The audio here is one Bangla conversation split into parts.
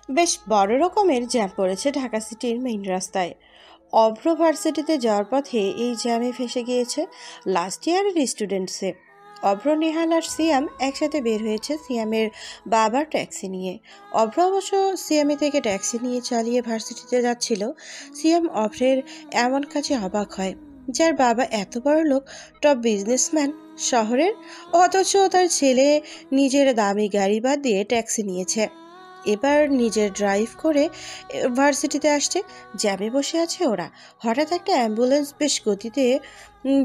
বেশ বড় রকমের জ্যাম পড়েছে ঢাকা সিটির মেইন রাস্তায়। অভ্র ভার্সিটিতে যাওয়ার পথে এই জ্যামে ফেসে গিয়েছে লাস্ট ইয়ারের স্টুডেন্টসে। অভ্র, নেহাল আর সিয়াম একসাথে বের হয়েছে সিয়ামের বাবার ট্যাক্সি নিয়ে। অভ্র অবশ্য সিয়ামি থেকে ট্যাক্সি নিয়ে চালিয়ে ভার্সিটিতে যাচ্ছিল। সিয়াম অভ্রের এমন কাজে অবাক হয়, যার বাবা এত বড় লোক, টপ বিজনেসম্যান শহরের, অথচ তার ছেলে নিজের দামি গাড়ি বাদ দিয়ে ট্যাক্সি নিয়েছে। এবার নিজের ড্রাইভ করে ভার্সিটিতে আসছে। জ্যামে বসে আছে ওরা। হঠাৎ একটা অ্যাম্বুলেন্স বেশ গতিতে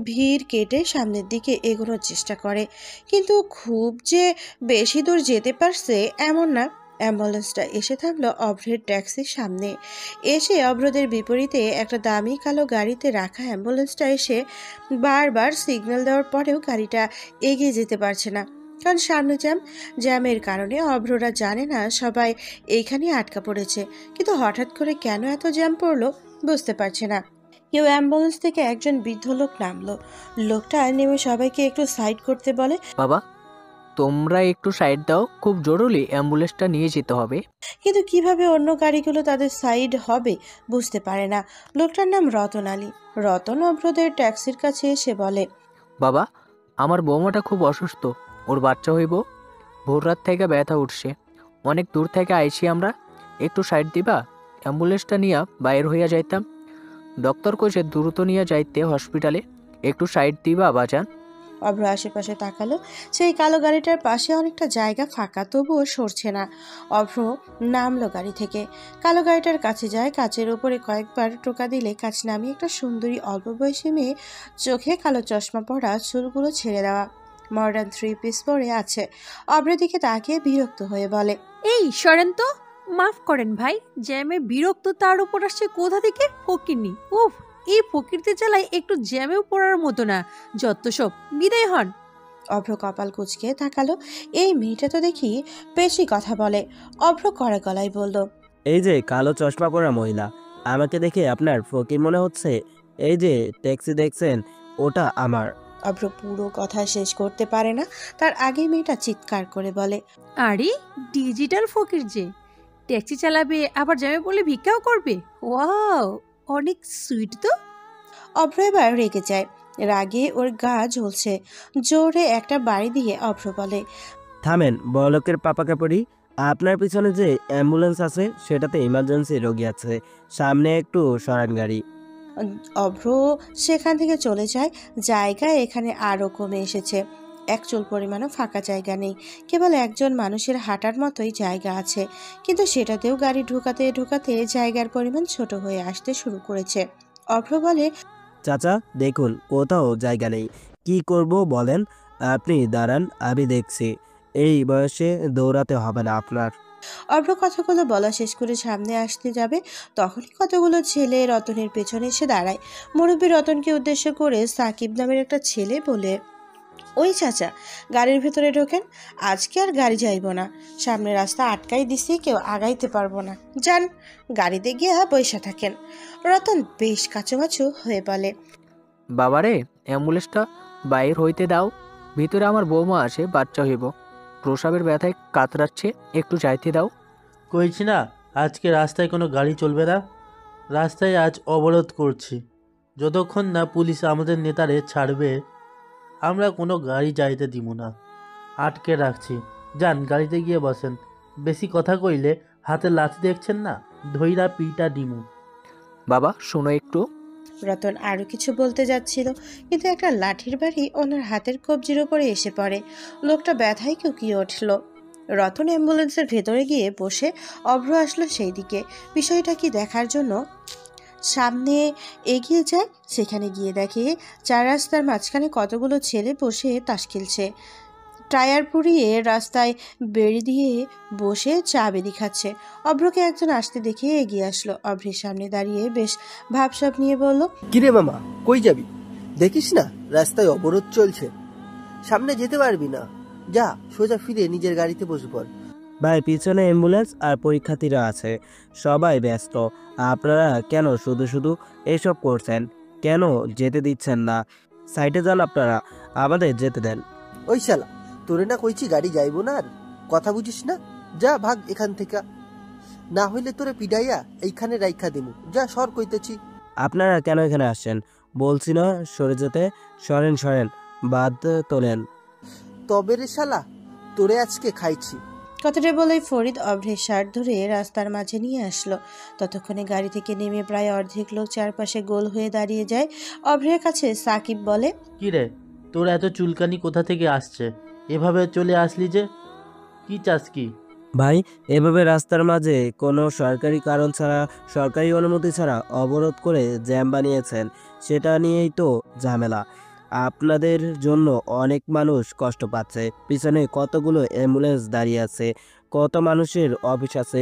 ভিড় কেটে সামনের দিকে এগোনোর চেষ্টা করে, কিন্তু খুব যে বেশি দূর যেতে পারছে এমন না। অ্যাম্বুলেন্সটা এসে থামলো অভ্রের ট্যাক্সির সামনে। এসে অভ্রদের বিপরীতে একটা দামি কালো গাড়িতে রাখা অ্যাম্বুলেন্সটা এসে বারবার সিগন্যাল দেওয়ার পরেও গাড়িটা এগিয়ে যেতে পারছে না, কারণ সামনে জ্যাম। জ্যামের কারণে অভ্ররা জানে না সবাই এইখানে আটকা পড়েছে, কিন্তু হঠাৎ করে কেন এত জ্যাম পড়লো বুঝতে পারছে না কেউ। অ্যাম্বুলেন্স থেকে একজন বৃদ্ধ লোক নামলো। লোকটা নেমে সবাইকে একটু সাইড করতে বলে। বাবা, তোমরা একটু সাইড দাও, খুব জরুরি, অ্যাম্বুলেন্সটা নিয়ে যেতে হবে। কিন্তু কিভাবে অন্য গাড়িগুলো তাদের সাইড হবে বুঝতে পারে না। লোকটার নাম রতন আলী। রতন অভ্রদের ট্যাক্সির কাছে এসে বলে, বাবা, আমার বৌমাটা খুব অসুস্থ, ওর বাচ্চা হইব, ভোর রাত থেকে ব্যথা উঠছে, অনেক দূর থেকে আইছি আমরা, একটু সাইড দিবা, অ্যাম্বুলেন্সটা নিয়ে বাইর হইয়া যাইতাম। ডক্টর কইছে দ্রুত নিয়ে যাইতে হসপিটালে, একটু সাইড দিবা বাজান। অভ্র আশেপাশে তাকালো। সেই কালো গাড়িটার পাশে অনেকটা জায়গা ফাঁকা, তবুও সরছে না। অভ্র নামলো গাড়ি থেকে, কালো গাড়িটার কাছে যায়। কাচের উপরে কয়েকবার টোকা দিলে কাচ নামিয়ে একটা সুন্দরী অল্প বয়সী মেয়ে, চোখে কালো চশমা পরা, চুলগুলো ছেড়ে দেওয়া, মডার্ন থ্রি পিস পরে আছে। অভ্রের দিকে তাকিয়ে বিরক্ত হয়ে বলে, এই সরেন তো, মাফ করেন ভাই, জ্যামে বিরক্ত, তার উপর আসছে কোথা থেকে ফকিরনি। উফ, এই ফকিরতে চালায় একটু জ্যামেও পড়ার মতো না, যত সব, বিদায় হন। অভ্র কপাল কুঁচকে তাকালো। এই মেয়েটা তো দেখি বেশি কথা বলে। অভ্র কড়া গলায় বলল, এই যে কালো চশমা পরা মহিলা, আমাকে দেখে আপনার ফকির মনে হচ্ছে? এই যে ট্যাক্সি দেখছেন, ওটা আমার। অভ্র পুরো কথা শেষ করতে পারে না, তার আগে মেয়েটা চিৎকার করে বলে, আরে ডিজিটাল ফকির যে, ট্যাক্সি চালাবে, আবার জ্যামে বলে ভিক্ষাও করবে। ওয়াও, অনেক সুইট তো। অভ্র এবার রেগে যায়। রাগে ওর গা জ্বলছে। জোরে একটা বাড়ি দিয়ে অভ্র বলে, থামেন বড়লোকের পাপাকে পড়ি। আপনার পিছনে যে অ্যাম্বুলেন্স আছে সেটাতে ইমার্জেন্সি রোগী আছে, সামনে একটু সরান গাড়ি। অভ্র সেখান থেকে চলে যায়। জায়গা এখানে আরও কমে এসেছে। এক চুল পরিমাণও ফাঁকা জায়গা নেই, কেবল একজন মানুষের হাঁটার মতোই জায়গা আছে, কিন্তু সেটাতেও গাড়ি ঢুকাতে ঢুকাতে জায়গার পরিমাণ ছোট হয়ে আসতে শুরু করেছে। অভ্র বলে, চাচা দেখুন, কোথাও জায়গা নেই, কি করব বলেন? আপনি দাঁড়ান, আমি দেখছি। এই বয়সে দৌড়াতে হবে না আপনার। অভ্র কথাগুলো বলা শেষ করে সামনে আসতে যাবে, তখনই কতগুলো ছেলে রতনের পেছনে এসে দাঁড়ায়। মুরব্বী রতনকে উদ্দেশ্য করে সাকিব নামের একটা ছেলে বলে, ওই চাচা, গাড়ির ভেতরে ঢোকেন, আজকে আর গাড়ি যাইব না, সামনে রাস্তা আটকাই দিছি, কেউ আগাইতে পারবো না, যান গাড়িতে গিয়া বৈশা থাকেন। রতন বেশ কাছুমাছু হয়ে বলে, বাবারে, অ্যাম্বুলেন্সটা বাইর হইতে দাও, ভিতরে আমার বৌমা আছে, বাচ্চা হইব, প্রসাবের ব্যথায় কাতরাচ্ছে, একটু যাইতে দাও। কইছি না আজকে রাস্তায় কোনো গাড়ি চলবে না, রাস্তায় আজ অবরোধ করছি, যতক্ষণ না পুলিশ আমাদের নেতারে ছাড়বে আমরা কোনো গাড়ি যাইতে দিব না, আটকে রাখছি। যান গাড়িতে গিয়ে বসেন, বেশি কথা কইলে হাতে লাথি দেখছেন না, ধইরা পিটা দিমু। বাবা শোনো একটু। রতন আরো কিছু বলতে যাচ্ছিল, কিন্তু একটা লাঠির বাড়ি ওনার হাতের কবজির উপরে এসে পড়ে। লোকটা ব্যথায় কুকিয়ে উঠল। রতন অ্যাম্বুলেন্সের ভেতরে গিয়ে বসে। অভ্র আসলো সেই দিকে, বিষয়টা কি দেখার জন্য সামনে এগিয়ে যায়। সেখানে গিয়ে দেখে চার রাস্তার মাঝখানে কতগুলো ছেলে বসে তাস খেলছে। টায়ার পুড়িয়ে রাস্তায় বেড়ি দিয়ে বসে চা বেরি খাচ্ছে। অভ্রকে একজন আসতে দেখে এগিয়ে আসলো। অভ্রের সামনে দাঁড়িয়ে বেশ ভাবসাব নিয়ে বলল, কিরে মামা, কই যাবি? দেখিস না রাস্তায় অবরোধ চলছে, সামনে যেতে পারবি না, যা সোজা ফিরে নিজের গাড়িতে বসে পড়। ভাই, পিছনে অ্যাম্বুলেন্স আর পরীক্ষার্থীরা আছে, সবাই ব্যস্ত। আপনারা কেন শুধু শুধু এসব করছেন? কেন যেতে দিচ্ছেন না? সাইডে যান আপনারা, আমাদের যেতে দেন। ওই শালা, তোরে না কইছি গাড়ি যাইবো না, আর কথা বুঝিস না, যা ভাগ এখান থেকে। না হইলে তোরে পিডাইয়া এইখানে রাইখা দিমু। যা সর কইতেছি। আপনারা কেন এখানে আসছেন? বলছি না সরে যেতে। সরেন সরেন, বাদ তোলেন। তবে রে শালা, তোরে আজকে খাইছি। কথাটা বলেই ফরিদ অভ্রের শার্ট ধরে রাস্তার মাঝে নিয়ে আসলো। ততক্ষণে গাড়ি থেকে নেমে প্রায় অর্ধেক লোক চারপাশে গোল হয়ে দাঁড়িয়ে যায়। অভ্রের কাছে সাকিব বলে, কি রে, তোর এত চুলকানি কোথা থেকে আসছে? এভাবে চলে আসলি যে, কি চাস কি? ভাই, এভাবে রাস্তার মাঝে কোনো সরকারি কারণ ছাড়া, সরকারি অনুমতি ছাড়া অবরোধ করে জ্যাম বানিয়েছেন, সেটা নিয়েই তো ঝামেলা। আপনাদের জন্য অনেক মানুষ কষ্ট পাচ্ছে। পিছনে কতগুলো অ্যাম্বুলেন্স দাঁড়িয়ে আছে, কত মানুষের অফিস আছে,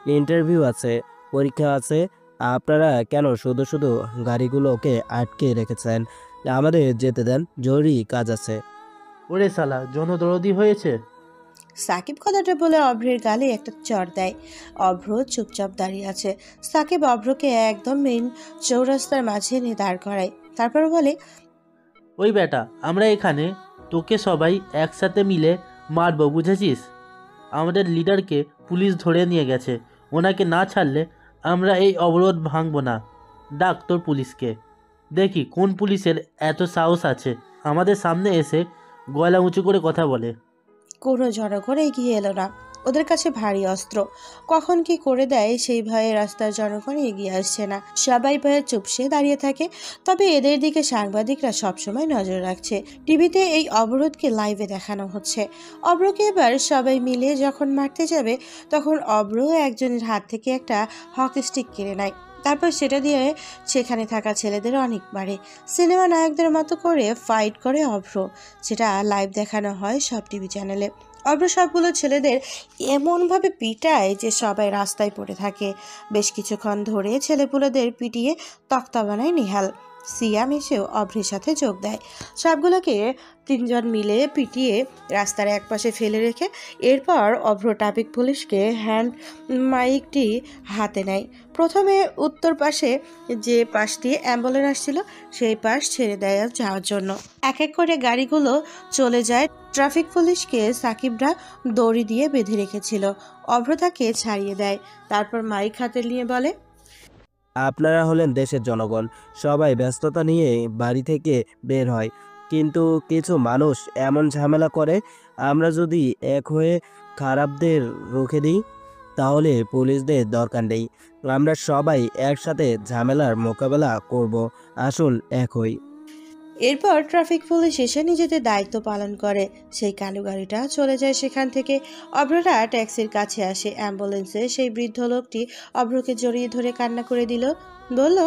ইন্টারভিউ আছে, পরীক্ষা আছে। আপনারা কেন শুধু শুধু গাড়িগুলোকে আটকে রেখেছেন? আমাদের যেতে দেন, জরুরি কাজ আছে। ওরে শালা, জনদরদি হয়েছে। সাকিব কথাটা বলে অভ্রের গালে একটা চড় দেয়। অভ্র চুপচাপ দাঁড়িয়ে আছে। সাকিব অভ্রকে একদম মেন চৌরাস্তার মাঝে এনে দাঁড় করায়। তারপর বলে, ওই বেটা, আমরা এখানে তোকে সবাই একসাথে মিলে মারবো, বুঝেছিস? আমাদের লিডারকে পুলিশ ধরে নিয়ে গেছে। ওনাকে না ছাড়লে আমরা এই অবরোধ ভাঙবো না। ডাক তোর পুলিশকে। দেখি কোন পুলিশের এত সাহস আছে আমাদের সামনে এসে গলা উঁচু করে কথা বলে। কোনো জনগণ এগিয়ে এলো না। ওদের কাছে ভারী অস্ত্র, কখন কি করে দেয় সেই ভয়ে রাস্তার জনগণ এগিয়ে আসছে না। সবাই ভয়ে চুপসে দাঁড়িয়ে থাকে। তবে এদের দিকে সাংবাদিকরা সবসময় নজর রাখছে। টিভিতে এই অবরোধকে লাইভে দেখানো হচ্ছে। অভ্রকে এবার সবাই মিলে যখন মারতে যাবে, তখন অভ্র একজনের হাত থেকে একটা হকি স্টিক কেড়ে নেয়। তারপর সেটা দিয়ে সেখানে থাকা ছেলেদের অনেক মারে। সিনেমা নায়কদের মতো করে ফাইট করে অভ্র, যেটা লাইভ দেখানো হয় সব টিভি চ্যানেলে। অভ্র সবগুলো ছেলেদের এমনভাবে পিটায় যে সবাই রাস্তায় পড়ে থাকে। বেশ কিছুক্ষণ ধরে ছেলেপুলেদের পিটিয়ে তক্তা বানায় নিহাল। সিয়াম এসেও অভ্রের সাথে যোগ দেয়। সবগুলোকে তিনজন মিলে পিটিয়ে রাস্তার একপাশে ফেলে রেখে এরপর অভ্র ট্রাফিক পুলিশকে হ্যান্ড মাইকটি হাতে নেয়। প্রথমে উত্তর পাশে যে পাশ দিয়ে অ্যাম্বুলেন্স আসছিল সেই পাশ ছেড়ে দেয় যাওয়ার জন্য। এক এক করে গাড়িগুলো চলে যায়। ট্রাফিক পুলিশকে সাকিবরা দড়ি দিয়ে বেঁধে রেখেছিল। অভ্র তাকে ছাড়িয়ে দেয়। তারপর মাইক হাতে নিয়ে বলে, আপনারা হলেন দেশের জনগণ। সবাই ব্যস্ততা নিয়ে বাড়ি থেকে বের হয়, কিন্তু কিছু মানুষ এমন ঝামেলা করে। আমরা যদি এক হয়ে খারাপদের রুখে দিই, তাহলে পুলিশদের দরকার নেই। আমরা সবাই একসাথে ঝামেলার মোকাবেলা করব। আসুন এক হই। এরপর ট্রাফিক পুলিশ এসে নিজেদের দায়িত্ব পালন করে। সেই কালো গাড়িটা চলে যায় সেখান থেকে। অভ্ররা ট্যাক্সির কাছে আসে। অ্যাম্বুলেন্সে সেই বৃদ্ধ লোকটি অভ্রকে জড়িয়ে ধরে কান্না করে দিল। বলল,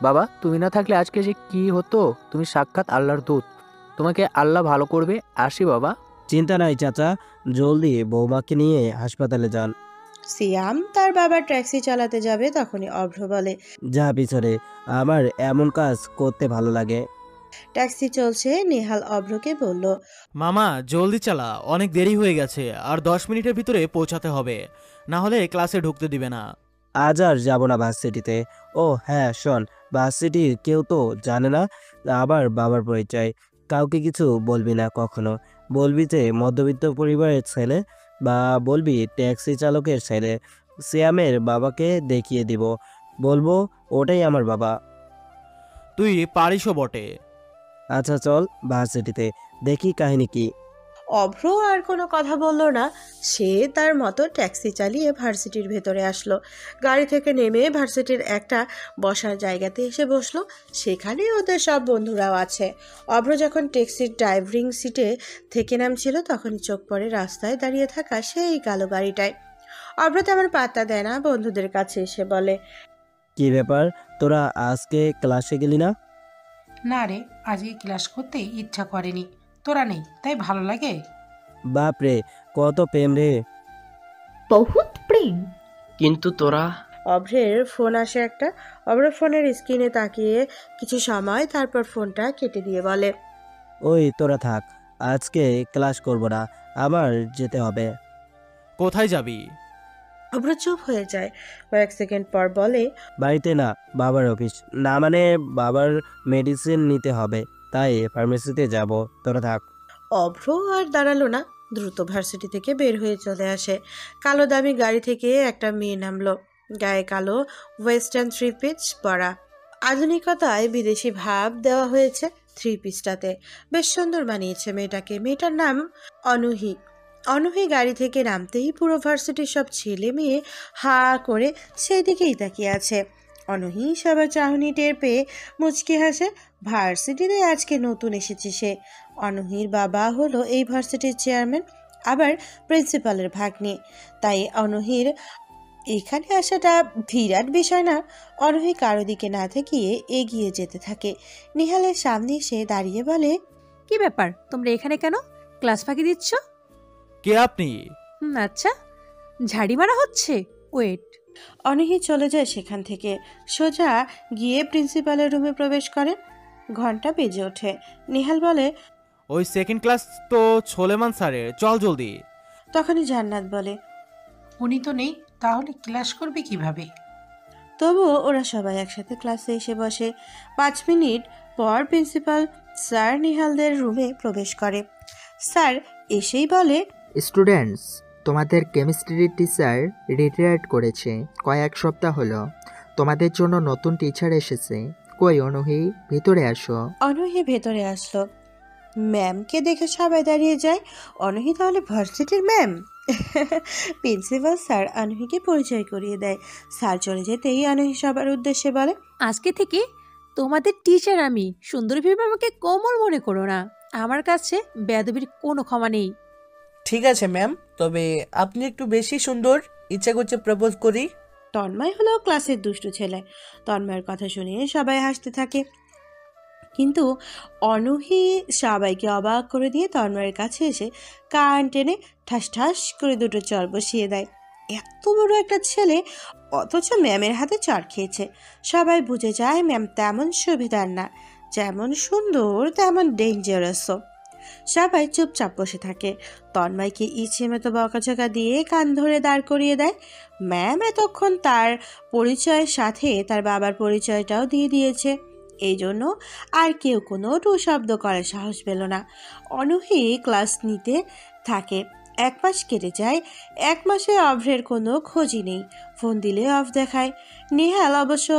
বাবা, তুমি না থাকলে আজকে যে কি হতো। তুমি সাক্ষাৎ আল্লাহর দূত। তোমাকে আল্লাহ ভালো করবে। আসি বাবা। চিন্তা নাই চাচা, জলদি বৌমাকে নিয়ে হাসপাতালে যান। সিয়াম তার বাবার ট্যাক্সি চালাতে যাবে, তখনই অভ্র বলে, যা পিছনে, আমার এমন কাজ করতে ভালো লাগে। ট্যাক্সি চলছে। নেহাল অভ্রকে বলল, মামা জলদি চালা, অনেক দেরি হয়ে গেছে, আর 10 মিনিটের ভিতরে পৌঁছাতে হবে, না হলে ক্লাসে ঢুকতে দিবে না। আজ আর যাবো না ভার্সিটিতে। ও হ্যাঁ শোন, ভার্সিটির কেউ তো জানে না আবার বাবার পরিচয়। কাউকে কিছু বলবি না কখনো। বলবি যে মধ্যবিত্ত পরিবারের ছেলে, বা বলবি ট্যাক্সি চালকের ছেলে। সিয়ামের বাবাকে দেখিয়ে দিব, বলবো ওটাই আমার বাবা। তুই পারিসও বটে। আচ্ছা চল ভার্সিটিতে, দেখি কাহিনী কি। অভ্র আর কোনো কথা বলল না। সে তার মতো ট্যাক্সি চালিয়ে ভার্সিটির ভেতরে আসলো। গাড়ি থেকে নেমে ভার্সিটির একটা বসার জায়গাতে এসে বসলো। সেখানে ওদের সব বন্ধুরাও আছে। অভ্র যখন ট্যাক্সির ড্রাইভিং সিটে থেকে নামছিল, তখনই চোখ পড়ে রাস্তায় দাঁড়িয়ে থাকা সেই কালো গাড়িটায়। অভ্র তেমন পাত্তা দেয় না, বন্ধুদের কাছে এসে বলে, কি ব্যাপার, তোরা আজকে ক্লাসে গেলি না? না রে, আজকে ক্লাস করতে ইচ্ছা করেনি। তোরা নেই তাই ভালো লাগে। বাপ রে, কত প্রেম রে। বহুত প্রেম। কিন্তু তোরা। অভ্রের ফোন আসে একটা। অভ্র ফোনের স্ক্রিনে তাকিয়ে কিছু সময়, তারপর ফোনটা কেটে দিয়ে বলে, ওই তোরা থাক, আজকে ক্লাস করব না, আমার যেতে হবে। কোথায় যাবি? অভ্র চুপ হয়ে যায়। কয়েক সেকেন্ড পর বলে, বাড়িতে না, বাবার অফিস। না মানে বাবার মেডিসিন নিতে হবে, তাই ফার্মেসিতে যাব। তোরা থাক। অভ্র আর দাঁড়ালো না, দ্রুত ভার্সিটি থেকে বের হয়ে চলে আসে। কালো দামি গাড়ি থেকে একটা মেয়ে নামলো, গায়ে কালো ওয়েস্টার্ন থ্রি পিস পরা। আধুনিকতায় বিদেশি ভাব দেওয়া হয়েছে থ্রি পিসটাতে। বেশ সুন্দর মানিয়েছে মেয়েটাকে। মেয়েটার নাম অনূহি। অনূহি গাড়ি থেকে নামতেই পুরো ভার্সিটির সব ছেলে মেয়ে হা করে সেই দিকেই তাকিয়ে আছে। অনূহি সবার চাহনি টের পেয়ে মুচকি হাসে। ভার্সিটিতে আজকে নতুন এসেছে সে। অনূহির বাবা হলো এই ভার্সিটির চেয়ারম্যান, আবার প্রিন্সিপালের ভাগ্নে। তাই অনূহির এখানে আসাটা বিরাট বিষয় না। অনূহি কারো দিকে না তাকিয়ে এগিয়ে যেতে থাকে। নিহালের সামনে এসে দাঁড়িয়ে বলে, কি ব্যাপার, তোমরা এখানে কেন? ক্লাস ফাঁকি দিচ্ছ? কে আপনি? আচ্ছা, ঝাড়ি মারা হচ্ছে। ওয়েট। অনূহি চলে যায় সেখান থেকে। সোজা গিয়ে প্রিন্সিপালের রুমে প্রবেশ করে। ঘন্টা বেজে ওঠে। নিহাল বলে, ওই সেকেন্ড ক্লাস তো সোলেমান স্যারের, চল জলদি। তখনই জান্নাত বলে, উনি তো নেই, তাহলে ক্লাস করবে কিভাবে? তবুও ওরা সবাই একসাথে ক্লাসে এসে বসে। 5 মিনিট পর প্রিন্সিপাল স্যার নিহালদের রুমে প্রবেশ করে। স্যার এসেই বলে, স্টুডেন্টস, তোমাদের কেমিস্ট্রি টিচার রিটায়ার্ড করেছে কয়েক সপ্তাহ হলো। তোমাদের জন্য নতুন টিচার এসেছে। কই অনূহি, ভিতরে আসো। অনূহি ভেতরে আসলো। ম্যামকে দেখে সবাই দাঁড়িয়ে যায়। অনূহি তাহলে ভার্সিটির ম্যাম? প্রিন্সিপাল স্যার অনূহিকে পরিচয় করিয়ে দেয়। স্যার চলে যেতেই অনূহি সবার উদ্দেশ্যে বলে, আজকে থেকে তোমাদের টিচার আমি। সুন্দর ভেবে আমাকে কোমল মনে করো না। আমার কাছে বেয়াদবির কোনো ক্ষমা নেই। ঠিক আছে ম্যাম, তবে আপনি একটু বেশি সুন্দর। ইচ্ছা করছে প্রপোজ করি। তন্ময় হলো ক্লাসের দুষ্টু ছেলে। তন্ময়ের কথা শুনিয়ে সবাই হাসতে থাকে, কিন্তু অনূহি সবাইকে অবাক করে দিয়ে তন্ময়ের কাছে এসে কান টেনে ঠাস ঠাস করে দুটো চর বসিয়ে দেয়। এত বড় একটা ছেলে, অথচ ম্যামের হাতে চর খেয়েছে। সবাই বুঝে যায় ম্যাম তেমন সুবিধার না, যেমন সুন্দর তেমন ডেঞ্জারাসও। সবাই চুপচাপ বসে থাকে। তন্ময়কে ইচ্ছে মতো বকাঝকা দিয়ে কান ধরে দাঁড় করিয়ে দেয়। ম্যাম এতক্ষণ তার পরিচয়ের সাথে তার বাবার পরিচয়টাও দিয়ে দিয়েছে। এই জন্য আর কেউ কোনো টু শব্দ করার সাহস পেল না। অনূহি ক্লাস নিতে থাকে। 1 মাস কেটে যায়। 1 মাসে অভ্রের কোনো খোঁজই নেই। ফোন দিলে অফ দেখায়। নিহাল অবশ্য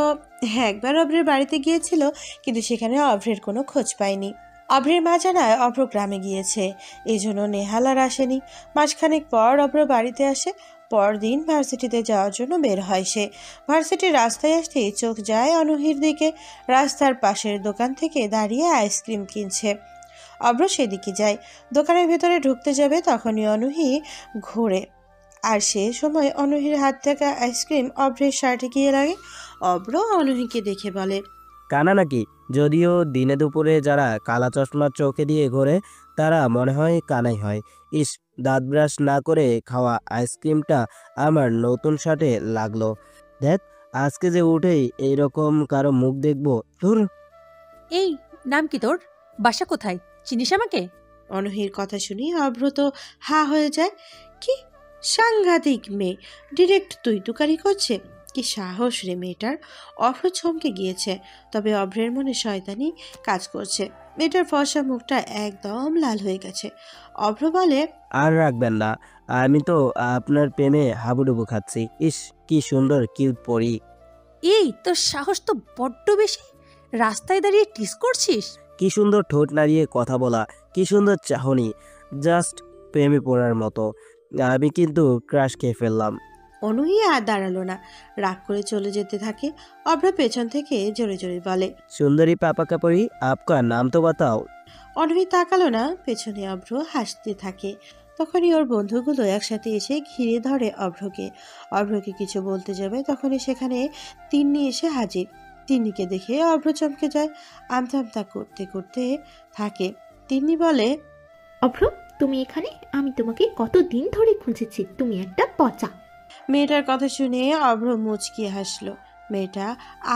একবার অভ্রের বাড়িতে গিয়েছিল, কিন্তু সেখানে অভ্রের কোনো খোঁজ পায়নি। অভ্রের মা জানায় অভ্র গ্রামে গিয়েছে, এই জন্য নেহাল আর আসেনি। মাসখানেক পর অভ্র বাড়িতে আসে। পরদিন ভার্সিটিতে যাওয়ার জন্য বের হয় সে। ভার্সিটির রাস্তায় আসতেই চোখ যায় অনূহির দিকে। রাস্তার পাশের দোকান থেকে দাঁড়িয়ে আইসক্রিম কিনছে। অভ্র সেদিকে যায়। দোকানের ভেতরে ঢুকতে যাবে, তখনই অনূহি ঘোরে। আর সে সময় অনূহির হাত থেকে আইসক্রিম অভ্রের শার্টে গিয়ে লাগে। অভ্র অনূহিকে দেখে বলে, কানা নাকি? যদিও দিনে দুপুরে যারা কালা চশমা চোখে দিয়ে ঘোরে তারা মনে হয় কানাই হয়। ইস, দাঁত ব্রাশ না করে খাওয়া আইসক্রিমটা আমার নতুন শার্টে লাগলো। দেখ, আজকে যে উঠেই এইরকম কারো মুখ দেখবো। ধুর। এই, নাম কি তোর? বাসা কোথায়? চিনিস আমাকে? অনূহির কথা শুনি অভ্র তো হা হয়ে যায়। কি সাংঘাতিক মেয়ে, ডিরেক্ট তুই তুকারি করছে। কি সাহস রে মেয়েটার। অভ্র চমকে গিয়েছে, তবে অভ্রের মনে শয়তানি কাজ করছে। মেয়েটার ফর্সা মুখটা একদম লাল হয়ে গেছে। অভ্র বলে, আর রাখবেন না, আমি তো আপনার প্রেমে হাবুডুবু খাচ্ছি। ইস, কি সুন্দর কিউট পরি। এই, তোর সাহস তো বড্ড বেশি। রাস্তায় দাঁড়িয়ে টিস করছিস? কি সুন্দর ঠোঁট নাড়িয়ে কথা বলা, কি সুন্দর চাহনি, জাস্ট প্রেমে পড়ার মতো। আমি কিন্তু ক্রাশ খেয়ে ফেললাম। অনূহি আর দাঁড়ালো না, রাগ করে চলে যেতে থাকে। অভ্র পেছন থেকে জোরে জোরে বলে, সুন্দরী পাপা কাপড়ি, আপকা নাম তো বাতাও। অনূহি তাকালো না। পেছনে অভ্র হাসতে থাকে। তখনই ওর বন্ধুগুলো একসাথে এসে ঘিরে ধরে অভ্রকে। অভ্রকে কিছু বলতে যাবে, তখনই সেখানে তিন্নি এসে হাজির। তিন্নিকে দেখে অভ্র চমকে যায়। আমতা আমতা করতে করতে থাকে। তিন্নি বলে, অভ্র, তুমি এখানে? আমি তোমাকে কতদিন ধরে খুঁজেছি, তুমি একটা পচা। মেয়েটার কথা শুনে অভ্র মুচকিয়ে হাসলো। মেয়েটা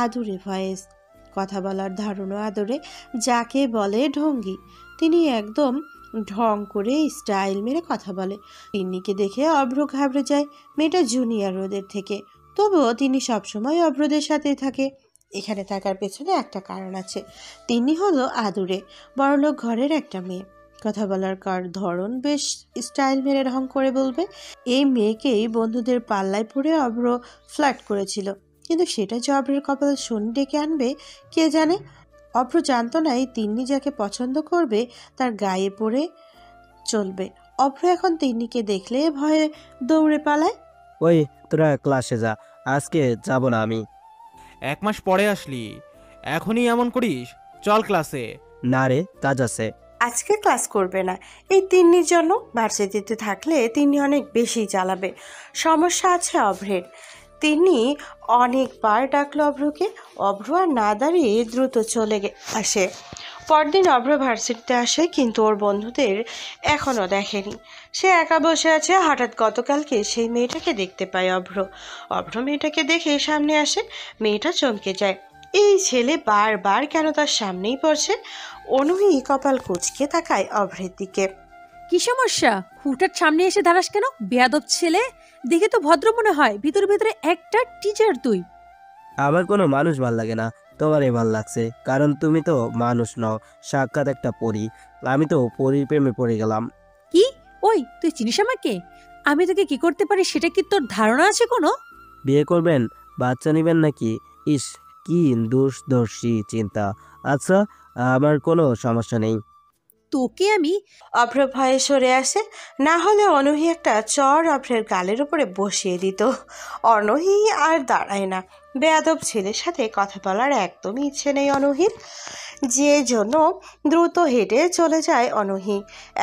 আদুরে ভয়েস, কথা বলার ধরনও আদরে, যাকে বলে ঢঙ্গি। তিনি একদম ঢং করে স্টাইল মেরে কথা বলে। তিন্নিকে দেখে অভ্র ঘাবড়ে যায়। মেয়েটা জুনিয়র ওদের থেকে, তবুও তিনি সবসময় অভ্রদের সাথেই থাকে। এখানে থাকার পেছনে একটা কারণ আছে। তিন্নি হলো আদুরে, বড়লোক ঘরের একটা মেয়ে। কথা বলার ধরন বেশ স্টাইল মেরে ঢং করে বলবে। এই মেয়েকেই বন্ধুদের পাল্লায় পড়ে অভ্র ফ্ল্যাট করেছিল, কিন্তু সেটা যে অভ্রের কপাল শনি ডেকে আনবে কে জানে। অভ্র জানতো না এই তিন্নি যাকে পছন্দ করবে তার গায়ে পড়ে চলবে। অভ্র এখন তিন্নিকে দেখলে ভয়ে দৌড়ে পালায়। ওই তোরা ক্লাসে যা, আজকে যাব না আমি। 1 মাস পরে আসলি, এখনই এমন করিস? চল ক্লাসে। না রে, কাজ আছে। আজকে ক্লাস করবে না এই তিন্নির জন্য। ভার্সিটিতে থাকলে তিন্নি অনেক বেশি চালাবে। সমস্যা আছে অভ্রের। তিনি অনেকবার ডাকলো অভ্রকে। অভ্র আর না দাঁড়িয়ে দ্রুত চলে আসে। পরদিন অভ্র ভার্সিটিতে আসে, কিন্তু ওর বন্ধুদের এখনও দেখেনি। সে একা বসে আছে। হঠাৎ গতকালকে সেই মেয়েটাকে দেখতে পায় অভ্র। অভ্র মেয়েটাকে দেখে সামনে আসে। মেয়েটা চমকে যায়। এই ছেলে বারবার কেন তার সামনেই পড়ছে। অনুহি কপাল কুঁচকে তাকায় অভ্রের দিকে। কি সমস্যা? হুটার সামনে এসে দাঁড়াস কেন? বেয়াদব ছেলে, দেখে তো ভদ্র মনে হয়, ভিতরে ভিতরে একটা টিচার তুই। আমার কোনো মানুষ ভাল লাগে না, তোমারই ভাল লাগছে, কারণ তুমি তো মানুষ নও, সাক্ষাৎ একটা পরী। আমি তো পরীর প্রেমে পড়ে গেলাম। কি? ওই তুই চিনিস আমাকে? আমি তোকে কি করতে পারি সেটা কি তোর ধারণা আছে কোনো? বিয়ে করবেন, বাচ্চা নেবেন নাকি? ইস, কি দূরদর্শী চিন্তা। আচ্ছা, আমার কোনো সমস্যা নেই। তোকে আমি। অভ্র ভয়ে সরে আসে, না হলে অনহি একটা চর অভ্রের গালের উপরে বসিয়ে দিত। অনহি আর দাঁড়ায় না। বেয়াদব ছেলের সাথে কথা বলার একদমই ইচ্ছে নেই অনহির, যে জন্য দ্রুত হেঁটে চলে যায় অনহি।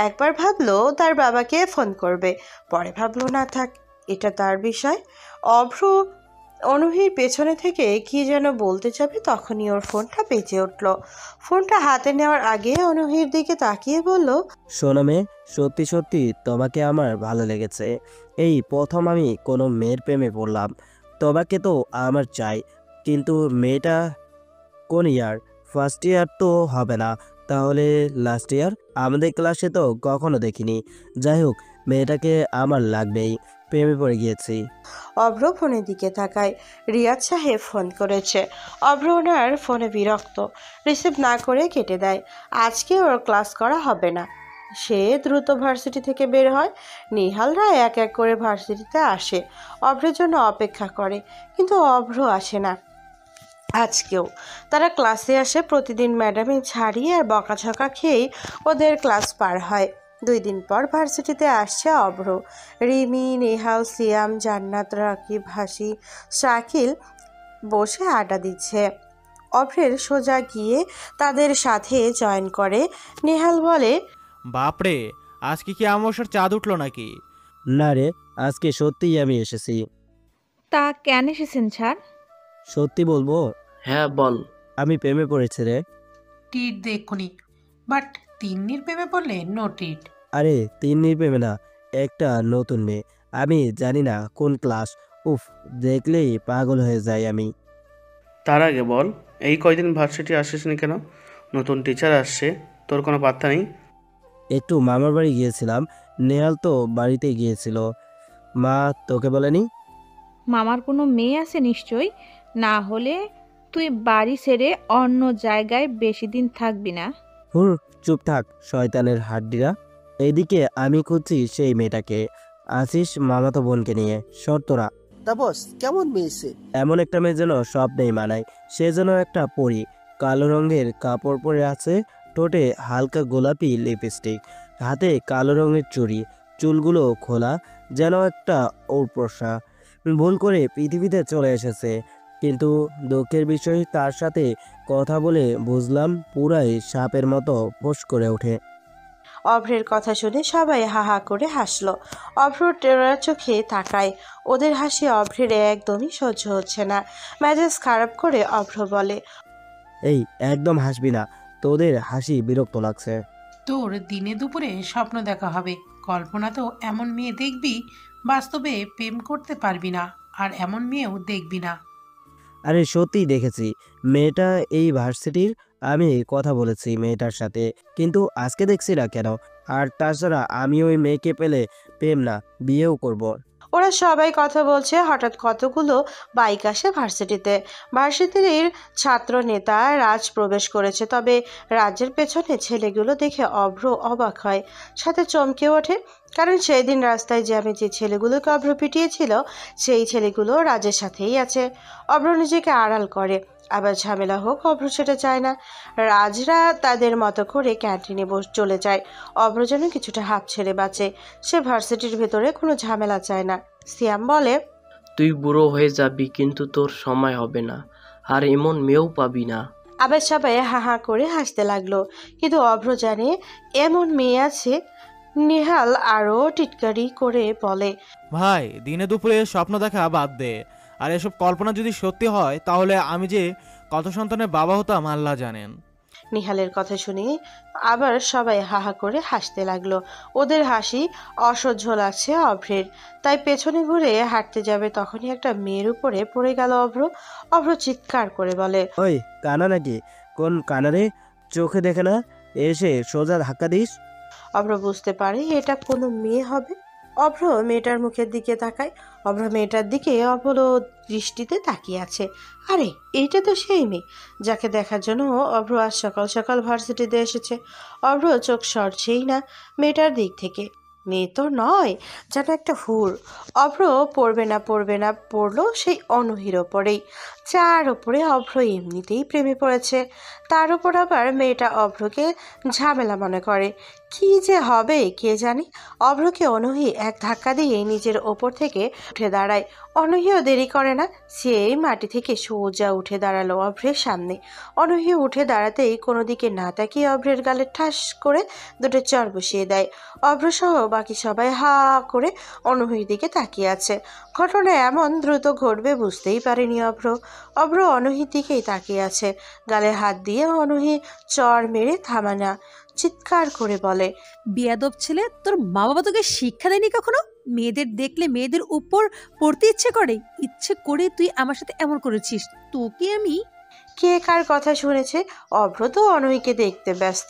একবার ভাবলো তার বাবাকে ফোন করবে, পরে ভাবলো না থাক, এটা তার বিষয়। অভ্র অনুহির পেছনে থেকে কি যেন বলতে যাবে, তখনই ওর ফোনটা বেজে উঠল। ফোনটা হাতে নেওয়ার আগে অনুহির দিকে তাকিয়ে বলল, শোনো মেয়ে, সত্যি সত্যি তোমাকে আমার ভালো লেগেছে। এই প্রথম আমি কোনো মেয়ের প্রেমে পড়লাম। তোমাকে তো আমার চাই, কিন্তু মেয়েটা কোন ইয়ার? ফার্স্ট ইয়ার তো হবে না, তাহলে লাস্ট ইয়ার? আমাদের ক্লাসে তো কখনো দেখিনি। যাই হোক, মেয়েটাকে আমার লাগবেই, প্রেমে পড়ে গিয়েছি। অভ্র ফোনের দিকে তাকায়। রিয়াদ সাহেব ফোন করেছে। অভ্র ওনার ফোনে বিরক্ত, রিসিভ না করে কেটে দেয়। আজকে ওর ক্লাস করা হবে না। সে দ্রুত ভার্সিটি থেকে বের হয়। নিহালরা এক এক করে ভার্সিটিতে আসে, অভ্রের জন্য অপেক্ষা করে, কিন্তু অভ্র আসে না। আজকেও তারা ক্লাসে আসে। প্রতিদিন ম্যাডামের ছাড়িয়ে আর বকাঝকা খেয়েই ওদের ক্লাস পার হয়। 2 দিন পর ভার্সিটিতে আসছে অভ্র। রিমি, নেহাল, সিয়াম, জান্নাত, রাকিব, হাসি, শাকিল বসে আড্ডা দিচ্ছে। অভ্রের সোজা গিয়ে তাদের সাথে জয়েন করে। নেহাল বলে, বাপরে, আজকে কি আমাশার চাঁদ উঠলো নাকি? না রে, আজকে সত্যিই আমি এসেছি। তা কেন এসেছেন স্যার? সত্যি বলবো? হ্যাঁ বল। আমি প্রেমে পড়েছি রে। টিট দেখুনি, বাট তিন্নির প্রেমে পড়লে নো টিট। আরে তিন্নির প্রেমে না, একটা নতুন মেয়ে, আমি জানি না কোন ক্লাস। উফ, দেখলেই পাগল হয়ে যাই আমি। তার আগে বল, এই কয়দিন ভার্সিটি আসিসনি কেন? নতুন টিচার আসছে, তোর কোনো পাত্তা নেই? একটু মামার বাড়ি গিয়েছিলাম। নেহাল তো বাড়িতে গিয়েছিল। মা তোকে বলেনি? মামার কোনো মেয়ে আছে নিশ্চয়ই, না হলে তুই বাড়ি ছেড়ে অন্য জায়গায় বেশি দিন থাকবি না। হুর, চুপ থাক শয়তানের হাড্ডিরা। এইদিকে আমি খুঁজছি সেই মেয়েটাকে। আসিস মামাতো বোনকে নিয়ে, শর্তরা। তা বস, কেমন মেয়ে সে? এমন একটা মেয়ে যেন স্বপ্নেই মানায়। সে যেন একটা পরী। কালো রঙের কাপড় পরে আছে, ঠোঁটে হালকা গোলাপি লিপস্টিক, হাতে কালো রঙের চুড়ি, চুলগুলো খোলা, যেন একটা ঔরপ্রসা। ভুল করে পৃথিবীতে চলে এসেছে, কিন্তু দুঃখের বিষয় তার সাথে কথা বলে বুঝলাম পুরাই সাপের মতো ফোঁস করে ওঠে। অভ্রের কথা শুনে সবাই হা হা করে হাসলো। অভ্র টেরা চোখে তাকায়। ওদের হাসি অভ্রের একদমই সহ্য হচ্ছে না। মেজাজ খারাপ করে অভ্র বলে, এই একদম হাসবি না, তোদের হাসি বিরক্ত লাগছে। তোর দিনে দুপুরে স্বপ্ন দেখা হবে। কল্পনা তো এমন মেয়ে দেখবি, বাস্তবে প্রেম করতে পারবি না, আর এমন মেয়েও দেখবি না। আরে সত্যিই দেখেছি মেয়েটা এই ভার্সিটির। আমি কথা বলেছি মেয়েটার সাথে, কিন্তু আজকে দেখছি না কেন। আর তাছাড়া আমি ওই মেয়েকে পেলে প্রেম না, বিয়েও করব। ওরা সবাই কথা বলছে, হঠাৎ কতগুলো বাইক আসে ভার্সিটিতে। ভার্সিটির ছাত্র নেতা রাজ প্রবেশ করেছে, তবে রাজের পেছনে ছেলেগুলো দেখে অভ্র অবাক হয়, সাথে চমকে ওঠে। কারণ সেই দিন রাস্তায় জ্যামে যে ছেলেগুলোকে অভ্র পিটিয়েছিল সেই ছেলেগুলো রাজের সাথেই আছে। অভ্র নিজেকে আড়াল করে, আবার ঝামেলা হোক অভ্র সেটা চায় না। রাজরা তাদের মতো করে ক্যান্টিনে চলে যায়। অভ্র যেন কিছুটা হাঁপ ছেড়ে বাঁচে, সে ভার্সিটির ভেতরে কোনো ঝামেলা চায় না। সিয়াম বলে, তুই বুড়ো হয়ে যাবি কিন্তু তোর সময় হবে না, আর এমন মেয়েও পাবি না। আবার সবাই হা হা করে হাসতে লাগলো, কিন্তু অভ্র জানে এমন মেয়ে আছে। নিহাল আরও টিটকারি করে বলে, ভাই দিনে দুপুরে স্বপ্ন দেখা বাদ দে, আর এসব কল্পনা যদি সত্যি হয় তাহলে আমি যে কত সন্তানের বাবা হতাম আল্লাহ জানেন। নিহালের কথা শুনে আবার সবাই হাহা করে হাসতে লাগলো। ওদের হাসি অসহ্য লাগছে অভ্রের, তাই পেছনে ঘুরে হাঁটতে যাবে তখনই একটা মেয়ের উপরে পড়ে গেল অভ্র। অভ্র চিৎকার করে বলে, ওই কানা নাকি? কোন কানারে? চোখে দেখে না, এসে সোজা ধাক্কা দিস। অভ্র বুঝতে পারে এটা কোনো মেয়ে হবে। অভ্র মেয়েটার মুখের দিকে তাকায়। অভ্র মেয়েটার দিকে অবল দৃষ্টিতে তাকিয়ে আছে। আরে এইটা তো সেই মেয়ে যাকে দেখার জন্য অভ্র আজ সকাল সকাল ভার্সিটিতে এসেছে। অভ্র চোখ সরছেই না মেয়েটার দিক থেকে। মেয়ে তো নয়, যেন একটা ফুল। অভ্র পড়বে না পড়লো সেই অনহির ওপরেই, যার ওপরে অভ্র এমনিতেই প্রেমে পড়েছে। তার উপর আবার মেয়েটা অভ্রকে ঝামেলা মনে করে। কি যে হবে কে জানে। অভ্রকে অনহি এক ধাক্কা দিয়ে নিজের ওপর থেকে উঠে দাঁড়ায়। অনহিও দেরি করে না, সেই মাটি থেকে সোজা উঠে দাঁড়ালো অভ্রের সামনে। অনহি উঠে দাঁড়াতেই কোনো দিকে না তাকিয়ে অভ্রের গালে ঠাস করে দুটো চর বসিয়ে দেয়। অভ্র সহ বাকি সবাই হা করে অনহির দিকে তাকিয়ে আছে। ঘটনা এমন দ্রুত ঘটবে বুঝতেই পারেনি অভ্র। অভ্র অনহির দিকেই তাকিয়ে আছে, গালে হাত দিয়ে অনহি চর মেরে থামানা চিৎকার করে বলে, বিয়াদব ছেলে, তোর মা বাবা তোকে শিক্ষা দেয়নি কখনো? মেয়েদের দেখলে মেয়েদের উপর পড়তে ইচ্ছে করে তুই আমার সাথে এমন করেছিস। তোকে আমি কে কার কথা শুনেছে? অভ্র তো অনহিকে দেখতে ব্যস্ত,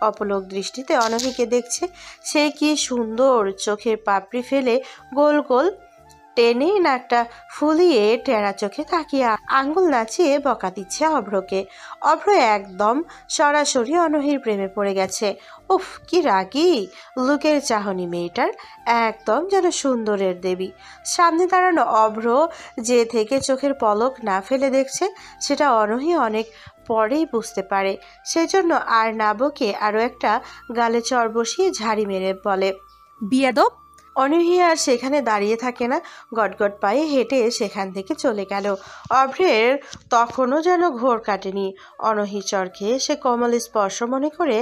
অপলক দৃষ্টিতে অনহিকে দেখছে। সে কি সুন্দর, চোখের পাপড়ি ফেলে গোল গোল টেনে নাকটা ফুলিয়ে টেরা চোখে তাকিয়ে আঙ্গুল নাচিয়ে বকা দিচ্ছে অভ্রকে। অভ্র একদম সরাসরি অনহির প্রেমে পড়ে গেছে। উফ কি রাগী লুকের চাহনি মেয়েটার, একদম যেন সুন্দরের দেবী। সামনে দাঁড়ানো অভ্র যে থেকে চোখের পলক না ফেলে দেখছে সেটা অনহি অনেক পরেই বুঝতে পারে। সেজন্য আর না বকে আরও একটা গালে চর বসিয়ে ঝাড়ি মেরে বলে, বিয়াদব। অনহি আর সেখানে দাঁড়িয়ে থাকে না, গটগট পায়ে হেঁটে সেখান থেকে চলে গেল। অভ্রের তখনও যেন ঘোর কাটেনি। অনহি চর খেয়ে সে কোমল স্পর্শ মনে করে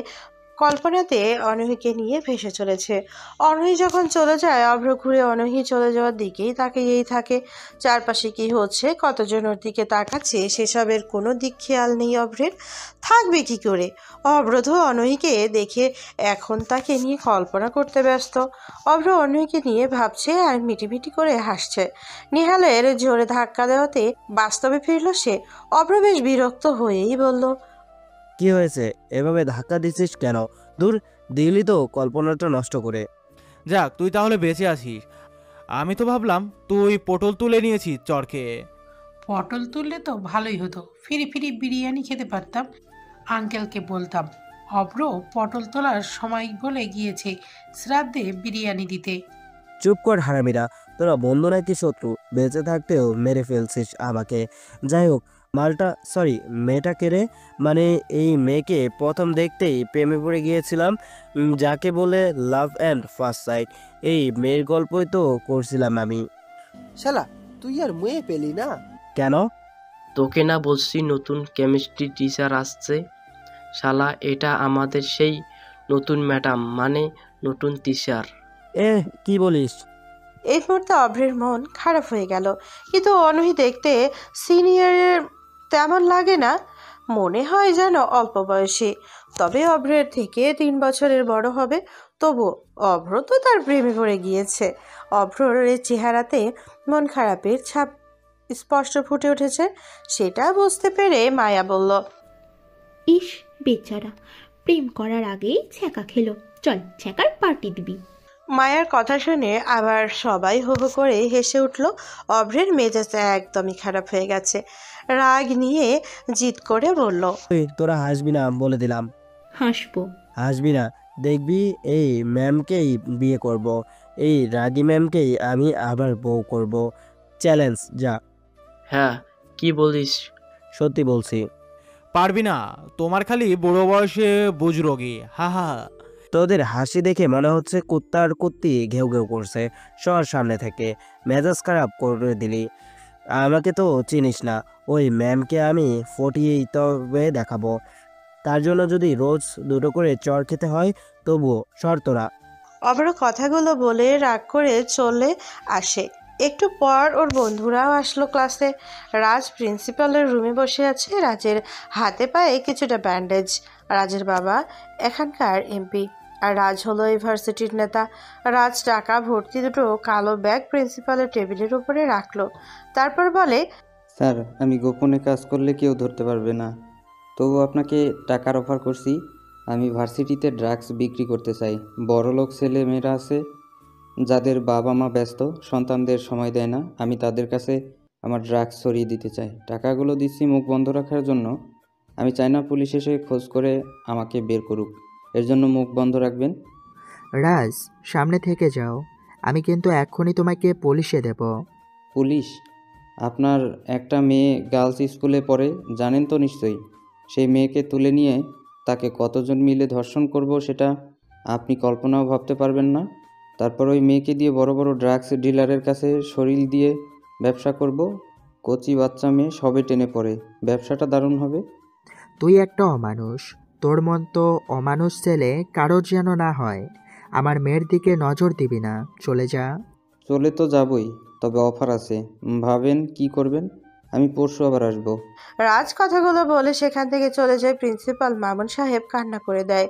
কল্পনাতে অনহিকে নিয়ে ভেসে চলেছে। অনহি যখন চলে যায় অভ্র ঘুরে অনহি চলে যাওয়ার দিকেই তাকিয়েই থাকে। চারপাশে কি হচ্ছে, কতজন ওর দিকে তাকাচ্ছে, সেসবের কোনো দিক খেয়াল নেই অভ্রের। থাকবে কি করে? অভ্র তো অনহিকে দেখে এখন তাকে নিয়ে কল্পনা করতে ব্যস্ত। অভ্র অনহিকে নিয়ে ভাবছে আর মিটিমিটি করে হাসছে। নিহালের জোরে ধাক্কা দেওয়াতে বাস্তবে ফিরল সে। অভ্র বেশ বিরক্ত হয়েই বলল, কি হয়েছে? এভাবে ধাক্কা দিচ্ছিস কেন? দূর, দিলি তো কল্পনাটা নষ্ট করে। যাক তুই তাহলে বেঁচে আছিস, আমি তো ভাবলাম তুই পটল তুলে নিয়েছিস চর খেয়ে। পটল তুললে তো ভালোই হতো, ফিরি ফিরি বিরিয়ানি খেতে পারতাম, আঙ্কেলকে বলতাম অভ্র পটল তোলার সময় বলে গিয়েছে শ্রাদ্ধে বিরিয়ানি দিতে। চুপ কর হারামিরা, তোরা বন্ধু নাকি শত্রু? বেঁচে থাকতেও মেরে ফেলছিস আমাকে। যাই হোক, মেয়েটা কেড়ে, মানে এই মেয়েকে প্রথম দেখতেই প্রেমে পড়ে গিয়েছিলাম, যাকে বলে লাভ অ্যান্ড ফার্স্ট সাইট। এই মেয়ের গল্পই তো করছিলাম আমি। শালা তুই আর মেয়ে পেলি না কেন? তোকে না বলছি নতুন কেমিস্ট্রি টিচার আসছে? শালা এটা আমাদের সেই নতুন ম্যাডাম, মানে নতুন টিচার। কি বলিস? এই মুহূর্তে অভ্রের মন খারাপ হয়ে গেল, কিন্তু অনহি দেখতে সিনিয়রের তেমন লাগে না, মনে হয় যেন অল্প বয়সী। তবে অভ্রের থেকে 3 বছরের বড় হবে। তবু অভ্র তো তার প্রেমে পড়ে গিয়েছে। অভ্রর চেহারাতে মন খারাপের ছাপ স্পষ্ট ফুটে উঠেছে। সেটা বুঝতে পেরে মায়া বলল, ইস বেচারা, প্রেম করার আগেই ছ্যাঁকা খেলো, চল ছ্যাঁকার পার্টি দিবি। মায়ার কথা শুনে আবার সবাই হো হো করে হেসে উঠল। অভ্রের মেজাজ একদমই খারাপ হয়ে গেছে। রাগ নিয়ে জিদ করে বলল, তোরা হাসবি না বলে দিলাম। হাসবো। হাসবি না, দেখবি এই ম্যামকেই বিয়ে করব, এই রাগী ম্যামকেই আমি আবার বউ করব। চ্যালেঞ্জ, যা। হ্যাঁ, কি বলিস? সত্যি বলছি। পারবি না, তোমার খালি বুড়ো বয়সে বুঝ রোগী, হা হা। তোদের হাসি দেখে মনে হচ্ছে কুত্তার কুত্তি ঘেউ ঘেউ করছে। সর সামনে থেকে, মেজাজ খারাপ করে দিলি। আমাকে তো চিনিস না, ওই ম্যামকে আমি 48 তবে দেখাবো। তার জন্য যদি রোজ দুটো করে চর খেতে হয় তবুও সর তোরা। অভ্র কথাগুলো বলে রাগ করে চলে আসে। একটু পর ওর বন্ধুরাও আসলো ক্লাসে। রাজ প্রিন্সিপালের রুমে বসে আছে। রাজের হাতে পায়ে কিছুটা ব্যান্ডেজ। রাজের বাবা এখানকার এমপি, আর রাজ হলো ইউনিভার্সিটির নেতা। রাজ টাকা ভর্তি দুটো কালো ব্যাগ প্রিন্সিপালের টেবিলের উপরে রাখলো। তারপর বলে, স্যার, আমি গোপনে কাজ করলে কেউ ধরতে পারবে না, তবু আপনাকে টাকার অফার করছি। আমি ভার্সিটিতে ড্রাগস বিক্রি করতে চাই। বড়লোক ছেলে মেয়েরা আছে যাদের বাবা মা ব্যস্ত, সন্তানদের সময় দেয় না, আমি তাদের কাছে আমার ড্রাগস ছড়িয়ে দিতে চাই। টাকাগুলো দিচ্ছি মুখ বন্ধ রাখার জন্য। আমি চাই না পুলিশ এসে খোঁজ করে আমাকে বের করুক, এর জন্য মুখ বন্ধ রাখবেন। রাজ, সামনে থেকে যাও, আমি কিন্তু এক্ষুনি তোমাকে পুলিশে দেব। পুলিশ? আপনার একটা মেয়ে গার্লস স্কুলে পড়ে, জানেন তো নিশ্চয়ই। সেই মেয়েকে তুলে নিয়ে তাকে কতজন মিলে ধর্ষণ করব সেটা আপনি কল্পনাও ভাবতে পারবেন না। তারপর ওই মেয়েকে দিয়ে বড় বড় ড্রাগস ডিলারের কাছে শরীর দিয়ে ব্যবসা করব। কচি বাচ্চা মেয়ে সবে টেনে পড়ে, ব্যবসাটা দারুণ হবে। তুই একটা অমানুষ, তোর মন তো অমানুষ ছেলে কারোর যেন না হয়। আমার মেয়ের দিকে নজর দিবি না, চলে যা। চলে তো যাবই, তবে অফার আছে। ভাবেন কি করবেন? আমি পরশু আবার আসবো। রাজ কথাগুলো বলে সেখান থেকে চলে যায়। প্রিন্সিপাল মামুন সাহেব কান্না করে দেয়।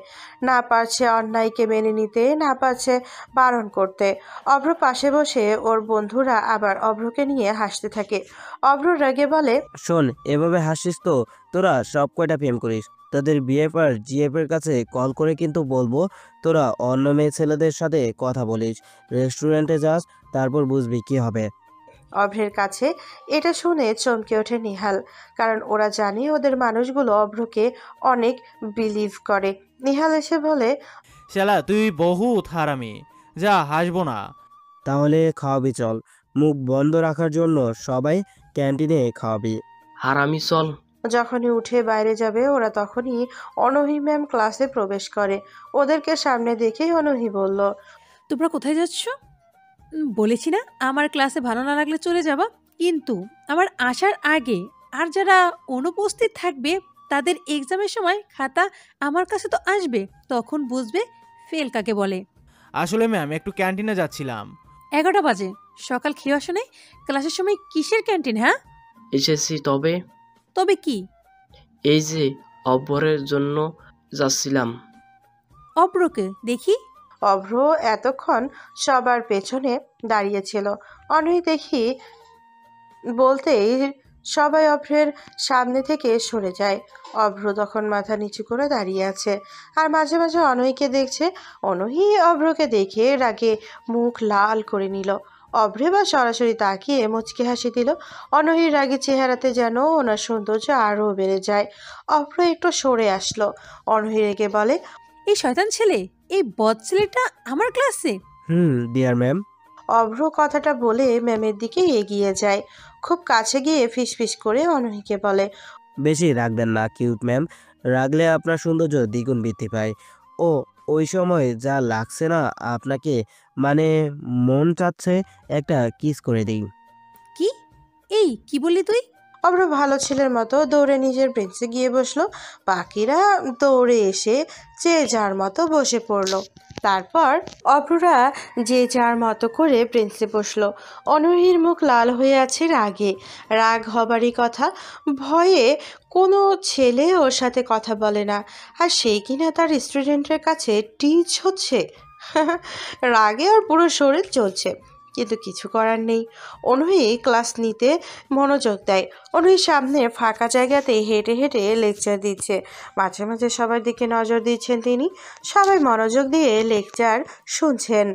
না পারছে অন্যায়কে মেনে নিতে, না পারছে বারণ করতে। অভ্র পাশে বসে ওর বন্ধুরা আবার অভ্রকে নিয়ে হাসতে থাকে। অভ্র রেগে বলে, শোন, এভাবে হাসিস তো তোরা সব কয়টা প্রেম করিস। তোদের বিএফ আর জিএফ এর কাছে কল করে কিন্তু বলবো তোরা অন্য মেয়ে ছেলেদের সাথে কথা বলিস। রেস্টুরেন্টে যাস, তারপর বুঝবি কি হবে। অভ্রের কাছে এটা শুনে চমকে ওঠে নিহাল, কারণ ওরা জানে ওদের মানুষগুলো অভ্রকে অনেক বিলিভ করে। নিহাল এসে বলে, শালা তুই বহুত হারামি, যা হাসবো না। তাহলে খাওয়াবি চল, মুখ বন্ধ রাখার জন্য সবাই ক্যান্টিনে খাওয়াবি। হারামি চল। যখনই উঠে বাইরে যাবে ওরা তখনই অনহি ম্যাম ক্লাসে প্রবেশ করে। ওদেরকে সামনে দেখেই অনহি বলল, তোমরা কোথায় যাচ্ছ? বলেছি না আমার ক্লাসে ভালো না লাগলে চলে যাবা, কিন্তু আমার আসার আগে আর যারা অনুপস্থিত থাকবে তাদের এক্সামের সময় খাতা আমার কাছে তো আসবে, তখন বুঝবে ফেল কাকে বলে। আসলে ম্যাম একটু ক্যান্টিনে যাচ্ছিলাম। 11টা বাজে, সকাল খেয়ে আসো নাই? ক্লাসের সময় কিসের ক্যান্টিন? হ্যাঁ এসেছি। তবে কি? এই যে অভ্যরের জন্য যাচ্ছিলাম। অভ্রকে দেখি। অভ্র এতক্ষণ সবার পেছনে দাঁড়িয়েছিল। অনহি দেখি বলতেই সবাই অভ্রের সামনে থেকে সরে যায়। অভ্র তখন মাথা নিচু করে দাঁড়িয়ে আছে আর মাঝে মাঝে অনহিকে দেখছে। অনহি অভ্রকে দেখে রাগে মুখ লাল করে নিল। অভ্রে বা সরাসরি তাকিয়ে মুচকি হাসি দিল। অনহির রাগী চেহারাতে যেন ওনার সৌন্দর্য আরও বেড়ে যায়। অভ্র একটু সরে আসলো। অনহি রেগে বলে, এই শয়তান ছেলে, এই বদ ছেলেটা আমার ক্লাসে। Deer ma'am. অভ্র কথাটা বলে ম্যামের দিকে এগিয়ে যায়। খুব কাছে গিয়ে ফিসফিস করে অনহিকে বলে, বেশি রাখবেন না কিউট ম্যাম, রাগলে আপনার সৌন্দর্য দ্বিগুণ বৃদ্ধি পায়। ওই সময় যা লাগছে না আপনাকে, মানে মন চাচ্ছে একটা কিস করে দিই। কি? এই কি বললি তুই? অভ্র ভালো ছেলের মতো দৌড়ে নিজের বেঞ্চে গিয়ে বসলো। বাকিরা দৌড়ে এসে যে যার মতো বসে পড়লো। তারপর অভ্ররা যে যার মতো করে বেঞ্চে বসলো। অনহির মুখ লাল হয়ে আছে রাগে। রাগ হবারই কথা। ভয়ে কোনো ছেলে ওর সাথে কথা বলে না, আর সেই কিনা তার স্টুডেন্টের কাছে টিচ হচ্ছে। রাগে ওর পুরো শরীর চলছে, কিন্তু কিছু করার নেই। অনহি ক্লাস নিতে মনোযোগ দেয়। অনহির সামনে ফাঁকা জায়গাতে হেঁটে হেঁটে লেকচার দিচ্ছে। মাঝে মাঝে সবার দিকে নজর দিচ্ছেন তিনি। সবাই মনোযোগ দিয়ে লেকচার শুনছেন।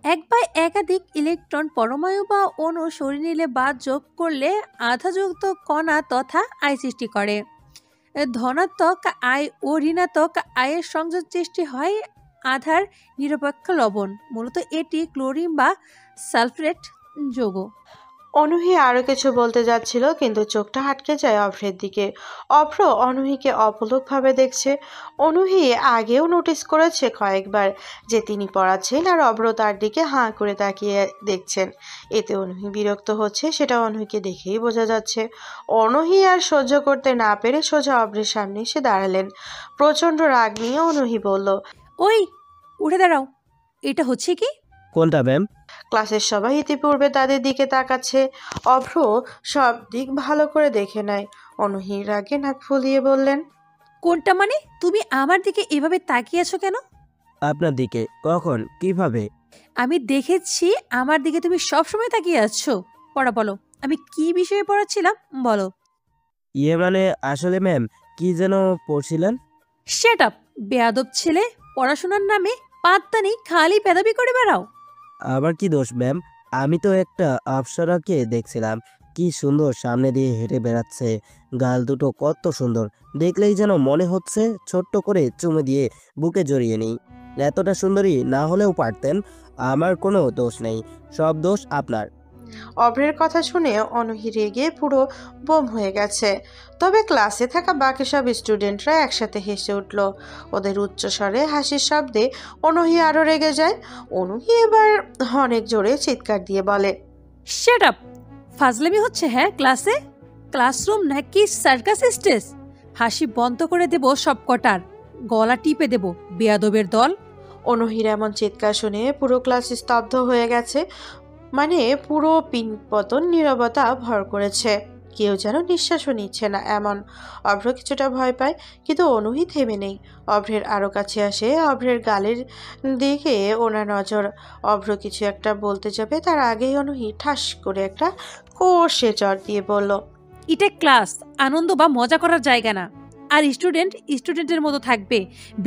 এক বা একাধিক ইলেকট্রন পরমাণু বা অণু সরিয়ে নিলে বা যোগ করলে আধাযুক্ত কণা তথা আয় সৃষ্টি করে। ধনাত্মক আয় ও ঋণাত্মক আয়ের সংযোগ সৃষ্টি হয় আধার নিরপেক্ষ লবণ। মূলত এটি ক্লোরিন বা সালফেট যৌগ। অনূহী আরো কিছু বলতে যাচ্ছিল, কিন্তু চোখটা আটকে যায় অভ্রের দিকে। অভ্র অনূহীকে অপলকভাবে দেখছে। অনূহী আগেও নোটিস করেছে কয়েকবার যে তিনি পড়াচ্ছেন আর অভ্র তার দিকে হাঁ করে তাকিয়ে দেখছেন। এতে অনূহী বিরক্ত হচ্ছে, সেটা অনূহীকে দেখেই বোঝা যাচ্ছে। অনূহী আর সহ্য করতে না পেরে সোজা অভ্রের সামনে এসে দাঁড়ালেন। প্রচন্ড রাগ নিয়ে অনূহী বলল, ওই উঠে দাঁড়াও, এটা হচ্ছে কি? কোনটা ম্যাম? ক্লাসের সবাই ইতিপূর্বে তাদের দিকে তাকাচ্ছে। অভ্র সব দিক ভালো করে দেখে নেয়। অনূহীর রাগে নাক ফুলিয়ে বললেন, কোনটা মানে? তুমি আমার দিকে এভাবে তাকিয়ে আছো কেন? আপনার দিকে? কখন? কিভাবে? আমি দেখেছি আমার দিকে তুমি সব সময় তাকিয়ে আছো। পড়া বলো, আমি কি বিষয়ে পড়াচ্ছিলাম বলো। মানে আসলে ম্যাম, কি যেন পড়ছিলেন? শ্যাট আপ বেয়াদব ছেলে, পড়াশোনার নামে পাত্তা নেই, খালি পেদাবি করে বেড়াও। আবার কি দোষ ম্যাম? আমি তো একটা অপ্সরাকে দেখছিলাম, কি সুন্দর সামনে দিয়ে হেঁটে বেড়াচ্ছে। গাল দুটো কত সুন্দর, দেখলেই যেন মনে হচ্ছে ছোট্ট করে চুমে দিয়ে বুকে জড়িয়ে নিই। এতটা সুন্দরী না হলেও পারতেন। আমার কোনো দোষ নেই, সব দোষ আপনার। অভ্রের কথা শুনে অনূহী রেগে পুরো বোম হয়ে গেছে। তবে ক্লাসে থাকা বাকি সব স্টুডেন্টরা একসাথে হেসে উঠল। ওদের উচ্চস্বরে হাসির শব্দে অনূহী আরো রেগে যায়। অনূহী এবার অনেক জোরে চিৎকার দিয়ে বলে, শ্যাট আপ! ফাজলামি হচ্ছে হ্যাঁ ক্লাসে? ক্লাসরুম নাকি সার্কাস স্টেজ? হাসি বন্ধ করে দেব সব কটার, গলা টিপে দেব বেয়াদবের দল। অনূহীর এমন চিৎকার শুনে পুরো ক্লাস স্তব্ধ হয়ে গেছে। মানে পুরো পিনপতন নীরবতা ভর করেছে। কেউ যেন নিঃশ্বাসও নিচ্ছে না এমন। অভ্র কিছুটা ভয় পায়, কিন্তু অনূহী থেমে নেই। অভ্রের আরো কাছে আসে। অভ্রের গালের দিকে ওনার নজর। অভ্র কিছু একটা বলতে যাবে, তার আগেই অনূহী ঠাস করে একটা কষে চড় দিয়ে বলল, এটা ক্লাস, আনন্দ বা মজা করার জায়গা না। আর স্টুডেন্ট স্টুডেন্টের মতো থাকবে।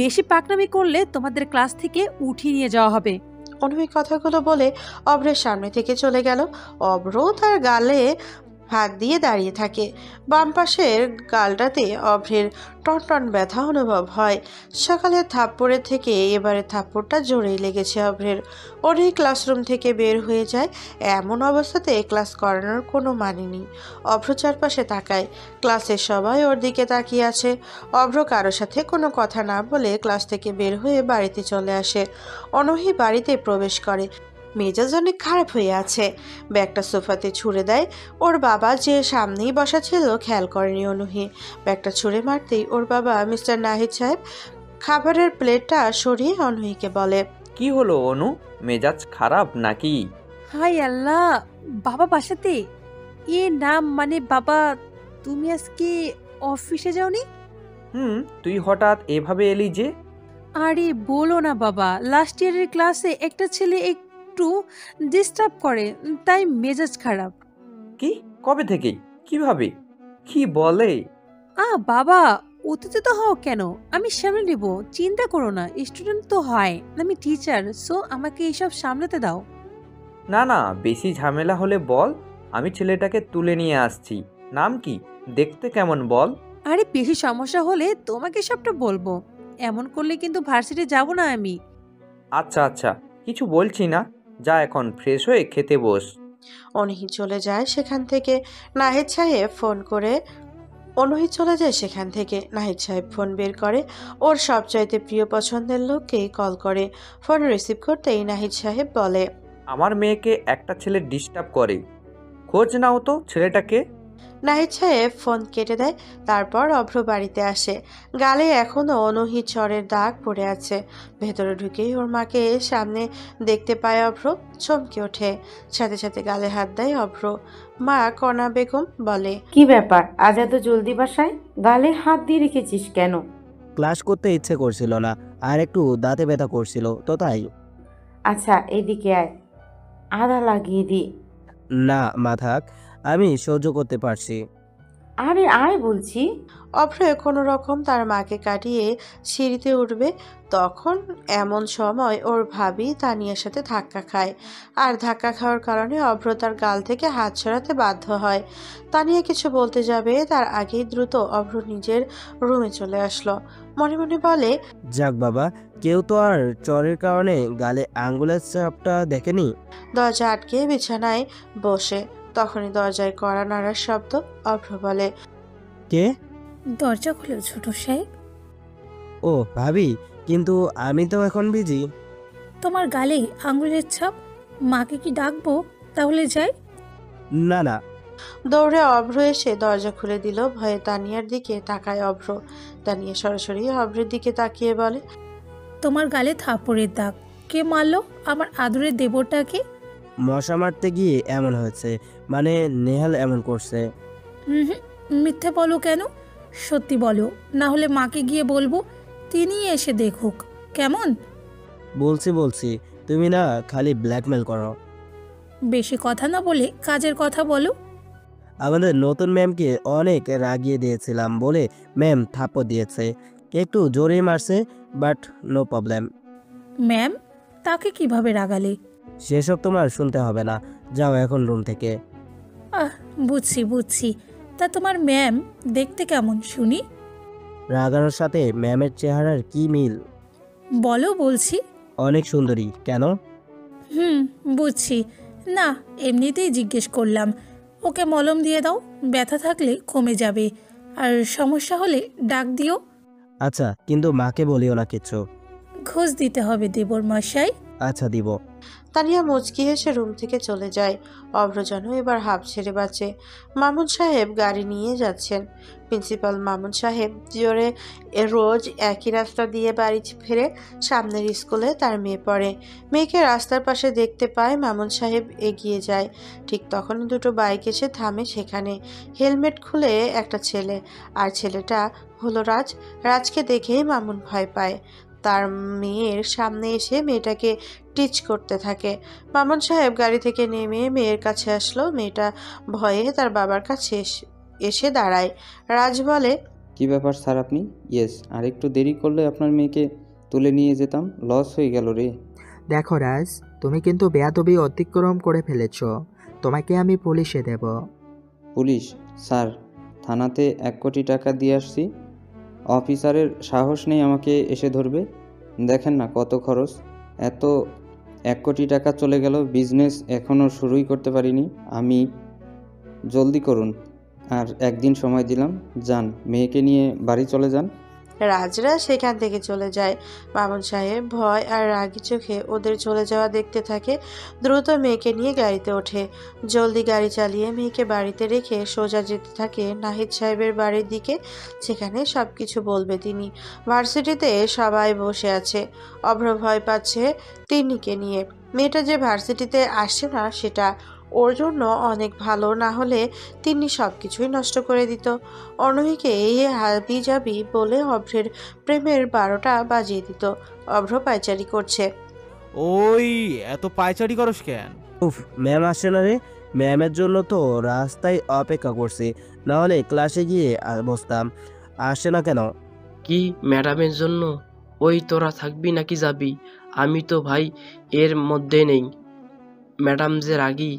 বেশি পাকনামি করলে তোমাদের ক্লাস থেকে উঠিয়ে নিয়ে যাওয়া হবে। অনূহী কথাগুলো বলে অভ্রের সামনে থেকে চলে গেল। অভ্র তার গালে হাত দিয়ে দাঁড়িয়ে থাকে। বাম পাশের গালটাতে অভ্রের টনটন ব্যথা অনুভব হয়। সকালের থাপ্পড়ের থেকে এবারে থাপ্পড়টা জোরেই লেগেছে অভ্রের। অনেক ক্লাসরুম থেকে বের হয়ে যায়। এমন অবস্থাতে ক্লাস করানোর কোনো মানে নেই। অভ্র চারপাশে তাকায়। ক্লাসের সবাই ওর দিকে তাকিয়ে আছে। অভ্র কারোর সাথে কোনো কথা না বলে ক্লাস থেকে বের হয়ে বাড়িতে চলে আসে। অনূহী বাড়িতে প্রবেশ করে। মেজাজ অনেক খারাপ হয়ে আছে। ব্যাগটা সোফাতে ছুঁড়ে দেয়। ওর বাবা যে সামনেই বসা ছিল খেয়াল করেনি অনূহী। ব্যাগটা ছুঁড়ে মারতেই ওর বাবা মিস্টার নাহিদ সাহেব খাবারের প্লেটটা সরিয়ে অনূহীকে বলে, কি হলো অনু, মেজাজ খারাপ নাকি? হাই আল্লাহ, বাবা বাসাতে? নাম মানে বাবা, তুমি আজকে অফিসে যাওনি? তুই হঠাৎ এভাবে এলি যে? আরে বলো না বাবা, লাস্ট ইয়ারের ক্লাসে একটা ছেলে একটু ডিস্টার্ব করে, তাই মেজাজ খারাপ। কি? কবে থেকে? কিভাবে? কি বলে? বাবা উত্তেজিত হও কেন? আমি সামলে নেব, চিন্তা করো না। স্টুডেন্ট তো হয়, আমি টিচার, সো আমাকে এইসব সামলাতে দাও। না না, বেশি ঝামেলা হলে বল, আমি ছেলেটাকে তুলে নিয়ে আসছি। নাম কি? দেখতে কেমন বল? আরে বেশি সমস্যা হলে তোমাকে সবটা বলবো। এমন করলে কিন্তু ভার্সিটি যাব না আমি। আচ্ছা আচ্ছা, কিছু বলছি না, যা এখন ফ্রেশ হয়ে খেতে বস। অনূহী চলে যায় সেখান থেকে। নাহিদ সাহেব ফোন করে অনূহী চলে যায় সেখান থেকে। নাহিদ সাহেব ফোন বের করে। ওর সবচাইতে প্রিয় পছন্দের লোককেই কল করে। ফোন রিসিভ করতেই নাহিদ সাহেব বলে, আমার মেয়েকে একটা ছেলে ডিস্টার্ব করে, খোঁজ নাও তো ছেলেটাকে। নাহিদ সাহেব ফোন কেটে দেয়। তারপর অভ্র বাড়িতে আসে। গালে এখনো অনূহী চরের দাগ পড়ে আছে। ভেতরে ঢুকেই ওর মাকে সামনে দেখতে পায় অভ্র। চমকে ওঠে, সাথে সাথে গালে হাত দেয় অভ্র। মা কণা বেগম বলে, কি ব্যাপার, আজ এত জলদি বাসায়? গালে হাত দিয়ে রেখেছিস কেন? ক্লাস করতে ইচ্ছে করছিল না, আর একটু দাঁতে ব্যথা করছিল তো তাই। আচ্ছা এদিকে আয়, আদা লাগিয়ে দি। না মা থাক, আমি সহ্য করতে পারছি। আরে আয় বলছি। অভ্র কোনো রকম তার মাকে কাটিয়ে সিঁড়িতে উঠবে, তখন এমন সময় ওর ভাবি তানিয়ার সাথে ধাক্কা খায়। আর ধাক্কা খাওয়ার কারণে অভ্র তার গাল থেকে হাত সরাতে বাধ্য হয়। তানিয়া কিছু বলতে যাবে তার আগেই দ্রুত অভ্র নিজের রুমে চলে আসলো। মনে মনে বলে, যাক বাবা, কেউ তো আর চরের কারণে গালে আঙ্গুলের চাপটা দেখেনি। দরজা আটকে বিছানায় বসে, তখনই দরজায় কড়া নাড়ার শব্দ। অভ্র বলে, কে? দরজা খুলো ছোট সাহেব। ও ভাবি, কিন্তু আমি তো এখন বিজি। তোমার গালে আঙুলের ছাপ, মাকে কি ডাকবো? তাহলে যাই। না না। দৌড়ে অভ্র এসে দরজা খুলে দিল। ভয়ে তানিয়ার দিকে তাকায় অভ্র। তানিয়া সরাসরি অভ্রের দিকে তাকিয়ে বলে, তোমার গালে থাপড়ের দাগ। কে মারলো আমার আদরের দেবরটাকে? মশা মারতে গিয়ে এমন হয়েছে, মানে নেহাল এমন করছে। মিথ্যে বলো কেন? সত্যি বলো, না হলে মাকে গিয়ে বলবো, তিনি এসে দেখুক। কেমন? বলছি, তুমি না খালি ব্ল্যাকমেল করো। বেশি কথা না বলে কাজের কথা বলো। আমাদের নতুন ম্যামকে অনেক রাগিয়ে দিয়েছিলাম বলে ম্যাম থাপ্পড় দিয়েছে, একটু জোরে মারছে, বাট নো প্রবলেম। ম্যাম? তাকে কিভাবে রাগালে? সেসব তোমার শুনতে হবে না, যাও এখন রুম থেকে। বুঝছি। তা তোমার ম্যাম দেখতে কেমন শুনি? রাগানোর সাথে ম্যামের চেহারার কি মিল? বলো বলছি। অনেক সুন্দরী। কেন? বুঝছি না, এমনিতেই জিজ্ঞেস করলাম। ওকে মলম দিয়ে দাও, ব্যথা থাকলে কমে যাবে। আর সমস্যা হলে ডাক দিও। আচ্ছা, কিন্তু মাকে বলিও না কিছু। ঘুষ দিতে হবে দেবর মশাই। আচ্ছা, দিব। তানিয়া মুচকি হেসে রুম থেকে চলে যায়। অভ্র যেন এবার হাঁপ ছেড়ে বাঁচে। মামুন সাহেব গাড়ি নিয়ে যাচ্ছেন। প্রিন্সিপাল মামুন সাহেব জোরে রোজ একই রাস্তা দিয়ে বাড়ি ফেরে। সামনের স্কুলে তার মেয়ে পড়ে। মেয়েকে রাস্তার পাশে দেখতে পায়। মামুন সাহেব এগিয়ে যায়। ঠিক তখনই দুটো বাইক এসে থামে সেখানে। হেলমেট খুলে একটা ছেলে, আর ছেলেটা হলো রাজ। রাজকে দেখেই মামুন ভয় পায়। তার মেয়ের সামনে এসে মেয়েটাকে টিচ করতে থাকে। মামুন সাহেব গাড়ি থেকে নেমে মেয়ের কাছে আসলো। মেয়েটা ভয়ে তার বাবার কাছে এসে দাঁড়ায়। রাজ বলে, কি ব্যাপার স্যার আপনি? ইয়েস, আর একটু দেরি করলে আপনার মেয়েকে তুলে নিয়ে যেতাম, লস হয়ে গেল রে। দেখো রাজ, তুমি কিন্তু বেয়াদবি অতিক্রম করে ফেলেছ। তোমাকে আমি পুলিশে দেব। পুলিশ? স্যার, থানাতে 1 কোটি টাকা দিয়ে আসছি, অফিসারের সাহস নেই আমাকে এসে ধরবে। দেখেন না কত খরচ, এত 1 কোটি টাকা চলে গেল, বিজনেস এখনও শুরুই করতে পারিনি আমি। জলদি করুন, আর একদিন সময় দিলাম, যান মেয়েকে নিয়ে বাড়ি চলে যান। রাজরা সেখান থেকে চলে যায়। মামুন সাহেব ভয় আর রাগি চোখে ওদের চলে যাওয়া দেখতে থাকে। দ্রুত মেয়েকে নিয়ে গাড়িতে ওঠে। জলদি গাড়ি চালিয়ে মেয়েকে বাড়িতে রেখে সোজা যেতে থাকে নাহিদ সাহেবের বাড়ির দিকে, যেখানে সবকিছু বলবে তিনি। ভার্সিটিতে সবাই বসে আছে। অভ্র ভয় পাচ্ছে তিন্নিকে নিয়ে। মেয়েটা যে ভার্সিটিতে আসছে না সেটা ওর জন্য অনেক ভালো, না হলে তিনি সবকিছুই নষ্ট করে দিত। অনহিকে এই হাবি যাবি বলে অভ্রের প্রেমের 12টা বাজিয়ে দিত। অভ্র পায়চারি করছে। ওই এত পায়চারি করস কেন? উফ, ম্যাম আসছে না রে। ম্যামের জন্য তো রাস্তায় অপেক্ষা করছি, না হলে ক্লাসে গিয়ে বসতাম। আসছে না কেন? কি ম্যাডামের জন্য? ওই তোরা থাকবি নাকি যাবি? আমি তো ভাই এর মধ্যে নেই। ম্যাডাম যে রাগী,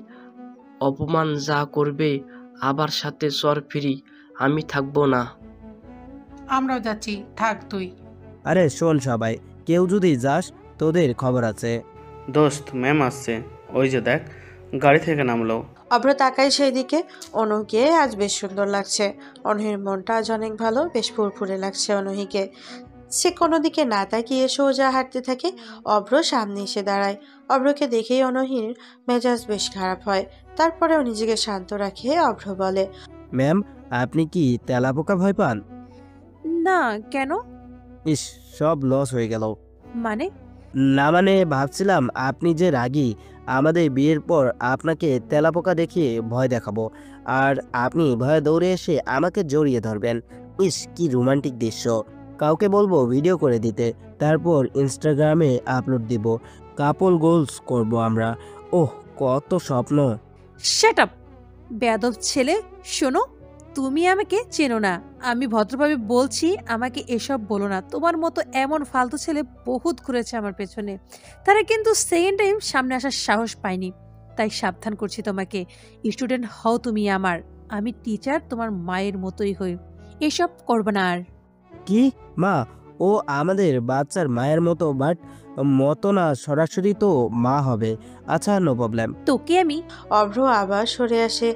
অপমান যা করবে, আবার সাথে চর ফিরি, আমি থাকবো না। আমরাও যাচ্ছি, থাক তুই। আরে শোন সবাই, কেউ যদি যাস তোদের খবর আছে। দোস্ত, ম্যাম আসছে, ওই যে দেখ গাড়ি থেকে নামলো। অভ্র তাকায় সেই দিকে। অনুকে আজ বেশ সুন্দর লাগছে। অনহির মনটা আজ অনেক ভালো, বেশ ফুরফুরে লাগছে অনহিকে। সে কোনো দিকে না তাকিয়ে সোজা হাঁটতে থাকে। অভ্র সামনে এসে দাঁড়ায়। অভ্রকে দেখেই অনহির মেজাজ বেশ খারাপ হয়। তারপরেও নিজেকে শান্ত রাখে অভ্র বলে, ম্যাম, আপনি কি তেলাপোকা ভয় পান? না, কেন? ইস, সব লস হয়ে গেল। মানে? না মানে ভাবছিলাম আপনি যে রাগী, আমাদের বিয়ের পর আপনাকে তেলাপোকা দেখিয়ে ভয় দেখাবো, আর আপনি ভয়ে দৌড়ে এসে আমাকে জড়িয়ে ধরবেন। ইস, কি রোমান্টিক দৃশ্য। কাউকে বলবো ভিডিও করে দিতে, তারপর ইনস্টাগ্রামে আপলোড দিব। কাপল গোলস করব আমরা। ওহ, কত স্বপ্ন। শাট আপ বেয়াদব ছেলে। শোনো, তুমি আমাকে চেনো না। আমি ভদ্রভাবে বলছি, আমাকে এসব বলো না। তোমার মতো এমন ফালতু ছেলে বহুত ঘুরেছে আমার পেছনে, তারা কিন্তু সেকেন্ড টাইম সামনে আসার সাহস পায়নি। তাই সাবধান করছি তোমাকে, স্টুডেন্ট হও তুমি আমার, আমি টিচার তোমার মায়ের মতোই হই, এসব করবে না আর। কি মা? ও আমাদের বাচ্চার মায়ের মতো, বাট মতো না, সরাসরি তো মা হবে। আচ্ছা, নো প্রবলেম। তোকে আমি। অভ্র আবার সরে আসে,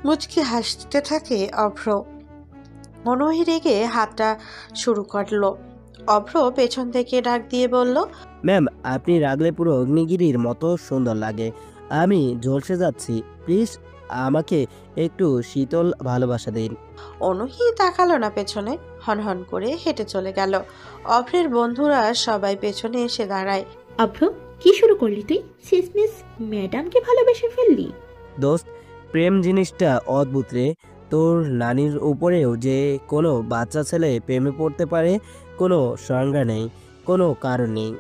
মুচকি হাসতে থাকে অভ্র। অনহি রেগে হাতটা শুরু করলো। অভ্র পেছন থেকে ডাক দিয়ে বলল, ম্যাম, আপনি রাগলে পুরো অগ্নিগিরির মতো সুন্দর লাগে। আমি ঝলসে যাচ্ছি, প্লিজ আমাকে একটু শীতল ভালোবাসা দিন। অনহি তাকালো না পেছনে, হনহন করে হেঁটে চলে গেল। অভ্রের বন্ধুরা সবাই পেছনে এসে দাঁড়ায়। অভ্র, কি শুরু করলি তুই? শেষমেশ ম্যাডামকে ভালোবেসে ফেললি? দোস্ত, প্রেম জিনিসটা অদ্ভুত রে। তোর নানির উপরেও যে কোনো বাচ্চা ছেলে প্রেমে পড়তে পারে, কোনো সংজ্ঞা নেই, কোনো কারণ নেই।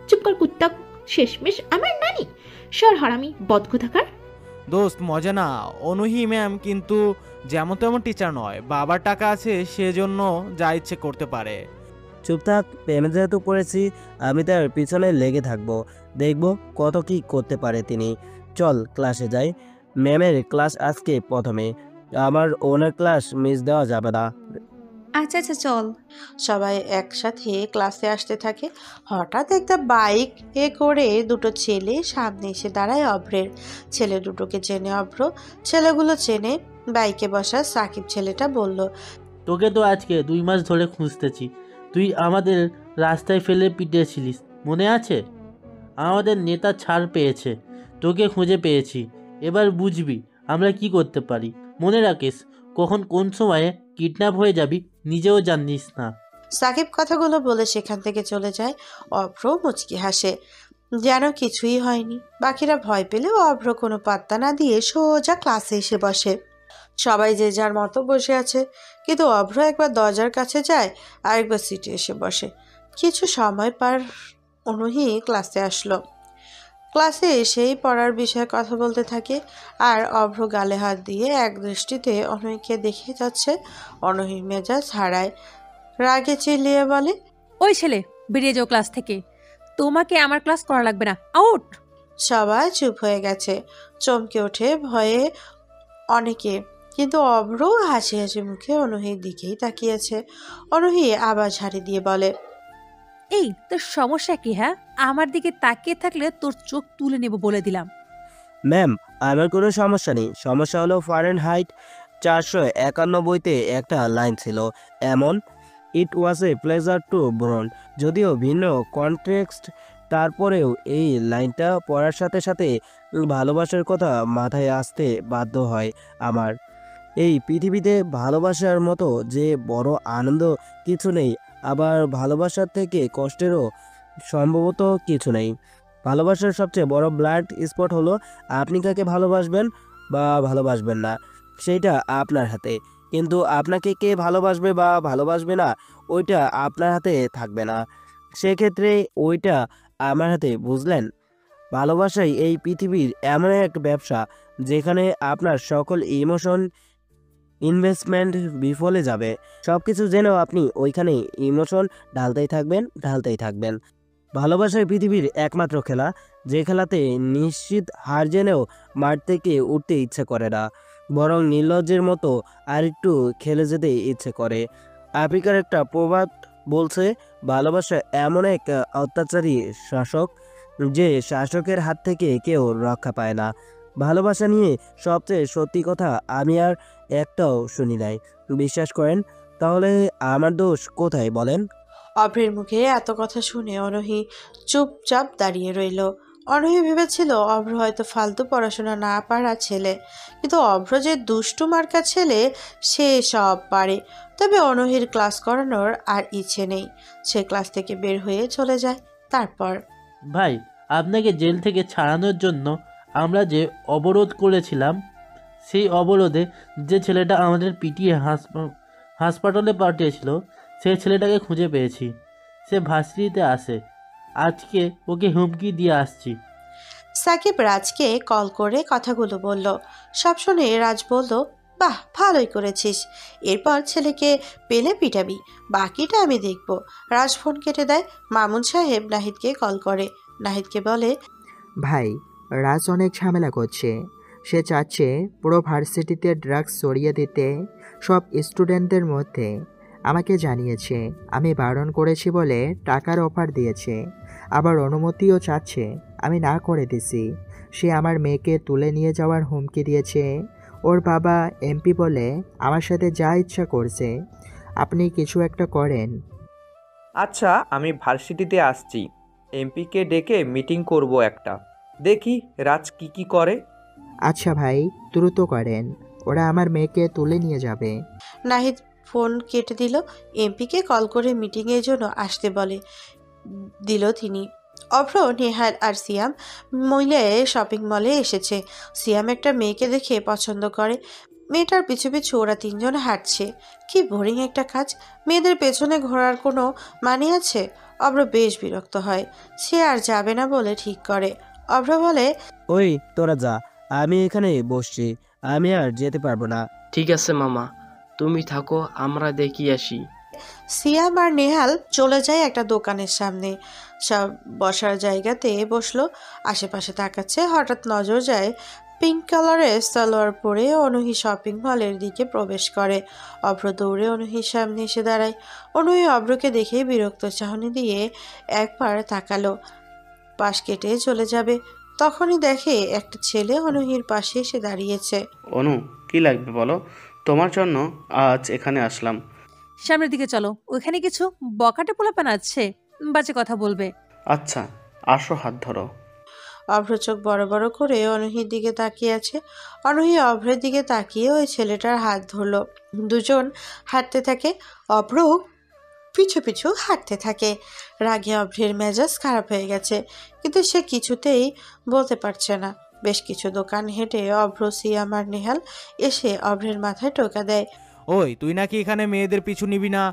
চুপ কর কুত্তা, শেষমেশ আমার নানি। সর হারামি বদকথাকার। দোস্ত, মজা না। অনুহি ম্যাম কিন্তু যেমন তেমন টিচার নয়, বাবার টাকা আছে সেজন্য যা ইচ্ছে করতে পারে। চুপ থাক, প্রেমে যেহেতু পড়েছি আমি তার পিছনে লেগে থাকবো, দেখবো কত কি করতে পারে তিনি। চল ক্লাসে যাই, ম্যামের ক্লাস আজকে প্রথমে, আমার ওনার ক্লাস মিস দেওয়া যাবে না। আচ্ছা আচ্ছা চল। সবাই একসাথে ক্লাসে আসতে থাকে। হঠাৎ একটা বাইক করে দুটো ছেলে সামনে এসে দাঁড়ায় অভ্রের। ছেলে দুটোকে চেনে অভ্র, ছেলেগুলো চেনে। বাইকে বসা সাকিব ছেলেটা বলল, তোকে তো আজকে 2 মাস ধরে খুঁজতেছি। তুই আমাদের রাস্তায় ফেলে পিটিয়েছিলিস, মনে আছে? আমাদের নেতা ছাড় পেয়েছে, তোকে খুঁজে পেয়েছি। এবার বুঝবি আমরা কি করতে পারি। মনে রাখিস, কখন কোন সময়ে কিডন্যাপ হয়ে যাবি নিজেও জানিস না। সাকিব কথাগুলো বলে সেখান থেকে চলে যায়। অভ্র মুচকি হাসে, যেন কিছুই হয়নি। বাকিরা ভয় পেলেও অভ্র কোনো পাত্তা না দিয়ে সোজা ক্লাসে এসে বসে। সবাই যে যার মতো বসে আছে, কিন্তু অভ্র একবার দরজার কাছে যায়, আরেকবার সিটে এসে বসে। কিছু সময় পর অনুহি ক্লাসে আসলো। ক্লাসে এসেই পড়ার বিষয়ে কথা বলতে থাকে, আর অভ্র গালে হাত দিয়ে এক দৃষ্টিতে অনুহিকে দেখে যাচ্ছে। অনুহির মেজাজ হারায়, রাগে চিল্লিয়ে বলে, ওই ছেলে, বেরিয়ে যাও ক্লাস থেকে, তোমাকে আমার ক্লাস করা লাগবে না, আউট। সবাই চুপ হয়ে গেছে, চমকে ওঠে ভয়ে অনেকে, কিন্তু অভ্র হাসি হাসি মুখে অনুহির দিকেই তাকিয়েছে। অনুহি আবার ঝাড়ি দিয়ে বলে, এই তোর সমস্যা কি? হ্যাঁ, আমার দিকে তাকিয়ে থাকলে তোর চোখ তুলে নেব বলে দিলাম। ম্যাম, আমার কোনো সমস্যা নেই। সমস্যা হলো ফারেনহাইট 491-তে একটা লাইন ছিল এমন, ইট ওয়াজ এ প্লেজার টু ব্রন। যদিও ভিন্ন কনটেক্সট, তারপরেও এই লাইনটা পড়ার সাথে সাথে ভালোবাসার কথা মাথায় আসতে বাধ্য হয় আমার। এই পৃথিবীতে ভালোবাসার মতো যে বড় আনন্দ কিছু নেই, আবার ভালোবাসার থেকে কষ্টেরও সম্ভবত কিছু নেই। ভালোবাসার সবচেয়ে বড় ব্লাড স্পট হলো আপনি কাকে ভালোবাসবেন বা ভালোবাসবেন না, সেইটা আপনার হাতে। কিন্তু আপনাকে কে ভালোবাসবে বা ভালোবাসবে না, ওইটা আপনার হাতে থাকবে না। সেক্ষেত্রে ওইটা আমার হাতে, বুঝলেন? ভালোবাসাই এই পৃথিবীর এমন এক ব্যবসা যেখানে আপনার সকল ইমোশন ইনভেস্টমেন্ট বিফলে যাবে। সব কিছু জেনেও আপনি ওইখানে ইমোশন ঢালতেই থাকবেন। ভালোবাসায় পৃথিবীর একমাত্র খেলা, যে খেলাতে নিশ্চিত হার জেনেও মাঠ থেকে উঠতে ইচ্ছে করে না, বরং নির্লজ্জের মতো আরেকটু খেলে যেতে ইচ্ছে করে। আফ্রিকার একটা প্রবাদ বলছে, ভালোবাসা এমন এক অত্যাচারী শাসক যে শাসকের হাত থেকে কেউ রক্ষা পায় না। ভালোবাসা নিয়ে সবচেয়ে সত্যি কথা আমি আর একটাও শুনি নাই। বিশ্বাস করেন? তাহলে আমার দোষ কোথায় বলেন? অভ্রের মুখে এত কথা শুনে অনহি চুপচাপ দাঁড়িয়ে রইল। অনহি ভেবেছিল অভ্র হয়তো ফালতু পড়াশোনা না পারা ছেলে, কিন্তু অভ্র যে দুষ্টু মার্কা ছেলে সে সব পারে। তবে অনহির ক্লাস করানোর আর ইচ্ছে নেই, সে ক্লাস থেকে বের হয়ে চলে যায়। তারপর, ভাই, আপনাকে জেল থেকে ছাড়ানোর জন্য আমরা যে অবরোধ করেছিলাম, সেই অবরোধে যে ছেলেটা আমাদের পিটিয়ে হাসপাতালে পাঠিয়েছিল, সেই ছেলেটাকে খুঁজে পেয়েছি। সে ভার্সিটিতে আসে, আজকে ওকে হুমকি দিয়ে আসছি। সাকিব রাজকে কল করে কথাগুলো বলল। সব শুনে রাজ বলল, বাহ, ভালোই করেছিস। এরপর ছেলেকে পেলে পিটাবি, বাকিটা আমি দেখব। রাজ ফোন কেটে দেয়। মামুন সাহেব নাহিদকে কল করে। নাহিদকে বলে, ভাই, রাজ অনেক ঝামেলা করছে। সে চাচ্ছে পুরো ভার্সিটিতে ড্রাগস ছড়িয়ে দিতে সব স্টুডেন্টদের মধ্যে। আমাকে জানিয়েছে, আমি বারণ করেছি বলে টাকার অফার দিয়েছে, আবার অনুমতিও চাচ্ছে। আমি না করে দিছি। সে আমার মেয়েকে তুলে নিয়ে যাওয়ার হুমকি দিয়েছে। ওর বাবা এমপি বলে আমার সাথে যা ইচ্ছা করছে। আপনি কিছু একটা করেন। আচ্ছা, আমি ভার্সিটিতে আসছি, এমপিকে ডেকে মিটিং করব একটা, দেখি রাজ কি করে। আচ্ছা ভাই, দ্রুত করেন, ওরা আমার মেয়েকে তুলে নিয়ে যাবে। নাহিদ ফোন কেটে দিল। এমপিকে কল করে মিটিংয়ের জন্য আসতে বলে দিল তিনি। অভ্র, নেহাল আর সিয়াম মিলে শপিং মলে এসেছে। সিয়াম একটা মেয়েকে দেখে পছন্দ করে। মেয়েটার পিছু পিছু ওরা তিনজন হাঁটছে। কি বোরিং একটা কাজ। মেয়েদের পেছনে ঘোরার কোনো মানে আছে? অভ্র বেশ বিরক্ত হয়। সে আর যাবে না বলে ঠিক করে। অভ্র বলে, ওই তোরা যা, আমি এখানে বসছি, আমি আর যেতে পারবো না। ঠিক আছে মামা, তুমি থাকো, আমরা দেখি আসি। সিয়াম আর নেহাল চলে যায় একটা দোকানের সামনে। সব বসার জায়গাতে বসলো। আশেপাশে তাকাচ্ছে। হঠাৎ নজর যায় পিঙ্ক কালারের সালোয়ার পরে অনুহি শপিং মলের দিকে প্রবেশ করে। অভ্র দৌড়ে অনুহির সামনে এসে দাঁড়ায়। অনুহি অভ্রকে দেখে বিরক্ত চাহনি দিয়ে একবার তাকালো, পাশ কেটে চলে যাবে। তখনই দেখে একটা ছেলে অনুহির পাশে এসে দাঁড়িয়েছে। অনু, কি লাগবে বলো, তোমার জন্য আজ এখানে আসলাম। সামনের দিকে চলো, ওইখানে কিছু বকাটে পোলাপান আছে, বাজে কথা বলবে। আচ্ছা, আসো, হাত ধরো। অভ্র চোখ বড় বড় করে অনুহির দিকে তাকিয়ে আছে। অনুহি অভ্রের দিকে তাকিয়ে ওই ছেলেটার হাত ধরলো। দুজন হাঁটতে থাকে। অভ্র পিছু পিছু হাঁটতে থাকে। রাগে অভ্রের মেজাজ খারাপ হয়ে গেছে, কিন্তু সে কিছুতেই বলতে পারছে না। বেশ কিছু দোকান হেঁটে অভ্র, সিয়াম আর নেহাল এসে অভ্রের মাথায় টোকা দেয়। ওই, তুই নাকি এখানে মেয়েদের পিছু নিবি না?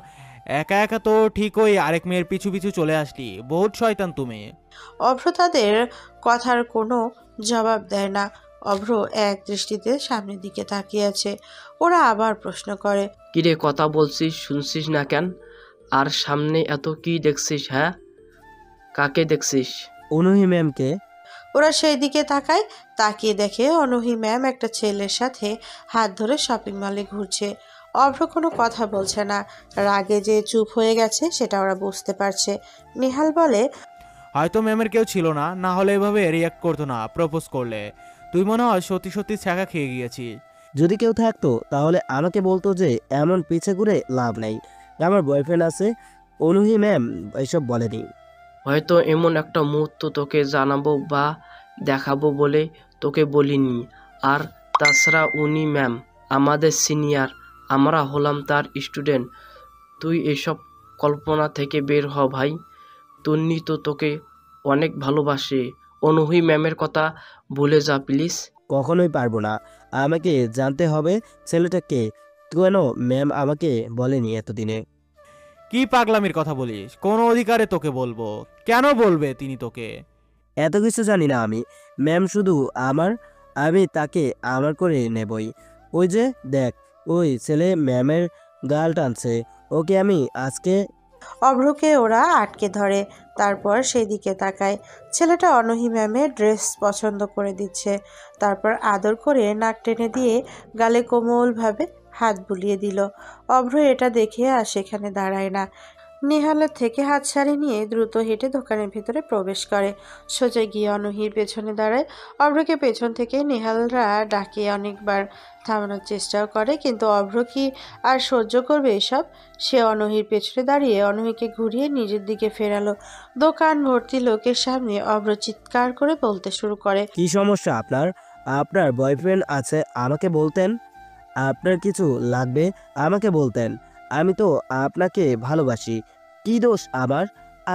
একা একা তো ঠিক ওই আরেক মেয়ের পিছু পিছু চলে আসলি, বহুত শয়তান তুমি। অভ্র তাদের কথার কোনো জবাব দেয় না। অভ্র এক দৃষ্টিতে সামনের দিকে তাকিয়ে আছে। ওরা আবার প্রশ্ন করে, কিরে, কথা বলছিস শুনছিস না কেন? আর সামনে এত কি দেখছিস? হ্যাঁ, কাকে দেখছিস? অনুহি ম্যামকে। ওরা সেই দিকে তাকায়। তাকিয়ে দেখে অনুহি ম্যাম একটা ছেলের সাথে হাত ধরে শপিং মলে ঘুরছে। অভ্র কোনো কথা বলছে না। রাগে যে চুপ হয়ে গেছে সেটা ওরা বুঝতে পারছে। নেহাল বলে, হয়তো ম্যামের কেউ ছিল না, না হলে এভাবে রিয়াক্ট করতো না প্রপোজ করলে। তুই মনে হয় সত্যি সত্যি ছ্যাঁকা খেয়ে গিয়েছিস। যদি কেউ থাকতো তাহলে আমাকে বলতো যে এমন পিছে ঘুরে লাভ নাই, আমার বয়ফ্রেন্ড আছে। অনুহি ম্যাম এসব বলেনি। হয়তো এমন একটা মুহূর্ত তোকে জানাবো বা দেখাবো বলে তোকে বলিনি। আর তাছাড়া উনি ম্যাম আমাদের সিনিয়র, আমরা হলাম তার স্টুডেন্ট। তুই এসব কল্পনা থেকে বের হ ভাই। তন্নি তো তোকে অনেক ভালোবাসে। অনুহি ম্যামের কথা ভুলে যা প্লিজ। কখনোই পারবো না। আমাকে জানতে হবে ছেলেটা কে। কেন ম্যাম আমাকে বলেনি এতদিনে? কি পাগলামির কথা বলিস? কোন অধিকারে তোকে বলবো? কেন বলবে তিনি তোকে? এত কিছু জানি না আমি। ম্যাম শুধু আমার, আমি তাকে আমার করে নেবই। ওই যে দেখ, ওই ছেলে ম্যামের গাল টানছে, ওকে আমি আজকে। অভ্রকে ওরা আটকে ধরে। তারপর সেই দিকে তাকায়। ছেলেটা অনুহি ম্যামের ড্রেস পছন্দ করে দিচ্ছে। তারপর আদর করে নাক টেনে দিয়ে গালে কোমলভাবে হাত বুলিয়ে দিল। অভ্র এটা দেখে আর সেখানে দাঁড়ায় না। নেহালের থেকে হাত ছাড়িয়ে নিয়ে দ্রুত হেঁটে দোকানের ভিতরে প্রবেশ করে। সোজা গিয়ে অনুহির পেছনে দাঁড়ায়। অভ্রকে পেছন থেকে নেহালরা ডাকে অনেকবার থামানোর চেষ্টাও করে, কিন্তু অভ্র কি আর সহ্য করবে এসব? সে অনুহির পেছনে দাঁড়িয়ে অনুহিকে ঘুরিয়ে নিজের দিকে ফেরালো। দোকান ভর্তি লোকের সামনে অভ্র চিৎকার করে বলতে শুরু করে, কি সমস্যা আপনার? আপনার বয়ফ্রেন্ড আছে, আমাকে বলতেন। আপনার কিছু লাগবে আমাকে বলতেন। আমি তো আপনাকে ভালোবাসি। কি দোষ আমার?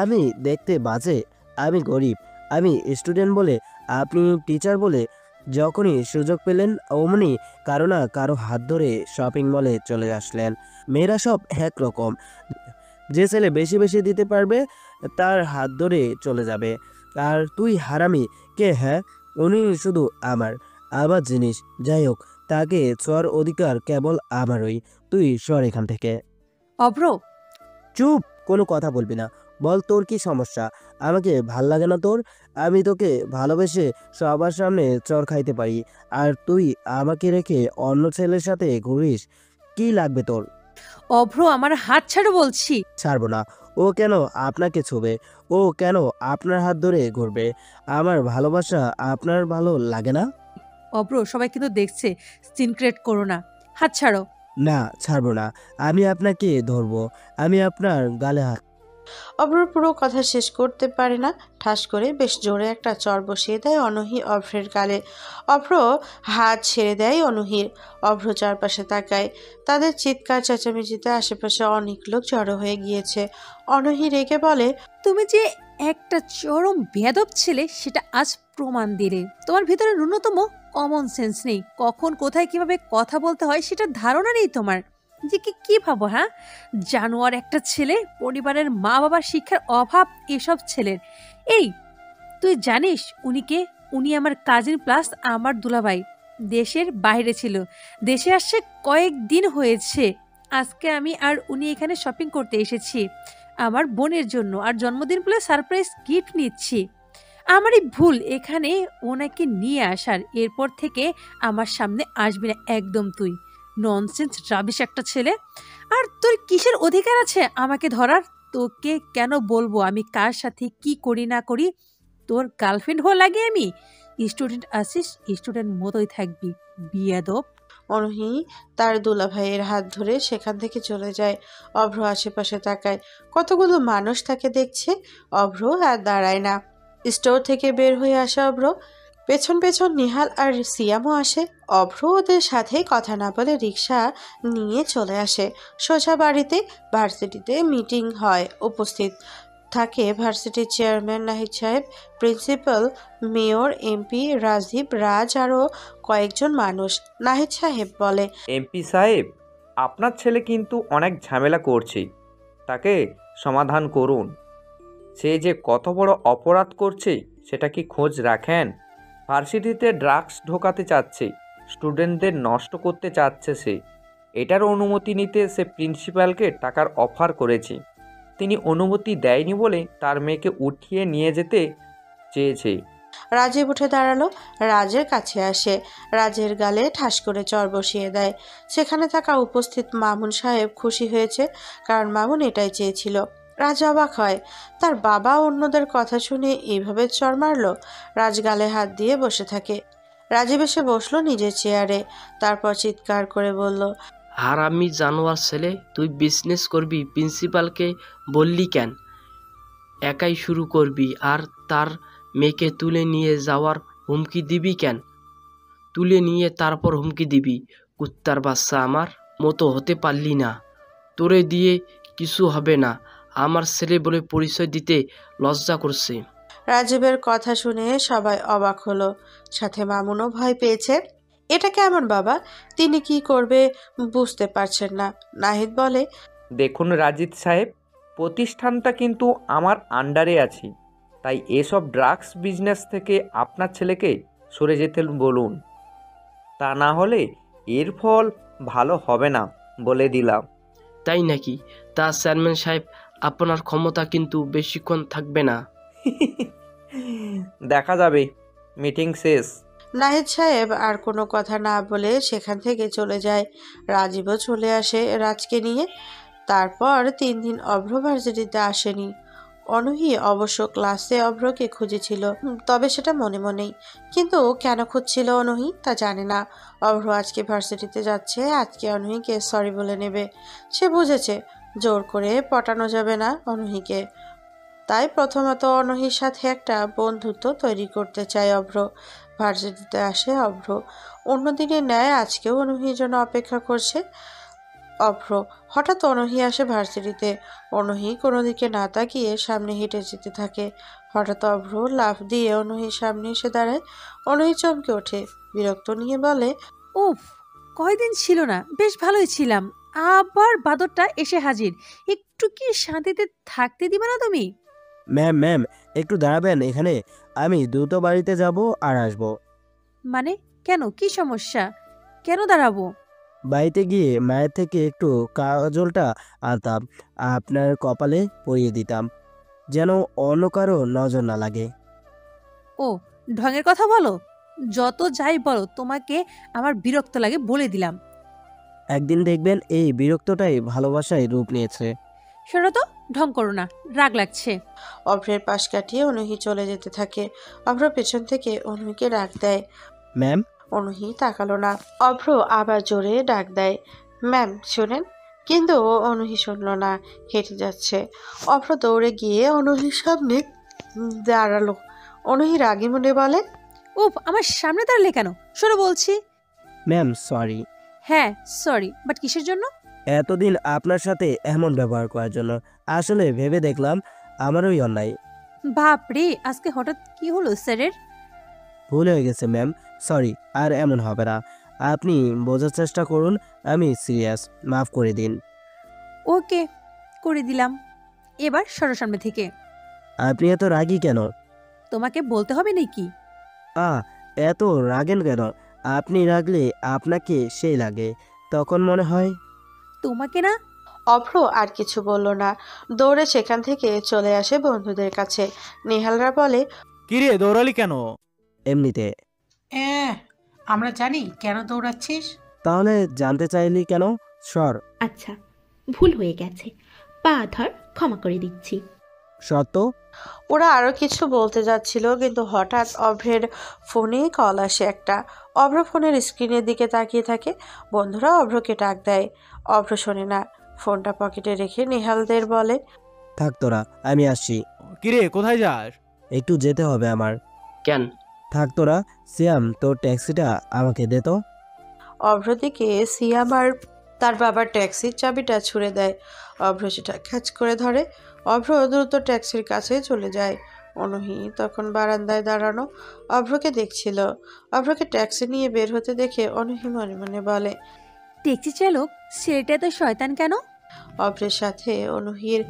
আমি দেখতে বাজে, আমি গরিব, আমি স্টুডেন্ট বলে, আপনি টিচার বলে যখনই সুযোগ পেলেন অমনি কারো না কারো হাত ধরে শপিং মলে চলে আসলেন। মেয়েরা সব একরকম, যে ছেলে বেশি বেশি দিতে পারবে তার হাত ধরে চলে যাবে। আর তুই হারামি কে? হ্যাঁ, উনি শুধু আমার জিনিস। যাই হোক, তাকে ছোঁয়ার অধিকার কেবল আমারই। তুই সর এখান থেকে। অভ্র, চুপ, কোনো কথা বলবি না। বল তোর কি সমস্যা? আমাকে ভাল লাগে না তোর? আমি তোকে ভালোবেসে সবার সামনে চর খাইতে পারি, আর তুই আমাকে রেখে অন্য ছেলের সাথে ঘুরিস? কি লাগবে তোর? অভ্র, আমার হাত ছাড়ো বলছি। ছাড়বো না। ও কেন আপনাকে ছুবে? ও কেন আপনার হাত ধরে ঘুরবে? আমার ভালোবাসা আপনার ভালো লাগে না? অভ্র, সবাই কিন্তু দেখছে, সিন ক্রিয়েট করো না। হাত ছাড়ো। না, ছাড়বো না। আমি আপনাকে ধরবো। আমি আপনার গালে হাত। অভ্র পুরো কথা শেষ করতে পারে না, ঠাস করে বেশ জোরে একটা চর বসিয়ে দেয় অনহি অভ্রের গালে। অভ্র হাত ছেড়ে দেয় অনহির। অভ্র চারপাশে তাকায়। তাদের চিৎকার চেঁচামেচিতে আশেপাশে অনেক লোক জড়ো হয়ে গিয়েছে। অনহি রেগে বলে, তুমি যে একটা চরম বেয়াদব ছেলে সেটা আজ প্রমাণ দিলে। তোমার ভিতরে ন্যূনতম কমন সেন্স নেই। কখন কোথায় কিভাবে কথা বলতে হয় সেটা ধারণা নেই তোমার। যে কি ভাবো? হ্যাঁ, জানোয়ার একটা ছেলে, পরিবারের মা বাবার শিক্ষার অভাব এসব ছেলের। এই, তুই জানিস উনি কে? উনি আমার কাজিন প্লাস আমার দুলাভাই। দেশের বাইরে ছিল, দেশে আসছে কয়েকদিন হয়েছে। আজকে আমি আর উনি এখানে শপিং করতে এসেছি আমার বোনের জন্য, আর জন্মদিন বলে সারপ্রাইজ গিফট নিচ্ছি। আমারই ভুল এখানে ওনাকে নিয়ে আসার। এরপর থেকে আমার সামনে আসবি না একদম তুই। ননসেন্স রাবিশ একটা ছেলে। আর তোর কিসের অধিকার আছে আমাকে ধরার? তোকে কেন বলবো আমি কার সাথে কি করি না করি? তোর গার্লফ্রেন্ড হওয়া লাগে আমি? স্টুডেন্ট আসিস, স্টুডেন্ট মতোই থাকবি, বিয়াদব। অনহি তার দুলাভাইয়ের হাত ধরে সেখান থেকে চলে যায়। অভ্র আশেপাশে তাকায়। কতগুলো মানুষ তাকে দেখছে। অভ্র আর দাঁড়ায় না। স্টোর থেকে বের হয়ে আসে অভ্র। পেছন পেছন নিহাল আর সিয়ামও আসে। অভ্র ওদের সাথে কথা না বলে রিক্সা নিয়ে চলে আসে সোজা বাড়িতে। ভার্সিটিতে মিটিং হয়। উপস্থিত থাকে ভার্সিটির চেয়ারম্যান নাহিদ সাহেব, প্রিন্সিপাল, মেয়র, এমপি, রাজীব, রাজ আরও কয়েকজন মানুষ। নাহিদ সাহেব বলে, এমপি সাহেব, আপনার ছেলে কিন্তু অনেক ঝামেলা করছে, তাকে সমাধান করুন। সে যে কত বড় অপরাধ করছে সেটা কি খোঁজ রাখেন? ভার্সিটিতে ড্রাগস ঢোকাতে চাচ্ছে, স্টুডেন্টদের নষ্ট করতে চাচ্ছে সে। এটার অনুমতি নিতে সে প্রিন্সিপালকে টাকার অফার করেছে। তিনি অনুমতি দেয়নি বলে তার মেয়েকে উঠিয়ে নিয়ে যেতে চেয়েছে। রাজীব উঠে দাঁড়ালো। রাজের কাছে আসে। রাজের গালে ঠাস করে চর বসিয়ে দেয়। সেখানে থাকা উপস্থিত মামুন সাহেব খুশি হয়েছে, কারণ মামুন এটাই চেয়েছিল। রাজ অবাক হয়, তার বাবা অন্যদের কথা শুনে এইভাবে চর মারলো। রাজ গালে হাত দিয়ে বসে থাকে। রাজীব এসে বসলো নিজের চেয়ারে। তারপর চিৎকার করে বলল, হারামি জানোয়ার ছেলে, তুই বিজনেস করবি, প্রিন্সিপালকে বললি কেন? একাই শুরু করবি আর তার মেয়েকে তুলে নিয়ে যাওয়ার হুমকি দিবি কেন? তুলে নিয়ে তারপর হুমকি দিবি? কুত্তার বাচ্চা, আমার মতো হতে পারলি না। তোরে দিয়ে কিছু হবে না। আমার ছেলে বলে পরিচয় দিতে লজ্জা করছে। রাজীবের কথা শুনে সবাই অবাক হলো, সাথে মামুনও ভয় পেয়েছে। এটা কেমন বাবা? তিনি কি করবে বুঝতে পারছেন না। নাহিদ বলে, দেখুন রাজিদ সাহেব, প্রতিষ্ঠানটা কিন্তু আমার আন্ডারে আছে, তাই এসব ড্রাগস বিজনেস থেকে আপনার ছেলেকে সরে যেতে বলুন। তা না হলে এর ফল ভালো হবে না, বলে দিলাম। তাই নাকি? তা চেয়ারম্যান সাহেব, আপনার ক্ষমতা কিন্তু বেশিক্ষণ থাকবে না। দেখা যাবে। মিটিং শেষ। নাহিদ সাহেব আর কোনো কথা না বলে সেখান থেকে চলে যায়। রাজীবও চলে আসে রাজকে নিয়ে। তারপর 3 দিন অভ্র ভার্সিটিতে আসেনি। অনহি অবশ্য ক্লাসে অভ্রকে খুঁজেছিল, তবে সেটা মনে মনেই। কিন্তু কেন খুঁজছিল অনহি তা জানে না। অভ্র আজকে ভার্সিটিতে যাচ্ছে, আজকে অনহিকে সরি বলে নেবে। সে বুঝেছে জোর করে পটানো যাবে না অনহিকে। তাই প্রথমত অনহির সাথে একটা বন্ধুত্ব তৈরি করতে চায় অভ্র। ভার্সিটিতে আসে অভ্র। অন্য দিনের ন্যায় আজকেও অনহির জন্য অপেক্ষা করছে অভ্র। হঠাৎ অনহি আসে ভার্সিটিতে। অনহি কোনো দিকে না তাকিয়ে সামনে হেঁটে যেতে থাকে। হঠাৎ অভ্র লাফ দিয়ে অনহির সামনে এসে দাঁড়ায়। অনহি চমকে ওঠে, বিরক্ত নিয়ে বলে, উফ, কয়দিন ছিল না, বেশ ভালোই ছিলাম, আবার বাদরটা এসে হাজির। একটু কি শান্তিতে থাকতে দিবে না তুমি? ম্যাম, একটু দাঁড়াবেন এখানে? আমি দ্রুত বাড়িতে যাব আর আসব। মানে কেন, কি সমস্যা? কেন দাঁড়াবো? বাড়িতে গিয়ে মায়ের থেকে একটু কাজলটা আনতাম, আপনার কপালে পরিয়ে দিতাম, যেন অন্য কারো নজর না লাগে। ও, ঢঙের কথা বলো। যত যাই বলো, তোমাকে আমার বিরক্ত লাগে বলে দিলাম। একদিন দেখবেন এই বিরক্তটাই ভালোবাসায় রূপ নিয়েছে। শোনো তো, ঢং করো না, রাগ লাগছে। অভ্রের পাশ কাটিয়ে অনুহি চলে যেতে থাকে। অভ্র পেছন থেকে অনুহিকে ডাক দেয়। ম্যাম। অনুহি তাকালো না। অভ্র আবার জোরে ডাক দেয়, ম্যাম শোনেন। কিন্তু অনুহি শুনল না, হেঁটে যাচ্ছে। অভ্র দৌড়ে গিয়ে অনুহির সামনে দাঁড়ালো। অনুহি রাগী মনে বলে, উফ, আমার সামনে দাঁড়ালে কেন? সরো বলছি। Ma'am sorry. হ্যাঁ সরি, বাট কিসের জন্য? এতদিন আপনার সাথে এমন ব্যবহার করার জন্য। আসলে ভেবে দেখলাম আমারই অন্যায়। বাপরে, আজকে হঠাৎ কি হলো স্যারের? ভুল হয়ে গেছে ম্যাম, সরি, আর এমন হবে না। আপনি বোঝার চেষ্টা করুন, আমি সিরিয়াস, মাফ করে দিন। ওকে, করে দিলাম। এবার সরো সামনে থেকে। আপনি এত রাগী কেন? তোমাকে বলতে হবে নাকি? এত রাগেন কেন? আপনি রাগলে আপনাকে সেই লাগে, তখন মনে হয় তোমাকে না। অভ্র আর কিছু বলল না, দৌড়ে সেখান থেকে চলে আসে বন্ধুদের কাছে। নেহালরা বলে, কিরে দৌড়ালি কেন? এমনিতে। আমরা জানি কেন দৌড়াচ্ছিস। তাহলে জানতে চাইলি কেন? সর। আচ্ছা, ভুল হয়ে গেছে, পা ধর, ক্ষমা করে দিচ্ছি। সত্য। ওরা আরো কিছু বলতে যাচ্ছিল, কিন্তু হঠাৎ অভ্রের ফোনে কল আসে একটা। অভ্র ফোনের স্ক্রিনের দিকে তাকিয়ে থাকে। বন্ধুরা অভ্রকে ডাক দেয়। অভ্র শোনে না, ফোনটা পকেটে রেখে নেহালদের বলে, থাক তোরা, আমি আসছি। কিরে কোথায় যাস? একটু যেতে হবে আমার। কেন? থাক তোরা, সিয়াম তোর ট্যাক্সিটা আমাকে দে তো। অভ্র দিকে সিয়াম আর তার বাবার ট্যাক্সির চাবিটা ছুঁড়ে দেয়। অভ্র সেটা ক্যাচ করে ধরে। অভ্র দ্রুত ট্যাক্সির কাছে চলে যায়। অনুহি তখন বারান্দায় দাঁড়ানো অভ্রকে দেখছিল। অভ্রকে ট্যাক্সি নিয়ে বের হতে দেখে অনুহি মনে মনে বলে, ট্যাক্সি চালক সেটা তো শয়তান কেন? অভ্রের সাথে অনুহির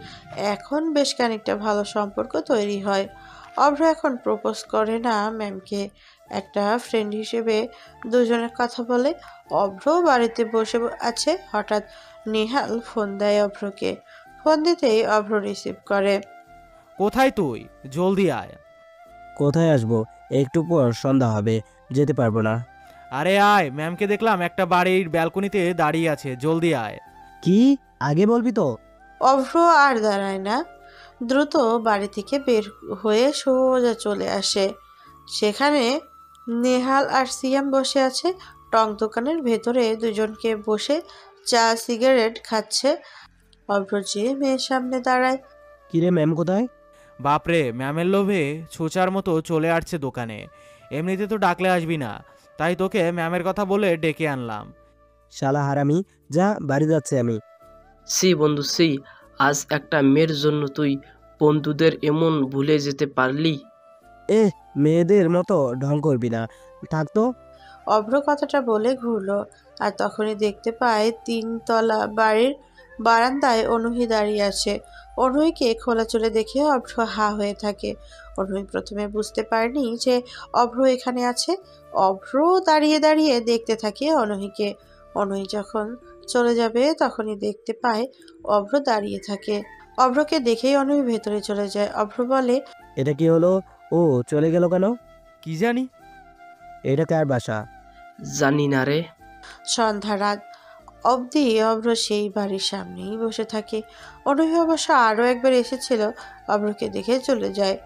এখন বেশ খানিকটা ভালো সম্পর্ক তৈরি হয়। অভ্র এখন প্রপোজ করে না ম্যামকে, একটা ফ্রেন্ড হিসেবে দুজনের কথা বলে। অভ্র বাড়িতে বসে আছে, হঠাৎ নেহাল ফোন দেয় অভ্রকে। ফোন দিতেই অভ্র রিসিভ করে। কোথায় তুই? জলদি আয়। কোথায় আসবো? একটু পর সন্ধ্যা হবে, যেতে পারবো না। আরে আয়, ম্যামকে দেখলাম একটা বাড়ির ব্যালকনিতে দাঁড়িয়ে আছে, জলদি আয়। কি? আগে বলবি তো। অভ্র আর দাঁড়ায় না, দ্রুত বাড়ি থেকে বের হয়ে সোজা চলে আসে। সেখানে নেহাল আর সিয়াম বসে আছে। টং দোকানের ভেতরে দুজনকে বসে চা সিগারেট খাচ্ছে। অভ্র যে মেয়ের সামনে দাঁড়ায়। কিরে ম্যাম কোথায়? বাপরে, ম্যামের লোভে ছুচার মতো চলে আসছে দোকানে। এমনিতে তো ডাকলে আসবি না, তাই তোকে ম্যামের কথা বলে ডেকে আনলাম। শালা হারামি, যা, বাড়ি যাচ্ছে আমি। সি বন্ধু সি, আজ একটা মেয়ের জন্য তুই বন্ধুদের এমন ভুলে যেতে পারলি? মেয়েদের মতো ঢং করবি না, থাকতো। অভ্র কথাটা বলে ঘুরলো, আর তখনই দেখতে পায় 3 তলা বাড়ির বারান্দায় অনুহি দাঁড়িয়ে আছে। অনুহিকে খোলা চুলে দেখে অভ্র হা হয়ে থাকে। অনুহি প্রথমে বুঝতে পারেনি যে অভ্র এখানে আছে। অভ্র দাঁড়িয়ে দাঁড়িয়ে দেখতে থাকে অনুহিকে। অনুহি যখন চলে যাবে তখনই দেখতে পায় অভ্র দাঁড়িয়ে থাকে। অভ্রকে দেখেই অনুহি ভেতরে চলে যায়। অভ্র বলে, এটা কি হলো? ও চলে গেল কেন? কি জানি। এটা কার বাসা? জানি না রে। সন্ধ্যা রাত অবধি অভ্র সেই বাড়ির সামনেই বসে থাকে। অনুহি অবশ্য আরও একবার এসেছিল, অভ্রকে দেখে চলে যায়।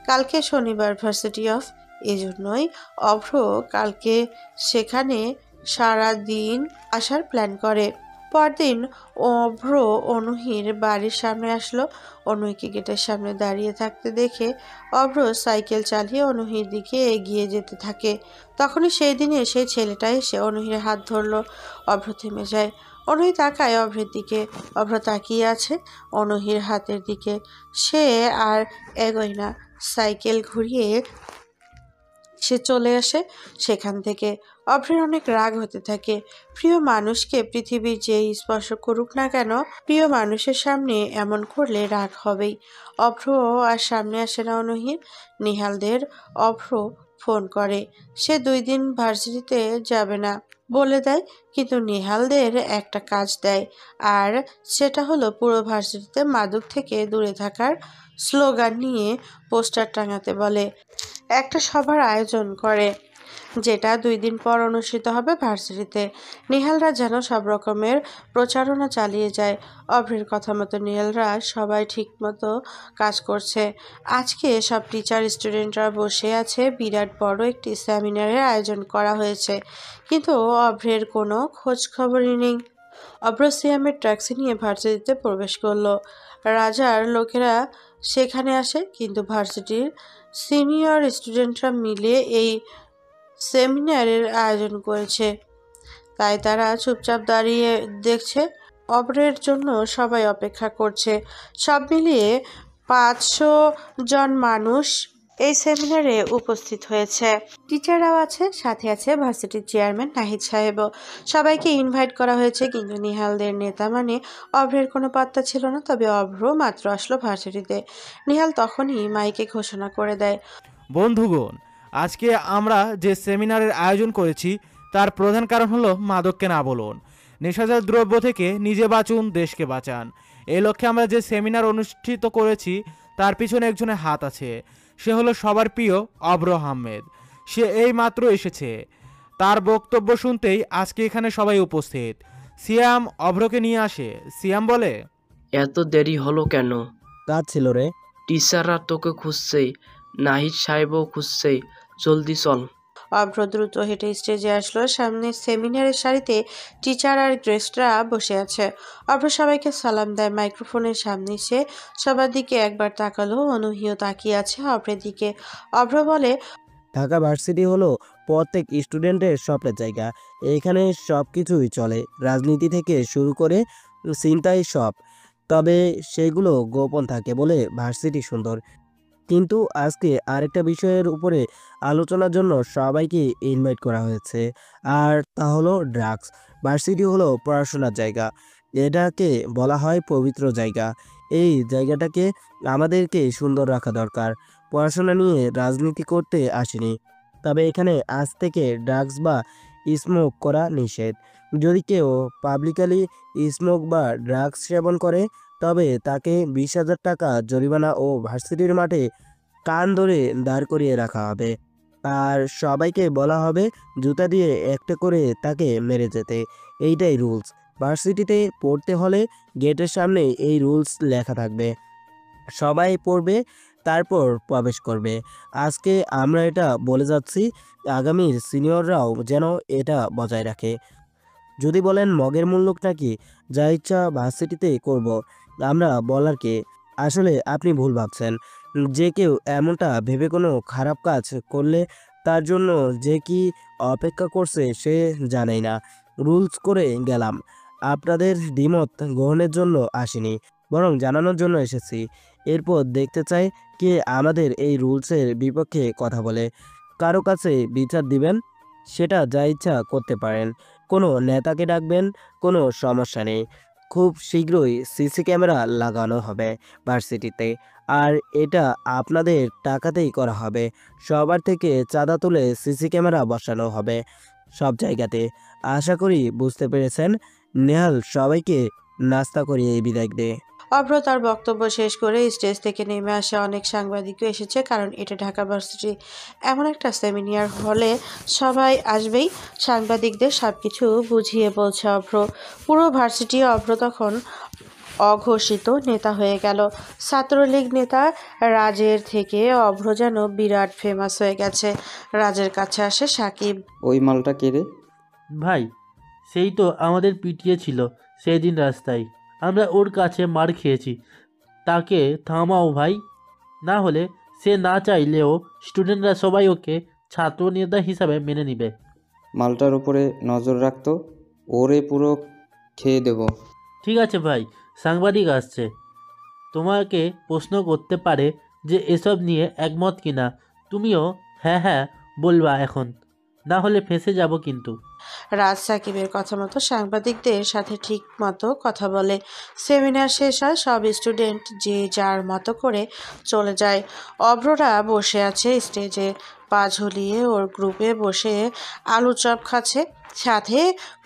কালকে শনিবার ভার্সিটি অফ, এজন্যই অভ্র কালকে সেখানে সারা দিন আসার প্ল্যান করে। পরদিন অভ্র অনুহির বাড়ির সামনে আসলো। অনুহিকে গেটের সামনে দাঁড়িয়ে থাকতে দেখে অভ্র সাইকেল চালিয়ে অনুহির দিকে এগিয়ে যেতে থাকে। তখনই সেই দিনে সেই ছেলেটা এসে অনুহির হাত ধরলো। অভ্র থেমে যায়। অনুহি তাকায় অভ্রের দিকে। অভ্র তাকিয়ে আছে অনুহির হাতের দিকে। সে আর এগোয় না, সাইকেল ঘুরিয়ে সে চলে আসে সেখান থেকে। অভ্রের অনেক রাগ হতে থাকে। প্রিয় মানুষকে পৃথিবীর যেই স্পর্শ করুক না কেন, প্রিয় মানুষের সামনে এমন করলে রাগ হবেই। অভ্র আর সামনে আসে না অনুহির। নেহালদের অভ্র ফোন করে, সে 2 দিন ভার্সিটিতে যাবে না। বলে দেয়, কিন্তু নিহালদের একটা কাজ দেয়, আর সেটা হলো পুরো ভার্সিটিতে মাদক থেকে দূরে থাকার স্লোগান নিয়ে পোস্টার টাঙাতে বলে। একটা সভার আয়োজন করে, যেটা 2 দিন পর অনুষ্ঠিত হবে ভার্সিটিতে। নিহালরা যেন সব রকমের প্রচারণা চালিয়ে যায়। অভ্রের কথা মতো নিহালরা সবাই ঠিক মতো কাজ করছে। আজকে সব টিচার স্টুডেন্টরা বসে আছে, বিরাট বড় একটি সেমিনারের আয়োজন করা হয়েছে, কিন্তু অভ্রের কোনো খোঁজ খবরই নেই। অভ্র সিয়ামের ট্যাক্সি নিয়ে ভার্সিটিতে প্রবেশ করলো। রাজার লোকেরা সেখানে আসে, কিন্তু ভার্সিটির সিনিয়র স্টুডেন্টরা মিলে এই সেমিনারের আয়োজন করেছে, তাই তারা চুপচাপ দাঁড়িয়ে দেখছে। অভ্রের জন্য সবাই অপেক্ষা করছে। সব মিলিয়ে 500 জন মানুষ এই সেমিনারে উপস্থিত হয়েছে। টিচাররাও আছে, সাথে আছে ভার্সিটির চেয়ারম্যান নাহিদ সাহেবও। সবাইকে ইনভাইট করা হয়েছে, কিন্তু নিহালদের নেতা মানে অভ্রের কোনো পাত্তা ছিল না। তবে অভ্র মাত্র আসলো ভার্সিটিতে, নিহাল তখনই মাইকে ঘোষণা করে দেয়, বন্ধুগণ, আজকে আমরা যে সেমিনারের আয়োজন করেছি তার প্রধান কারণ হলো মাদককে না বলুন। নেশাজাত দ্রব্য থেকে নিজে বাঁচুন, দেশকে বাঁচান। এই লক্ষ্যে আমরা যে সেমিনার অনুষ্ঠিত করেছি তার পিছনে একজনের হাত আছে। সে হলো সবার প্রিয় অভ্র আহমেদ। সে এই মাত্র এসেছে। তার বক্তব্য শুনতেই আজকে এখানে সবাই উপস্থিত। সিয়াম অভ্রকে নিয়ে আসে। সিয়াম বলে, এত দেরি হলো কেন? কাজ ছিল রে। টিচাররা তোকে খুঁজছে, নাহিদ সাহেবও খুঁজছে, জলদি চল। অভ্র দ্রুত হেঁটে স্টেজে আসলো। সামনে সেমিনারের সারিতে টিচার আর গেস্টরা বসে আছে। অভ্র সবাইকে সালাম দেয়। মাইক্রোফোনের সামনে সে সবার দিকে একবার তাকালো। অনুহিও তাকিয়ে আছে অভ্রের দিকে। অভ্র বলে, ঢাকা ভার্সিটি হলো প্রত্যেক স্টুডেন্টের স্বপ্নের জায়গা। এখানে সব কিছুই চলে, রাজনীতি থেকে শুরু করে চিন্তাই সব। তবে সেগুলো গোপন থাকে বলে ভার্সিটি সুন্দর। কিন্তু আজকে আরেকটা বিষয়ের উপরে আলোচনার জন্য সবাইকে ইনভাইট করা হয়েছে, আর তা হলো ড্রাগস। ভার্সিটি হলো পড়াশোনার জায়গা, এটাকে বলা হয় পবিত্র জায়গা। এই জায়গাটাকে আমাদেরকে সুন্দর রাখা দরকার। পড়াশোনা নিয়ে রাজনীতি করতে আসেনি, তবে এখানে আজ থেকে ড্রাগস বা স্মোক করা নিষেধ। যদি কেউ পাবলিকালি স্মোক বা ড্রাগস সেবন করে তবে তাকে 20,000 টাকা জরিমানা ও ভার্সিটির মাঠে কান ধরে দাঁড় করিয়ে রাখা হবে। আর সবাইকে বলা হবে জুতা দিয়ে একটা করে তাকে মেরে যেতে। এইটাই রুলস। ভার্সিটিতে পড়তে হলে গেটের সামনে এই রুলস লেখা থাকবে, সবাই পড়বে, তারপর প্রবেশ করবে। আজকে আমরা এটা বলে যাচ্ছি, আগামীর সিনিয়ররাও যেন এটা বজায় রাখে। যদি বলেন মগের মূল্য নাকি, যা ইচ্ছা ভার্সিটিতে করব, আমরা বলার কে? আসলে আপনি ভুল ভাবছেন। যে কেউ এমনটা ভেবে কোনো খারাপ কাজ করলে তার জন্য যে কি অপেক্ষা করছে সে জানেই না। রুলস করে গেলাম, আপনাদের দ্বিমত গ্রহণের জন্য আসিনি, বরং জানানোর জন্য এসেছি। এরপর দেখতে চাই কে আমাদের এই রুলসের বিপক্ষে কথা বলে। কারো কাছে বিচার দিবেন, সেটা যা ইচ্ছা করতে পারেন। কোনো নেতাকে ডাকবেন, কোনো সমস্যা নেই। খুব শীঘ্রই সিসি ক্যামেরা লাগানো হবে ভার্সিটিতে, আর এটা আপনাদের টাকাতেই করা হবে। সবার থেকে চাঁদা তুলে সিসি ক্যামেরা বসানো হবে সব জায়গাতে। আশা করি বুঝতে পেরেছেন। নেহাল সবাইকে নাস্তা করিয়ে বিদায় দে। অভ্র তার বক্তব্য শেষ করে স্টেজ থেকে নেমে আসে। অনেক সাংবাদিকও এসেছে, কারণ এটা ঢাকা ভার্সিটি, এমন একটা সেমিনার হলে সবাই আসবেই। সাংবাদিকদের সবকিছু বুঝিয়ে বলছে অভ্র। পুরো ভার্সিটি অভ্র তখন অঘোষিত নেতা হয়ে গেল। ছাত্রলীগ নেতা রাজের থেকে অভ্র যেন বিরাট ফেমাস হয়ে গেছে। রাজের কাছে আসে সাকিব। ওই মালটা কে রে? ভাই, সেই তো আমাদের পিটিয়ে ছিল সেই দিন রাস্তায়। আমরা ওর কাছে মার খেয়েছি। তাকে থামাও ভাই, না হলে সে না চাইলেও স্টুডেন্টরা সবাই ওকে ছাত্র নেতা হিসাবে মেনে নিবে। মালটার উপরে নজর রাখতো, ওরে পুরো খেয়ে দেব। ঠিক আছে ভাই, সাংবাদিক আসছে, তোমাকে প্রশ্ন করতে পারে যে এসব নিয়ে একমত কিনা। তুমিও হ্যাঁ হ্যাঁ বলবা এখন, না হলে ফেঁসে যাব কিন্তু। রাজ সাকিবের কথা মতো সাংবাদিকদের সাথে ঠিক মতো কথা বলে। সেমিনার শেষ হয়, সব স্টুডেন্ট যে যার মতো করে চলে যায়। অভ্ররা বসে আছে স্টেজে, পা ঝুলিয়ে ওর গ্রুপে বসে আলু চপ খাচ্ছে। সাথে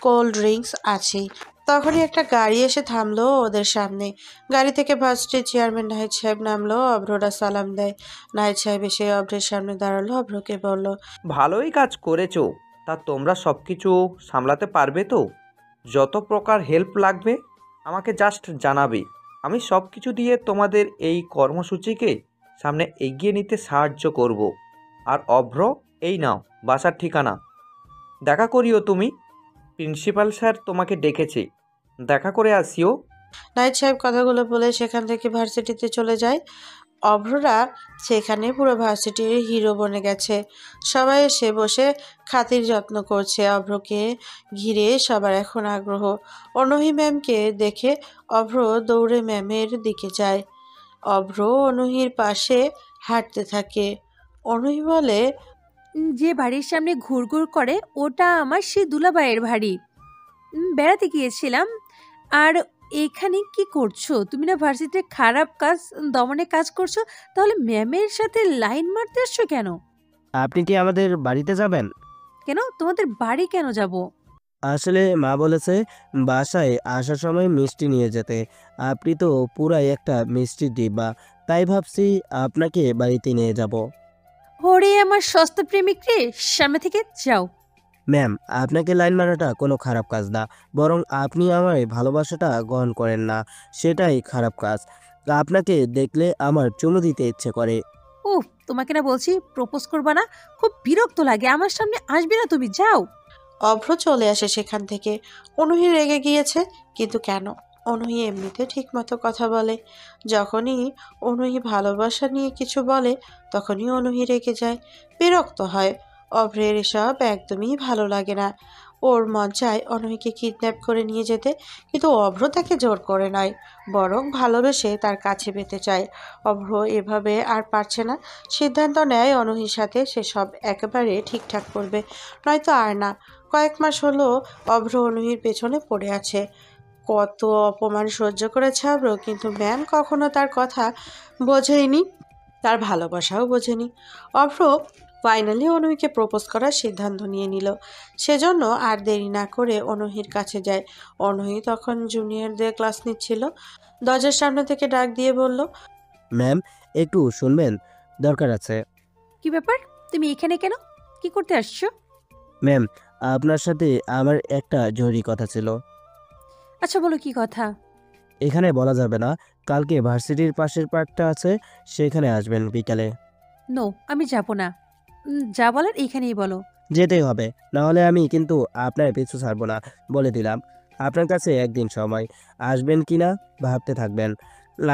কোল্ড ড্রিঙ্কস আছেই। তখনই একটা গাড়ি এসে থামলো ওদের সামনে। গাড়ি থেকে ভার্সিটির চেয়ারম্যান নাহিদ সাহেব নামলো। অভ্ররা সালাম দেয়। নাহিদ সাহেব এসে অভ্রের সামনে দাঁড়ালো। অভ্রকে বলল, ভালোই কাজ করেছো। তা তোমরা সব কিছু সামলাতে পারবে তো? যত প্রকার হেল্প লাগবে আমাকে জাস্ট জানাবে। আমি সব কিছু দিয়ে তোমাদের এই কর্মসূচিকে সামনে এগিয়ে নিতে সাহায্য করব। আর অভ্র, এই নাও বাসার ঠিকানা। দেখা করিও তুমি। প্রিন্সিপাল স্যার তোমাকে ডেকেছে, দেখা করে আসিও। নাহিদ সাহেব কথাগুলো বলে সেখান থেকে ভার্সিটিতে চলে যায়। অভ্ররা সেখানে পুরো ভার্সিটির হিরো বনে গেছে। সবাই এসে বসে খাতির যত্ন করছে। অভ্রকে ঘিরে সবার এখন আগ্রহ। অনহি ম্যামকে দেখে অভ্র দৌড়ে ম্যামের দিকে যায়। অভ্র অনহির পাশে হাঁটতে থাকে। অনহি বলে, যে বাড়ির সামনে ঘুরঘুর করে ওটা আমার সেই দুলাভাইয়ের বাড়ি। বেড়াতে গিয়েছিলাম। আর এখানে কি করছো? তুমি না ভার্সিটিতে খারাপ কাজ দমনে কাজ করছো, তাহলে ম্যামের সাথে লাইন মারতে আসছো কেন? আপনি কি আমাদের বাড়িতে যাবেন? কেন? তোমাদের বাড়ি কেন যাব? আসলে মা বলেছে বাসায় আসার সময় মিষ্টি নিয়ে যেতে। আপনি তো পুরাই একটা মিষ্টি ডিব্বা, তাই ভাবছি আপনাকে বাড়িতে নিয়ে যাব। ওরে আমার সস্তা প্রেমিক রে, সামনে থেকে যাও। ম্যাম, আপনাকে লাইন মারাটা কোনো খারাপ কাজ না, বরং আপনি আমার ভালোবাসাটা গ্রহণ করেন না, সেটাই খারাপ কাজ। আপনাকে দেখলে আমার চুমু দিতে ইচ্ছে করে। উফ, তোমাকে না বলছি প্রপোজ করবা না? খুব বিরক্ত লাগে। আমার সামনে আসবে না তুমি, যাও। অভ্র চলে আসে সেখান থেকে। অনহি রেগে গিয়েছে, কিন্তু কেন? অনহি এমনিতে ঠিক মতো কথা বলে। যখনই অনহি ভালোবাসা নিয়ে কিছু বলে তখনই অনহি রেগে যায়, বিরক্ত হয়। অভ্রের এসব একদমই ভালো লাগে না। ওর মন চায় অনহিকে কিডন্যাপ করে নিয়ে যেতে, কিন্তু অভ্র তাকে জোর করে নয়, বরং ভালোবেসে তার কাছে পেতে চায়। অভ্র এভাবে আর পারছে না। সিদ্ধান্ত নেয় অনহির সাথে সে সব একেবারে ঠিকঠাক করবে, নয়তো আর না। কয়েক মাস হলো অভ্র অনহির পেছনে পড়ে আছে। কত অপমান সহ্য করেছে অভ্র, কিন্তু ম্যাম কখনো তার কথা বোঝেনি, তার ভালোবাসাও বোঝেনি। অভ্র ফাইনালি অনহিকে প্রপোজ করার সিদ্ধান্ত নিয়ে নিল। সেজন্য আর দেরি না করে অনহির কাছে যায়। অনহি তখন জুনিয়রদের ক্লাস নিচ্ছিল। দরজার সামনে থেকে ডাক দিয়ে বলল, ম্যাম, একটু শুনবেন, দরকার আছে। কি ব্যাপার? তুমি এখানে কেন? কি করতে আসছো? ম্যাম, আপনার সাথে আমার একটা জরুরি কথা ছিল। আচ্ছা বলো, কি কথা? এখানে বলা যাবে না। কালকে ভার্সিটির পাশের পার্কটা আছে, সেখানে আসবেন বিকালে। নো, আমি যাব না। যা বলার এইখানেই বলো। যেতেই হবে, না হলে আমি কিন্তু আপনার পিছু ছাড়বো না, বলে দিলাম। আপনার কাছে একদিন সময়, আসবেন কি না ভাবতে থাকবেন।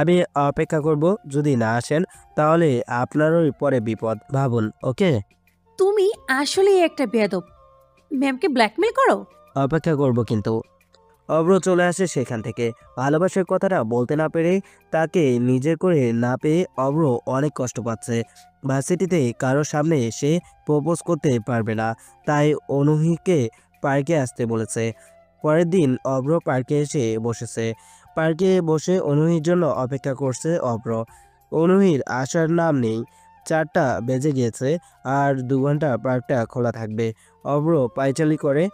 আমি অপেক্ষা করব, যদি না আসেন তাহলে আপনারই পরে বিপদ, ভাবুন। ওকে? তুমি আসলেই একটা বেয়াদব। ম্যামকে ব্ল্যাকমেল করো? অপেক্ষা করব কিন্তু। অভ্র চলে আসে সেখান থেকে। ভালোবাসার কথাটা বলতে না পেরে, তাকে নিজের করে না পেয়ে অভ্র অনেক কষ্ট পাচ্ছে। ভার্সিটিতে কারোর সামনে এসে প্রপোজ করতে পারবে না, তাই অনহিকে পার্কে আসতে বলেছে। পরের দিন অভ্র পার্কে এসে বসেছে। পার্কে বসে অনহির জন্য অপেক্ষা করছে অভ্র। অনহির আসার নাম নেই। 4টা বেজে গিয়েছে, আর 2 ঘন্টা পার্কটা খোলা থাকবে। অভ্র পায়চালি করে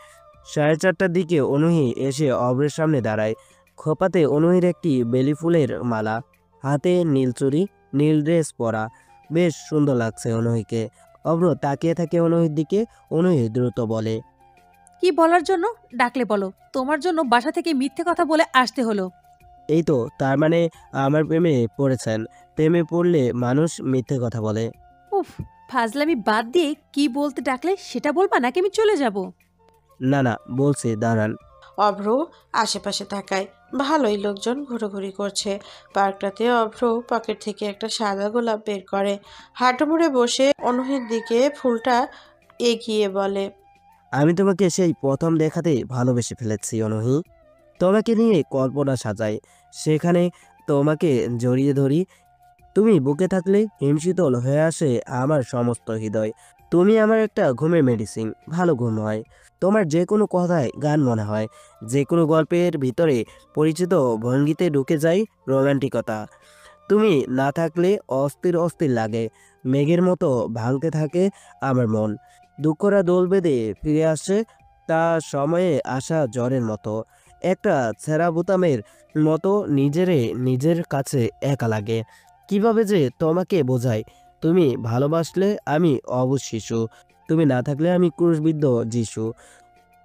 4:30টার দিকে অনহি এসে অভ্রের সামনে দাঁড়ায়। খোপাতে অনহির একটি বেলি ফুলের মালা, হাতে নীল চুড়ি, নীল ড্রেস পরা। বেশ সুন্দর লাগছে অনহিকে। অভ্র তাকিয়ে থাকে অনহির দিকে। অনহি দ্রুত বলে, কি বলার জন্য ডাকলে বলো। তোমার জন্য বাসা থেকে মিথ্যে কথা বলে আসতে হলো। এই তো, তার মানে আমার প্রেমে পড়েছেন। প্রেমে পড়লে মানুষ মিথ্যে কথা বলে। উফ, ফাজলামি বাদ দিয়ে কি বলতে ডাকলে সেটা বলবা, নাকি আমি চলে যাব? না না, বলছি, দাঁড়ান। অভ্র আশেপাশে তাকায়। ভালোই লোকজন ঘোরাঘুরি করছে পার্কটাতে। অভ্র পকেট থেকে একটা সাদা গোলাপ বের করে, হাঁটু মুড়ে বসে অনহির দিকে ফুলটা এগিয়ে বলে, আমি তোমাকে সেই প্রথম দেখাতেই ভালোবেসে ফেলেছি অনহি। তোমাকে নিয়ে কল্পনা সাজাই, সেখানে তোমাকে জড়িয়ে ধরি। তুমি বুকে থাকলে হিমশীতল হয়ে আসে আমার সমস্ত হৃদয়। তুমি আমার একটা ঘুমের মেডিসিন, ভালো ঘুম হয়। তোমার যে কোনো কথায় গান মনে হয়, যে কোনো গল্পের ভিতরে পরিচিত ভঙ্গিতে ঢুকে যাই রোমান্টিকতা। তুমি না থাকলে অস্থির অস্থির লাগে, মেঘের মতো ভাঙতে থাকে আমার মন। দুঃখরা দোল বেঁধে ফিরে আসে তা সময়ে আসা জ্বরের মতো, একটা ছেঁড়া বোতামের মতো নিজের কাছে একা লাগে। কিভাবে যে তোমাকে বোঝাই, তুমি ভালোবাসলে আমি অবুঝ শিশু, তুমি না থাকলে আমি ক্রুশবিদ্ধ যিশু,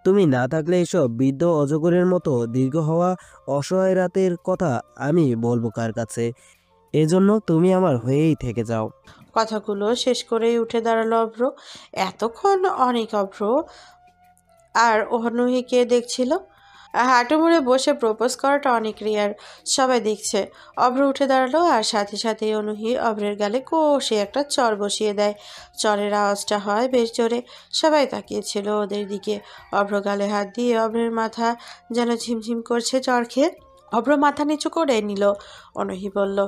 তুমি না থাকলে এসব বৃদ্ধ অজগরের মতো দীর্ঘ হওয়া অসহায় রাতের কথা আমি বলবো কার কাছে? এজন্য তুমি আমার হয়েই থেকে যাও। কথাগুলো শেষ করেই উঠে দাঁড়ালো অভ্র। এতক্ষণ অনেক অভ্র আর অনূহীকে দেখছিল। হাঁটু মুড়ে বসে প্রপোজ করাটা অনেক রেয়ার, সবাই দেখছে। অভ্র উঠে দাঁড়ালো আর সাথে সাথেই অনূহী অভ্রের গালে কষে একটা চর বসিয়ে দেয়। চরের আওয়াজটা হয় বেশ জোরে। সবাই তাকিয়েছিল ওদের দিকে। অভ্র গালে হাত দিয়ে অভ্রের মাথা যেন ঝিমঝিম করছে চর খেয়ে। অভ্র মাথা নিচু করে নিল। অনূহী বলল,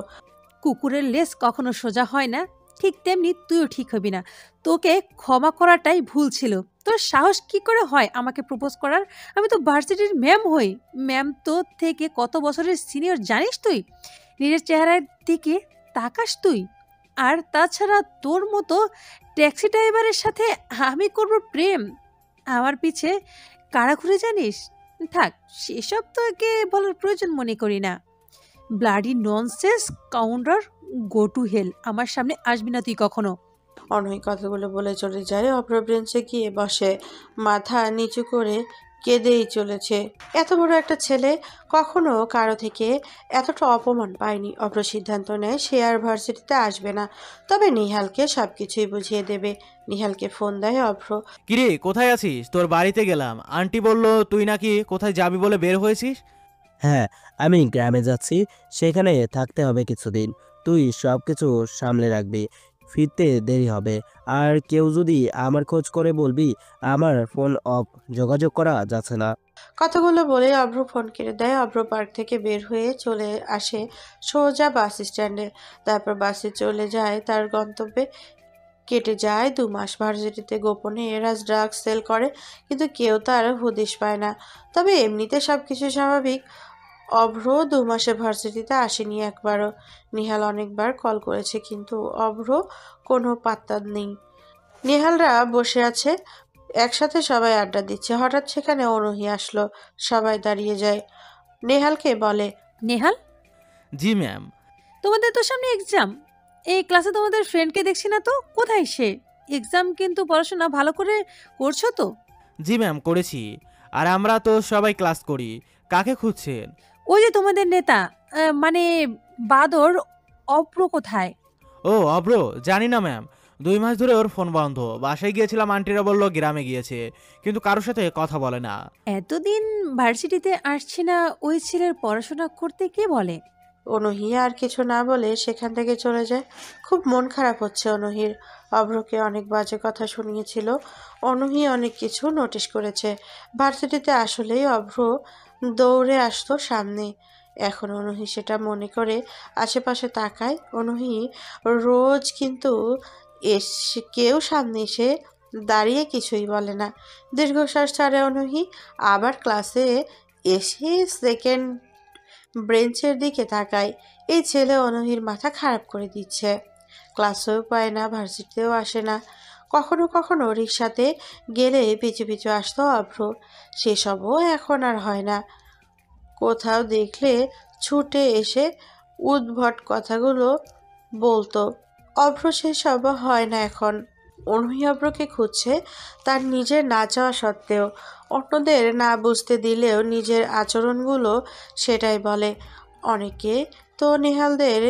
কুকুরের লেজ কখনো সোজা হয় না, ঠিক তেমনি তুইও ঠিক হবি না। তোকে ক্ষমা করাটাই ভুল ছিল। তোর সাহস কি করে হয় আমাকে প্রপোজ করার? আমি তো ভার্সিটির ম্যাম হই। ম্যাম তোর থেকে কত বছরের সিনিয়র জানিস তুই? নিজের চেহারার দিকে তাকাস তুই? আর তাছাড়া তোর মতো ট্যাক্সি ড্রাইভারের সাথে আমি করব প্রেম? আমার পিছে কারা ঘুরে জানিস? থাক, সেসব তোকে বলার প্রয়োজন মনে করি না। Bloody nonsense counter, go to hell. আমার সামনে আসবি না তুই কখনো। অনূহী কথাগুলো বলে চলে যায়। অভ্র বেঞ্চে গিয়ে বসে, মাথা নিচু করে কেঁদেই চলেছে। এত বড় একটা ছেলে কখনো কারো থেকে এতটা অপমান পায়নি। অভ্র সিদ্ধান্ত নেয় সে আর ভার্সিটিতে আসবে না, তবে নিহালকে সবকিছুই বুঝিয়ে দেবে। নিহালকে ফোন দেয় অভ্র। কিরে, কোথায় আছিস? তোর বাড়িতে গেলাম, আন্টি বলল তুই নাকি কোথায় যাবি বলে বের হয়েছিস। হ্যাঁ, আমি গ্রামে যাচ্ছি, সেখানে থাকতে হবে কিছুদিন। তুই সব কিছু সামলে রাখবি, ফিরতে দেরি হবে। আর কেউ যদি আমার খোঁজ করে বলবি আমার ফোন অফ, যোগাযোগ করা যাচ্ছে না। কথাগুলো বলে অভ্র ফোন কেটে দেয়। অভ্র পার্ক থেকে বের হয়ে চলে আসে সোজা বাস স্ট্যান্ডে। তারপর বাসে চলে যায় তার গন্তব্যে। কেটে যায় 2 মাস। ভার্সিটিতে গোপনে এরাজ ড্রাগস সেল করে, কিন্তু কেউ তার হদিশ পায় না। তবে এমনিতে সবকিছু স্বাভাবিক। অভ্র 2 মাসে ভার্সিটিতে আসেনি একবারও। নিহাল অনেকবার কল করেছে, কিন্তু অভ্র কোনো পাত্তা নেই। নিহালরা বসে আছে, একসাথে সবাই আড্ডা দিচ্ছে। হঠাৎ সেখানে অনূহী আসলো। সবাই দাঁড়িয়ে যায়। নেহালকে বলে, নেহাল, জি ম্যাম। তোমাদের তো সামনে এক্সাম। এই ক্লাসে তোমাদের ফ্রেন্ডকে দেখছি না তো, কোথায় সে? এক্সাম কিন্তু পড়াশোনা ভালো করে করছো তো? জি ম্যাম, করেছি। আর আমরা তো সবাই ক্লাস করি। কাকে খুঁজছেন? ওই যে তোমাদের নেতা, মানে বাদর, অপ্র কোথায়? ও অব্র, জানি না ম্যাম। 2 মাস ধরে ওর ফোন বন্ধ। বাসায় গিয়েছিলাম, আন্টিরা বললো গ্রামে গিয়েছে, কিন্তু কারোর সাথে কথা বলে না। এতদিন ভার্সিটিতে আসছে না, ওই ছেলের পড়াশোনা করতে কে বলে? অনূহী আর কিছু না বলে সেখান থেকে চলে যায়। খুব মন খারাপ হচ্ছে অনূহীর। অভ্রকে অনেক বাজে কথা শুনিয়েছিল। অনূহী অনেক কিছু নোটিশ করেছে। ভার্সিটিতে আসলেই অভ্র দৌড়ে আসতো সামনে। এখন অনূহী সেটা মনে করে আশেপাশে তাকায়। অনূহী রোজ, কিন্তু কেউ সামনে এসে দাঁড়িয়ে কিছুই বলে না। দীর্ঘশ্বাস ছাড়ে অনূহী। আবার ক্লাসে এসে সেকেন্ড ব্রেঞ্চের দিকে তাকায়। এই ছেলে অনূহীর মাথা খারাপ করে দিচ্ছে। ক্লাসেও পায় না, ভার্সিটিতেও আসে না। কখনো কখনো রিক্সাতে গেলে পিছু পিছু আসতো অভ্র। সেসবও এখন আর হয় না। কোথাও দেখলে ছুটে এসে উদ্ভট কথাগুলো বলতো। অভ্র সেসব হয় না এখন। অনূহী অভ্রকে খুঁজছে, তার নিজের না চাওয়া সত্ত্বেও। অন্যদের না বুঝতে দিলেও নিজের আচরণগুলো সেটাই বলে। অনেকে তো নেহালদের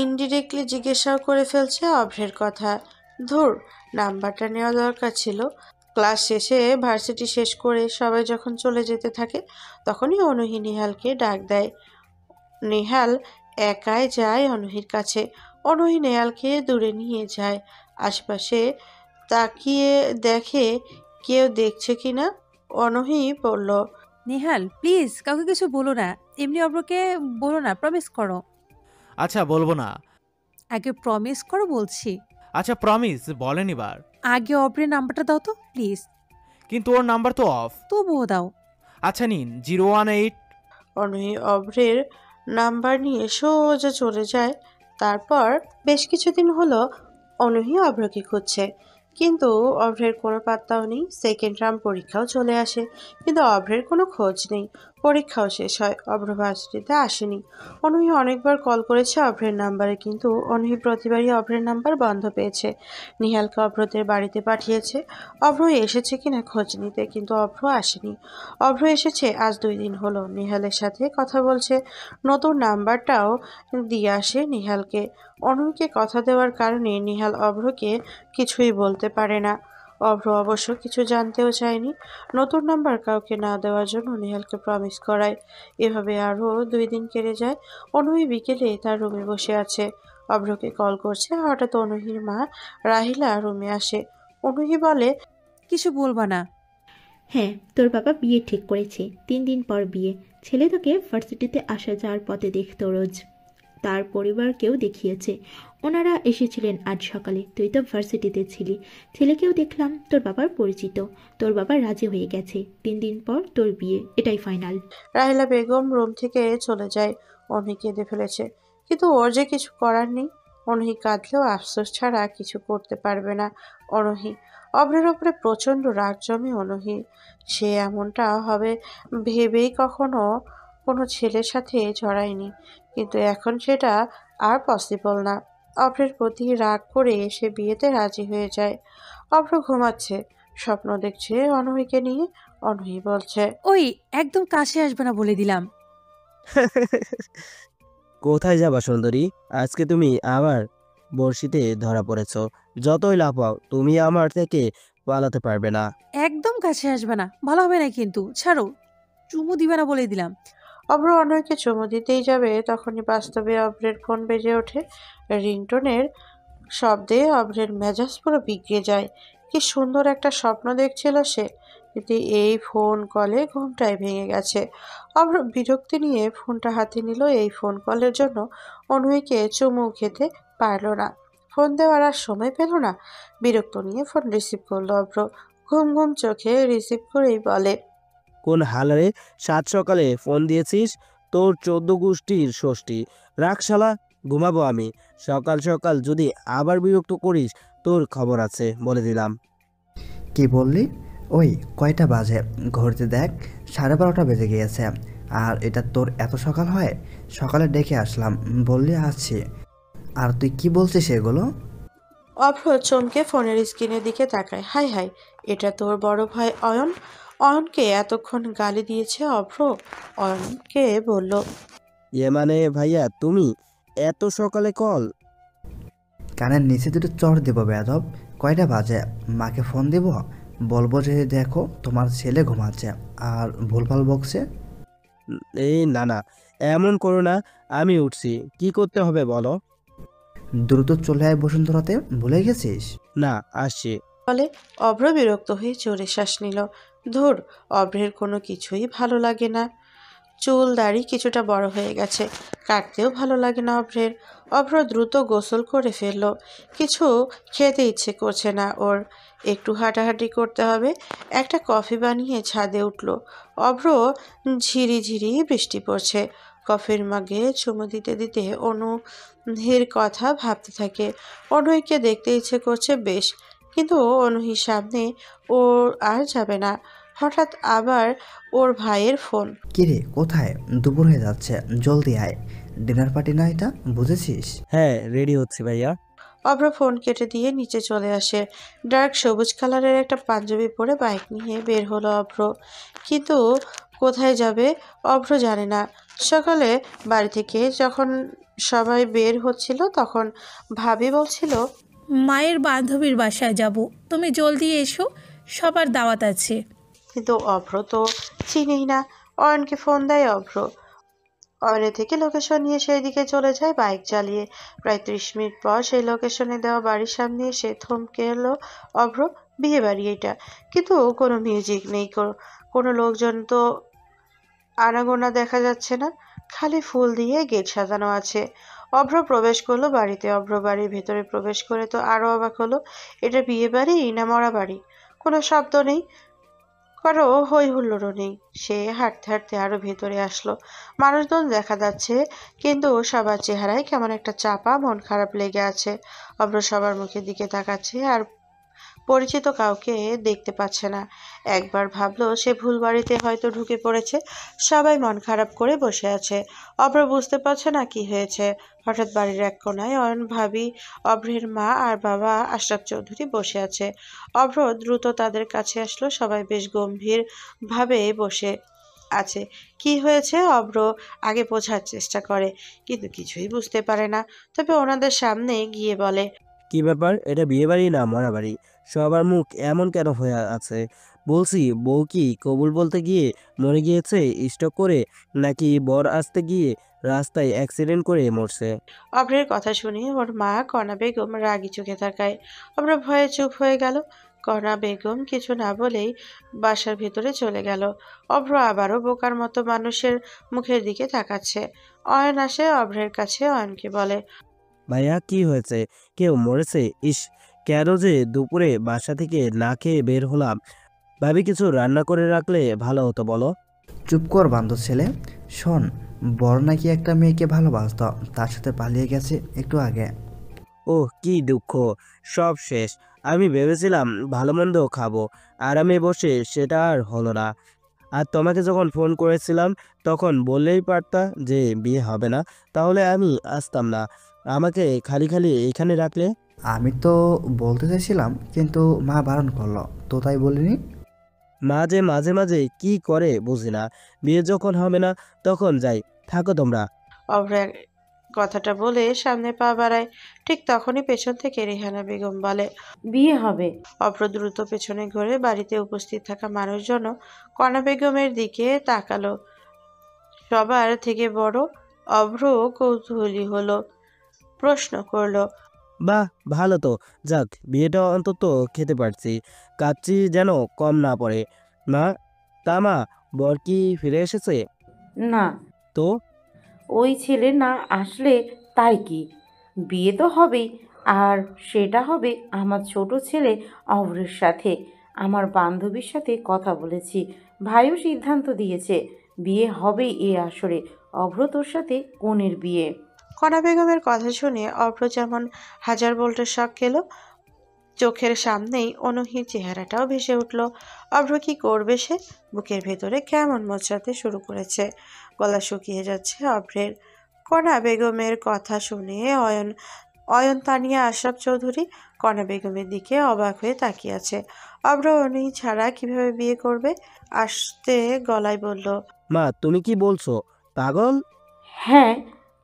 ইনডিরেক্টলি জিজ্ঞাসাও করে ফেলছে অভ্রের কথা। ধুর, নাম্বারটা নেওয়া দরকার ছিল। ক্লাস শেষে ভার্সিটি শেষ করে সবাই যখন চলে যেতে থাকে, তখনই অনূহী নেহালকে ডাক দেয়। নেহাল একাই যায় অনূহীর কাছে। অনূহী নেহালকে দূরে নিয়ে যায়। আশপাশে তাকিয়ে দেখে কেউ দেখছে কিনা। অনূহী বলল, নেহাল প্লিজ কাউকে কিছু বলো না, এমনি অব্রকে বলো না, প্রমিস করো। আচ্ছা, বলবো না। আগে প্রমিস করো বলছি। আচ্ছা প্রমিস, বলেন এবার। আগে অব্রের নাম্বারটা দাও তো প্লিজ। কিন্তু ওর নাম্বার তো অফ। তবুও দাও। আচ্ছা নিন, 018। অনূহী অভ্রের নাম্বার নিয়ে সোজা চলে যায়। তারপর বেশ কিছুদিন হলো অনূহী অভ্রকে খুঁজছে। কিন্তু অভ্রের কোনো পাত্তাও নেই। সেকেন্ড টার্ম পরীক্ষাও চলে আসে, কিন্তু অভ্রের কোনো খোঁজ নেই। পরীক্ষাও শেষ হয়, অভ্র ভার্সিটিতে আসেনি। অনূহি অনেকবার কল করেছে অভ্রের নাম্বারে, কিন্তু অনূহি প্রতিবারই অভ্রের নাম্বার বন্ধ পেয়েছে। নিহালকে অভ্রদের বাড়িতে পাঠিয়েছে অভ্র এসেছে কিনা খোঁজ নিতে, কিন্তু অভ্র আসেনি। অভ্র এসেছে আজ 2 দিন হলো, নিহালের সাথে কথা বলছে। নতুন নাম্বারটাও দিয়ে আসে নিহালকে। অনূহিকে কথা দেওয়ার কারণে নিহাল অভ্রকে কিছুই বলতে পারে না। অভ্র অবশ্য কিছু জানতেও চায়নি। নতুন নাম্বার কাউকে না দেওয়ার জন্য নিহালকে প্রমিস করায়। এভাবে আরও 2 দিন কেটে যায়। অনূহি বিকেলে তার রুমে বসে আছে, অভ্রকে কল করছে। হঠাৎ অনূহির মা রাহিলা রুমে আসে। অনূহি বলে, কিছু বলবা না? হ্যাঁ, তোর বাবা বিয়ে ঠিক করেছে, 3 দিন পর বিয়ে। ছেলে তোকে ভার্সিটিতে আসা যাওয়ার পথে দেখতো রোজ। তার পরিবারকেও দেখিয়েছে, ওনারা এসেছিলেন আজ সকালে। তুই তো ভার্সিটিতে ছিলি, ছেলেকেও দেখলাম তোর বাবার পরিচিত। তোর বাবা রাজি হয়ে গেছে, 3 দিন পর তোর বিয়ে, এটাই ফাইনাল। রাহিলা বেগম রুম থেকে চলে যায়। অনূহি কেঁদে ফেলেছে, কিন্তু ওর যে কিছু করার নেই। অনূহি কাঁদলেও আফসোস ছাড়া কিছু করতে পারবে না। অনূহি অভ্রের ওপরে প্রচন্ড রাগ জমে অনূহি। সে এমনটা হবে ভেবেই কখনো কোনো ছেলের সাথে জড়ায়নি, কিন্তু এখন সেটা আর পসিবল না। অভ্রের প্রতি রাগ করে সে বিয়েতে রাজি হয়ে যায়। অভ্র ঘুমাচ্ছে, স্বপ্ন দেখছে অনূহিকে নিয়ে। অনূহি বলছে, ওই একদম কাছে আসবে না বলে দিলাম। কোথায় যাবা সুন্দরী? আজকে তুমি আবার বড়শিতে ধরা পড়েছ। যতই লাফাও তুমি আমার থেকে পালাতে পারবে না। একদম কাছে আসবে না, ভালো হবে না কিন্তু। ছাড়ো, চুমু দিবে না বলে দিলাম। অভ্র অনয়কে চুমু দিতেই যাবে, তখনই বাস্তবে অভ্রের ফোন বেজে ওঠে। রিংটোনের শব্দে অভ্রের মেজাজ পুরো বিগড়ে যায়। কি সুন্দর একটা স্বপ্ন দেখছিল সে, কিন্তু এই ফোন কলে ঘুমটাই ভেঙে গেছে। অভ্র বিরক্তি নিয়ে ফোনটা হাতে নিল। এই ফোন কলের জন্য অনূহিকে চুমু খেতে পারল না, ফোন দেওয়ার আর সময় পেল না। বিরক্ত নিয়ে ফোন রিসিভ করলো অভ্র। ঘুম ঘুম চোখে রিসিভ করেই বলে, কোন হালারে 7 সকালে ফোন দিয়েছিস? তোর 14 গোষ্ঠীর ষষ্ঠী। রাখ শালা, ঘুমাবো আমি। সকাল সকাল যদি আবার বিরক্ত করিস তোর খবর আছে, বলে দিলাম। কি বললি? ওই কয়টা বাজে? ঘড়িতে দেখ, 12:30 বেজে গিয়েছে। আর এটা তোর এত সকাল হয়? সকালে ডেকে আসলাম, বললি আসছি। আর তুই কি বলছিস এগুলো? অভ্র চমকে ফোনের স্ক্রিনের দিকে তাকায়। হাই হাই, এটা তোর বড় ভাই অয়ন। অয়নকে এতক্ষণ গালি দিয়েছে অভ্র। অয়নকে বলল, মানে ভাইয়া তুমি এত সকালে কল? কানের নিচে দুটো চড় দেবো বেয়াদব। কয়টা বাজে? মাকে ফোন দেব, বলবো যে দেখো তোমার ছেলে ঘুমাচ্ছে আর ভুলভাল বকছে। এই না না, এমন করো না। আমি উঠছি, কি করতে হবে বলো? দ্রুত চলে আয় বসুন্ধরাতে, ভুলে গেছিস? না, আসছি। বলে অভ্র বিরক্ত হয়ে জোরে শ্বাস নিল। ধুর, অভ্রের কোনো কিছুই ভালো লাগে না। চুল দাড়ি কিছুটা বড় হয়ে গেছে, কাটতেও ভালো লাগে না অভ্রের। অভ্র দ্রুত গোসল করে ফেললো। কিছু খেতে ইচ্ছে করছে না ওর, একটু হাঁটাহাঁটি করতে হবে। একটা কফি বানিয়ে ছাদে উঠল অভ্র। ঝিরিঝিরি বৃষ্টি পড়ছে। কফির মাগে চুমু দিতে দিতে অনুহির কথা ভাবতে থাকে। অনুহিকে দেখতে ইচ্ছে করছে বেশ, কিন্তু অনুহির সামনে ওর আর যাবে না। হঠাৎ আবার ওর ভাইয়ের ফোন। কিরে কোথায়? দুপুর হয়ে যাচ্ছে, জলদি আয়। ডিনার পার্টি না এটা, বুঝেছিস? হ্যাঁ, রেডি হচ্ছে ভাইয়া। অভ্র ফোন কেটে দিয়ে নিচে চলে আসে। ডার্ক সবুজ কালারের একটা পাঞ্জাবি পরে বাইক নিয়ে বের হলো অভ্র, কিন্তু কোথায় যাবে অভ্র জানে না। সকালে বাড়ি থেকে যখন সবাই বের হচ্ছিল তখন ভাবি বলছিল, মায়ের বান্ধবীর বাসায় যাব, তুমি জলদি এসো, সবার দাওয়াত আছে। কিন্তু অভ্র তো চিনেই না। অয়নকে ফোন দেয় অভ্র। অয়নের থেকে লোকেশন নিয়ে সেই দিকে চলে যায় বাইক চালিয়ে। প্রায় 30 মিনিট পর সেই লোকেশনে দেওয়া বাড়ির সামনে এসে থমকে এলো অভ্র। বিয়ে বাড়ি এটা, কিন্তু কোনো মিউজিক নেই, কোনো লোকজন তো আনাগোনা দেখা যাচ্ছে না। খালি ফুল দিয়ে গেট সাজানো আছে। অভ্র প্রবেশ করলো বাড়িতে। অভ্র বাড়ির ভেতরে প্রবেশ করে তো আরো অবাক হলো। এটা বিয়ে বাড়ি না মরা বাড়ি? কোনো শব্দ নেই, কারো হই হুল্লোড়ও নেই। সে হাঁটতে হাঁটতে আরো ভেতরে আসলো। মানুষজন দেখা যাচ্ছে, কিন্তু সবার চেহারায় কেমন একটা চাপা মন খারাপ লেগে আছে। অভ্র সবার মুখের দিকে তাকাচ্ছে আর পরিচিত কাউকে দেখতে পাচ্ছে না। একবার ভাবলো সে ভুল বাড়িতে হয়তো ঢুকে পড়েছে। সবাই মন খারাপ করে বসে আছে। অভ্র বুঝতে পারছে না কি হয়েছে। হঠাৎ বাড়ির এক কোনায় অয়ন ভাবি, অভ্রের মা আর বাবা আশরাফ চৌধুরী বসে আছে। অভ্র দ্রুত তাদের কাছে আসলো। সবাই বেশ গম্ভীর ভাবে বসে আছে। কি হয়েছে অভ্র আগে বোঝার চেষ্টা করে, কিন্তু কিছুই বুঝতে পারে না। তবে ওনাদের সামনে গিয়ে বলে, কি ব্যাপার, এটা বিয়ে বাড়ি না মরা বাড়ি? সবার মুখ এমন কেন হয়ে আছে? বলছি, বউ কি কবুল বলতে গিয়ে মরে গিয়েছে স্ট্রোক করে, নাকি বর আসতে গিয়ে রাস্তায় অ্যাক্সিডেন্ট করে মরছে? অভ্রের কথা শুনে ওর মা কণা বেগম রাগী চোখে তাকায়। অভ্র ভয়ে চুপ হয়ে গেল। কণা বেগম কিছু না বলেই বাসার ভিতরে চলে গেল। অভ্র আবারও বোকার মতো মানুষের মুখের দিকে তাকাচ্ছে। অয়ন আসে অভ্রের কাছে। অয়নকে বলে, ভাইয়া কি হয়েছে? কেউ মরেছে? ইস, কেন যে দুপুরে বাসা থেকে না খেয়ে বের হলাম। ভাবি কিছু রান্না করে রাখলে ভালো হতো বলো। চুপ কর বান্ধব ছেলে। শোন, বড় নাকি একটা মেয়েকে ভালোবাসত, তার সাথে পালিয়ে গেছে একটু আগে। ওহ, কি দুঃখ, সব শেষ। আমি ভেবেছিলাম ভালো মন্দ খাবো, আরামে বসে, সেটা আর হলো না। আর তোমাকে যখন ফোন করেছিলাম তখন বললেই পারতা যে বিয়ে হবে না, তাহলে আমি আসতাম না। আমাকে খালি খালি এখানে রাখলে। আমি তো বলতে চাইছিলাম, কিন্তু মা বারণ করলো, তো তাই বলিনি। মা যে মাঝে মাঝে কি করে বুঝি না। বিয়ে যখন হবে না তখন যাই, থাকো তোমরা। অভ্র কথাটা বলে সামনে পা বাড়ায়। ঠিক তখনই পেছন থেকে রেহানা বেগম বলে, বিয়ে হবে। অভ্র দ্রুত পেছনে ঘুরে বাড়িতে উপস্থিত থাকা মানুষজনও কণা বেগমের দিকে তাকালো। সবার থেকে বড় অভ্র কৌতূহলী হলো, প্রশ্ন করলো, বাহ, ভালো তো। যাক, বিয়েটা অন্তত খেতে পারছি। কাচ্চি যেন কম না পড়ে। মা, তা মা, বর কি ফিরে এসেছে? না, তো ওই ছেলে না আসলে তাই কি, বিয়ে তো হবেই। আর সেটা হবে আমার ছোট ছেলে অভ্রের সাথে। আমার বান্ধবীর সাথে কথা বলেছি, ভাইও সিদ্ধান্ত দিয়েছে বিয়ে হবেই এ আসরে। অভ্র তোর সাথে কনের বিয়ে। কণা বেগমের কথা শুনে অভ্র যেমন হাজার ভোল্টের শক খেলো। চোখের সামনেই অনুহীর চেহারাটাও ভেসে উঠল। অভ্র কি করবে সে? বুকের ভেতরে কেমন মোচড়াতে শুরু করেছে। গলা শুকিয়ে যাচ্ছে অভ্রের। কণা বেগমের কথা শুনে অয়ন তানিয়া আশরাফ চৌধুরী কণা বেগমের দিকে অবাক হয়ে তাকিয়ে আছে। অভ্র অনুহি ছাড়া কিভাবে বিয়ে করবে? আস্তে গলায় বলল, মা, তুমি কি বলছো? পাগল? হ্যাঁ,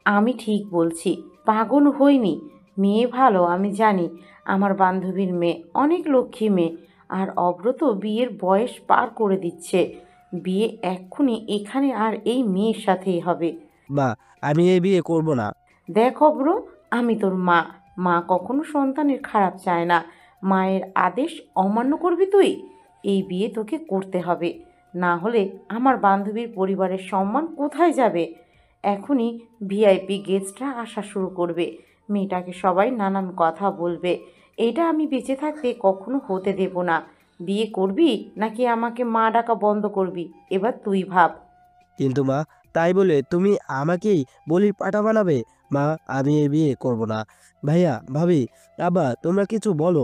আমি ঠিক বলছি, পাগল হইনি। মেয়ে ভালো, আমি জানি। আমার বান্ধবীর মেয়ে অনেক লক্ষ্মী মেয়ে। আর অভ্র তো বিয়ের বয়স পার করে দিচ্ছে। বিয়ে এক্ষুনি এখানে আর এই মেয়ের সাথেই হবে। বা, আমি এই বিয়ে করব না। দেখ অভ্র, আমি তোর মা। মা কখনো সন্তানের খারাপ চায় না। মায়ের আদেশ অমান্য করবি তুই? এই বিয়ে তোকে করতে হবে, না হলে আমার বান্ধবীর পরিবারের সম্মান কোথায় যাবে? এখনই ভিআইপি গেস্টরা আসা শুরু করবে। মেয়েটাকে সবাই নানান কথা বলবে। এটা আমি বেঁচে থাকতে কখনো হতে দেব না। বিয়ে করবি নাকি আমাকে মা ডাকা বন্ধ করবি? এবার তুই ভাব। কিন্তু মা, তাই বলে তুমি আমাকেই বলির পাঠা বানাবে? মা, আমি এই বিয়ে করব না। ভাইয়া, ভাবি, আব্বা, তোমরা কিছু বলো।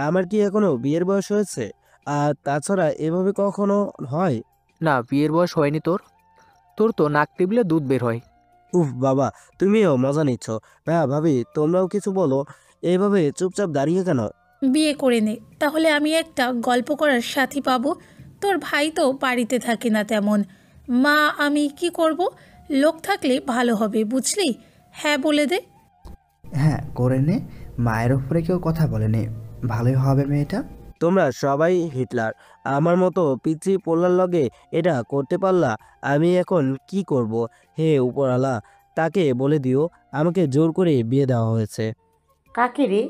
আমার কি এখনো বিয়ের বয়স হয়েছে? আর তাছাড়া এভাবে কখনো হয়? না, বিয়ের বয়স হয়নি তোর। তোর তো নাক টিপলে দুধ বের হয়। উফ বাবা, তুমিও মজা নিচ্ছ। ভাইয়া, ভাবি, তোমরাও কিছু বলো। এইভাবে চুপচাপ দাঁড়িয়ে কেন? বিয়ে করে নে, তাহলে আমি একটা গল্প করার সাথী পাবো। তোর ভাই তো বাড়িতে থাকে না তেমন। মা, আমি কি করব? লোক থাকলে ভালো হবে, বুঝলি? হ্যাঁ বলে দে। হ্যাঁ, করে নে। মায়ের উপরে কেউ কথা বলেনি, ভালোই হবে মেয়েটা। তোমরা সবাই হিটলার। আমার মতো পিচ্ছি পোলার লগে এটা করতে পারলা? আমি এখন কি করব? হে উপরওয়ালা, তাকে বলে দিও আমাকে জোর করে বিয়ে দেওয়া হয়েছে। কাকে রে?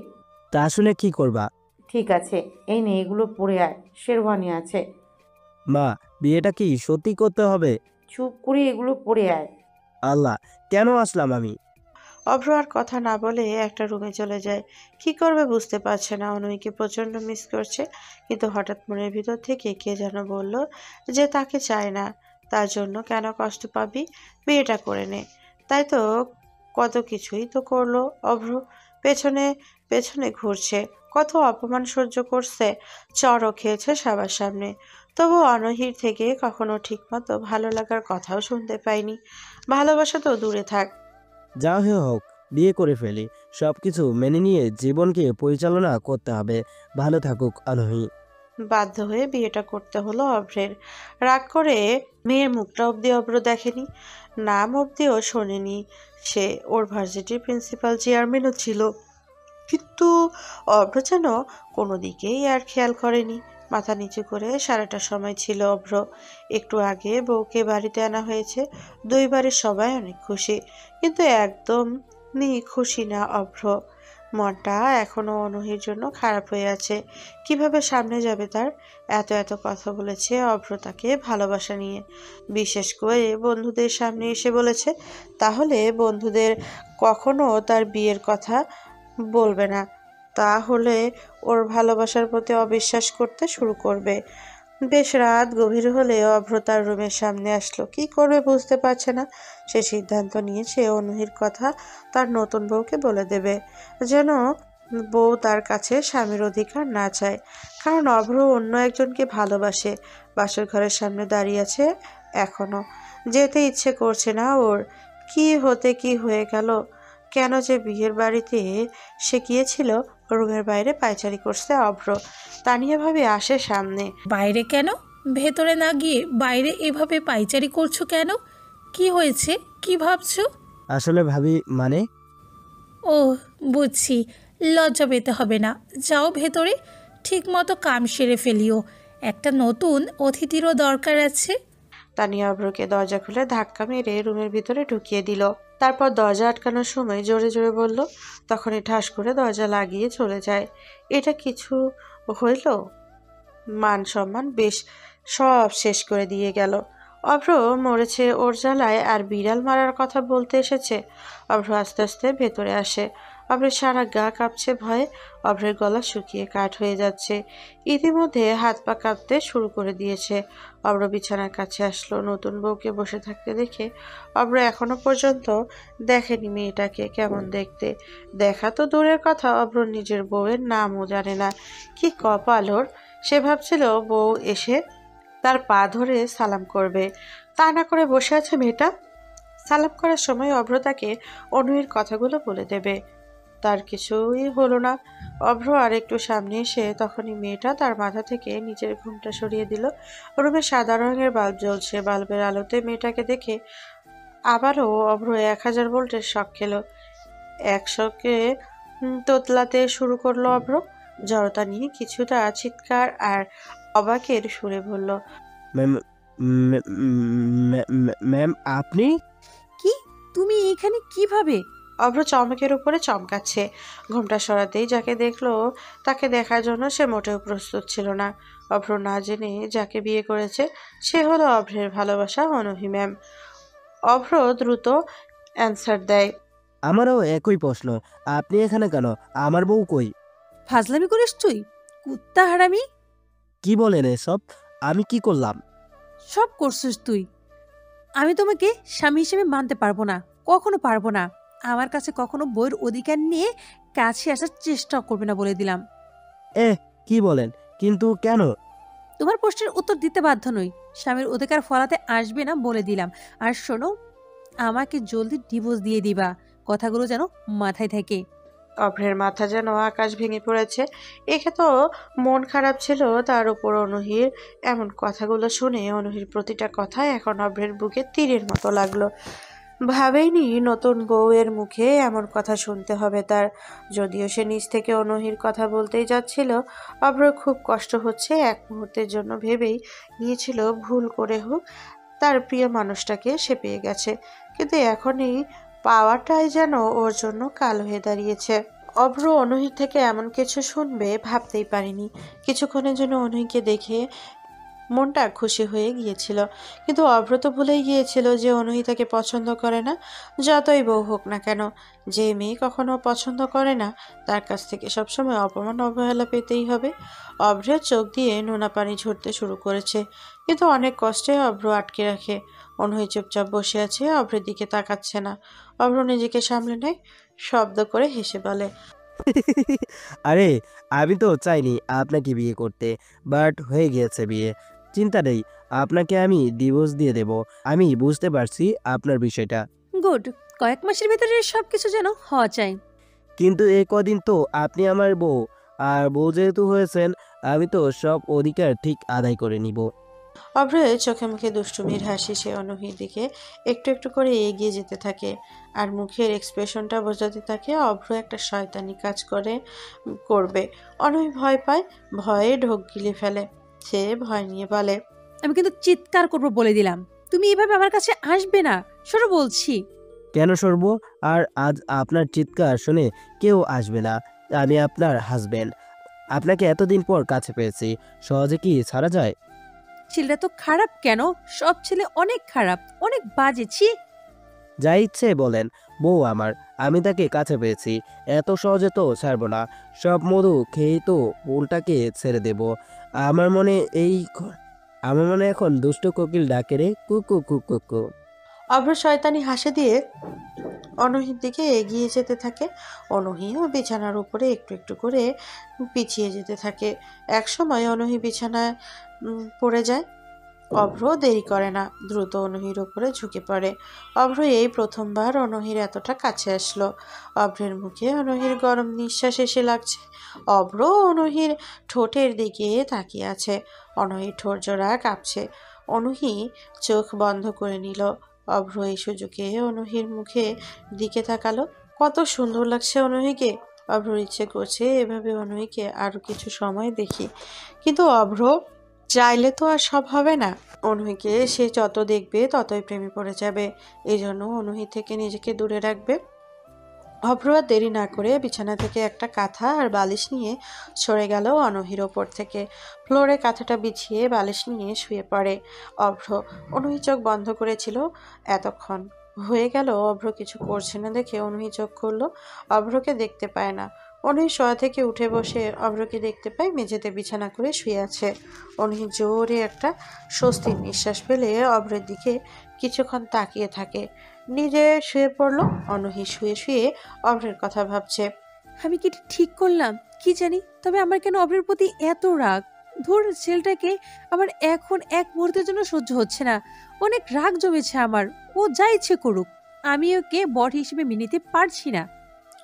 তা শুনে কি করবা? ঠিক আছে, এই নে, এগুলো পরে আয়, শেরওয়ানি আছে। মা, বিয়েটা কি সত্যি করতে হবে? চুপ করে এগুলো পরে আয়। আল্লাহ, কেন আসলাম আমি? অভ্র আর কথা না বলে একটা রুমে চলে যায়। কি করবে বুঝতে পারছে না। অনুইকে প্রচন্ড মিস করছে, কিন্তু হঠাৎ মনের ভিতর থেকে কে যেন বলল যে তাকে চায় না। তার জন্য কেন কষ্ট পাবি? বিয়েটা করে নে। তাই তো কত কিছুই তো করলো অভ্র। পেছনে পেছনে ঘুরছে, কত অপমান সহ্য করছে, চড়ও খেয়েছে সবার সামনে, তবু অনহির থেকে কখনো ঠিকমতো ভালো লাগার কথাও শুনতে পাইনি। ভালোবাসা তো দূরে থাক। যা হয়ে হোক বিয়ে করে ফেলি, সব কিছু মেনে নিয়ে জীবনকে পরিচালনা করতে হবে। ভালো থাকুক আনহি। বাধ্য হয়ে বিয়েটা করতে হলো অভ্রের। রাগ করে মেয়ের মুখটা অব্দি অভ্র দেখেনি, নাম অব্দিও শোনেনি সে। ওর ভার্সিটির প্রিন্সিপাল চেয়ারম্যানও ছিল, কিন্তু অভ্র যেন কোনো দিকেই আর খেয়াল করেনি। মাথা নিচু করে সারাটা সময় ছিল অভ্র। একটু আগে বউকে বাড়িতে আনা হয়েছে, দুই বাড়ির সবাই অনেক খুশি, কিন্তু একদমই খুশি না অভ্র। মনটা এখনো অনহির জন্য খারাপ হয়ে আছে। কিভাবে সামনে যাবে তার? এত এত কথা বলেছে অভ্র তাকে ভালোবাসা নিয়ে, বিশেষ করে বন্ধুদের সামনে এসে বলেছে, তাহলে বন্ধুদের কখনো তার বিয়ের কথা বলবে না, তাহলে ওর ভালোবাসার প্রতি অবিশ্বাস করতে শুরু করবে। বেশ রাত গভীর হলে অভ্র তার রুমের সামনে আসলো। কি করবে বুঝতে পারছে না। সে সিদ্ধান্ত নিয়েছে অনহির কথা তার নতুন বউকে বলে দেবে, যেন বউ তার কাছে স্বামীর অধিকার না চায়। কারণ অভ্র অন্য একজনকে ভালোবাসে। বাসর ঘরের সামনে দাঁড়িয়ে আছে এখনো, যেতে ইচ্ছে করছে না ওর। কি হতে কি হয়ে গেল? কেন যে বিয়ের বাড়িতে সে গিয়েছিল? রুমের বাইরে পায়চারি করছে অভ্র। তানিয়া ভাবি আসে সামনে। বাইরে কেন? ভেতরে না গিয়ে বাইরে এভাবে পাইচারি করছো কেন? কি হয়েছে? কি ভাবছো? আসলে ভাবি মানে? ও বুঝছি, লজ্জা পেতে হবে না, যাও ভেতরে, ঠিক মতো কাম সেরে ফেলিও, একটা নতুন অতিথিরও দরকার আছে। তানিয়া অভ্রকে দরজা খুলে ধাক্কা মেরে রুমের ভিতরে ঢুকিয়ে দিল। তারপর দরজা আটকানোর সময় জোরে জোরে বলল, তখনই ঠাস করে দরজা লাগিয়ে চলে যায়। এটা কিছু হইল? মান সম্মান বেশ সব শেষ করে দিয়ে গেল। অভ্র মরেছে ওর জ্বালায়, আর বিড়াল মারার কথা বলতে এসেছে। অভ্র আস্তে আস্তে ভেতরে আসে। অভ্রের সারা গা কাঁপছে ভয়ে, অভ্রের গলা শুকিয়ে কাঠ হয়ে যাচ্ছে। ইতিমধ্যে হাত পা কাঁপতে শুরু করে দিয়েছে। অভ্র বিছানার কাছে আসলো। নতুন বউকে বসে থাকতে দেখে অভ্র এখনো পর্যন্ত দেখেনি মেয়েটাকে কেমন দেখতে। দেখা তো দূরের কথা, অভ্র নিজের বউয়ের নামও জানে না। কি কপাল ওর! সে ভাবছিল বউ এসে তার পা ধরে সালাম করবে, তা না করে বসে আছে মেয়েটা। সালাম করার সময় অভ্র তাকে অনুয়ের কথাগুলো বলে দেবে, তার কিছুই হলো না। অভ্র আর একটু সামনে এসে তখনই মেয়েটা তার মাথা থেকে নিচের ঘুমটা সরিয়ে দিল। রুমে সাদা রঙের বাল্ব জ্বলছে। বাল্বের আলোতে মেয়েটাকে দেখে আবারও অভ্র 1000 ভোল্টের শক খেলো। 100কে তোতলাতে শুরু করলো অভ্র। জড়তা নিয়ে কিছুটা চিৎকার আর অবাকের সুরে বলল, ম্যাম আপনি? কি? তুমি এখানে কিভাবে? অভ্র চমকের উপরে চমকাচ্ছে। ঘুমটা সরাতেই যাকে দেখলো তাকে দেখার জন্য সে মোটেও প্রস্তুত ছিল না। অভ্র না জেনে যাকে বিয়ে করেছে সে হলো অভ্রের ভালোবাসা অনহি ম্যাম। অভ্র দ্রুত অ্যান্সার দেয়, আমারও একই প্রশ্ন, আপনি এখানে কেন? আমার বউ কই? ফাজলামি করিস তুই, কুত্তা হারামি! কি বলেন এসব? আমি কি করলাম? সব করছিস তুই। আমি তোমাকে স্বামী হিসেবে মানতে পারবো না, কখনো পারবো না। আমার কাছে কখনো বইয়ের অধিকার নিয়ে কাছে আসার চেষ্টা করবে না বলে দিলাম। কি বলেন? কিন্তু কেন? তোমার প্রশ্নের উত্তর দিতে বাধ্য নই। স্বামীর অধিকার ফলাতে আসবে না বলে দিলাম। আর শোনো, আমাকে জলদি ডিভোর্স দিয়ে দিবা, কথাগুলো যেন মাথায় থাকে। অভ্রের মাথা যেন আকাশ ভেঙে পড়েছে। একে তো মন খারাপ ছিল, তার উপর অনুহির এমন কথাগুলো শুনে অনুহির প্রতিটা কথা এখন অভ্রের বুকে তীরের মতো লাগলো। ভাবেইনি নতুন বউয়ের মুখে এমন কথা শুনতে হবে তার। যদিও সে নিজ থেকে অনুহির কথা বলতেই যাচ্ছিল, অভ্র খুব কষ্ট হচ্ছে। এক মুহূর্তের জন্য ভেবেই নিয়েছিল ভুল করে হোক তার প্রিয় মানুষটাকে সে পেয়ে গেছে, কিন্তু এখনই পাওয়াটাই যেন ওর জন্য কাল হয়ে দাঁড়িয়েছে। অভ্র অনুহির থেকে এমন কিছু শুনবে ভাবতেই পারিনি। কিছুক্ষণের জন্য অনুহিকে দেখে মনটা খুশি হয়ে গিয়েছিল, কিন্তু অভ্র তো ভুলেই গিয়েছিল যে অনুহি তাকে পছন্দ করে না। যতই বউ হোক না কেন, যে মেয়ে কখনো পছন্দ করে না তার কাছ থেকে সবসময় অপমান অবহেলা পেতেই হবে। অভ্রের চোখ দিয়ে নোনা পানি ঝরতে শুরু করেছে, কিন্তু অনেক কষ্টে অভ্র আটকে রাখে। অনুহি চুপচাপ বসে আছে, অভ্রের দিকে তাকাচ্ছে না। অভ্র নিজেকে সামলে নেয়, শব্দ করে হেসে বলে, আরে আমি তো চাইনি আপনাকে বিয়ে করতে, বাট হয়ে গিয়েছে বিয়ে। চিন্তা নেই, আপনাকে আমি ডিভোর্স দিয়ে দেব। আমি বুঝতে পারছি আপনার বিষয়টা, গুড, কয়েক মাসের ভিতরে সব কিছু যেন হওয়া চাই। কিন্তু এই কদিন তো আপনি আমার বউ, আর বউ যেহেতু হয়েছেন আমি তো সব অধিকার ঠিক আদায় করে নিব। অভ্রের চোখে মুখে দুষ্টুমির হাসি সে অনহির দিকে একটু একটু করে এগিয়ে যেতে থাকে, আর মুখের এক্সপ্রেশনটা বোঝাতে থাকে অভ্র একটা শয়তানি কাজ করবে। অনহি ভয় পায়, ভয়ে ঢোক গিলে ফেলে। সে ভয় নিয়ে বলে, আমি কিন্তু চিৎকার করবো বলে দিলাম, তুমি এভাবে আমার কাছে আসবে না, সরো বলছি। কেন সরব? আর আজ আপনার চিৎকার শুনে কেউ আসবে না। আমি আপনার হাজবেন্ড, আপনাকে এতদিন পর কাছে পেয়েছি, সহজে কি ছাড়া যায়? ছেলেটা তো খারাপ কেন? সব ছেলে অনেক খারাপ, অনেক বাজে। ছি। যা ইচ্ছে বলেন, বউ আমার, আমি তাকে কাছে পেয়েছি, এত সহজে তো ছাড়ব না। সব মধু খেয়েই তো উল্টাকে ছেড়ে দেব। আমার মনে আমার মনে এখন দুষ্ট কোকিল ডাকে রে, কুকু কুকু কু। অভ্র শয়তানি হাসি দিয়ে অনহির দিকে এগিয়ে যেতে থাকে। অনহিও বিছানার উপরে একটু একটু করে পিছিয়ে যেতে থাকে। এক সময় অনহি বিছানায় পড়ে যায়। অভ্র দেরি করে না, দ্রুত অনহির উপরে ঝুঁকে পড়ে। অভ্র এই প্রথমবার অনহির এতটা কাছে আসলো। অভ্রের মুখে অনহির গরম নিঃশ্বাস এসে লাগছে। অভ্র অনহির ঠোঁটের দিকে তাকিয়ে আছে। অনহির ঠোঁট জোড়া কাঁপছে। অনহি চোখ বন্ধ করে নিল। অভ্র এই সুযোগে অনহির মুখে দিকে তাকালো। কত সুন্দর লাগছে অনহিকে। অভ্রর ইচ্ছে করছে এভাবে অনহিকে আরো কিছু সময় দেখি, কিন্তু অভ্র চাইলে তো আর সব হবে না। অনহিকে সে যত দেখবে ততই প্রেমে পড়ে যাবে। এই জন্য অনহি থেকে নিজেকে দূরে রাখবে। অভ্র আর দেরি না করে বিছানা থেকে একটা কাঁথা আর বালিশ নিয়ে সরে গেল অনহির ওপর থেকে। ফ্লোরে কাঁথাটা বিছিয়ে বালিশ নিয়ে শুয়ে পড়ে অভ্র। অনহি চোখ বন্ধ করেছিল এতক্ষণ। হয়ে গেল অভ্র কিছু করছে না দেখে অনহি চোখ খুলল। অভ্রকে দেখতে পায় না। অনহি শোয়া থেকে উঠে বসে অভ্রকে দেখতে পায় মেঝেতে বিছানা করে শুয়ে আছে। অনহি জোরে একটা স্বস্তির নিঃশ্বাস ফেলে অভ্রের দিকে কিছুক্ষণ তাকিয়ে থাকে। নিজে শুয়ে পড়ল। অনহি শুয়ে শুয়ে অভ্রের কথা ভাবছে। আমি কি ঠিক করলাম কি জানি, তবে আমার কেন অভ্রের প্রতি এত রাগ? ধুর, ছেলেটাকে আমার এখন এক মুহূর্তের জন্য সহ্য হচ্ছে না। অনেক রাগ জমেছে আমার। ও যা ইচ্ছে করুক, আমি ওকে বর হিসেবে মেনে নিতে পারছি না।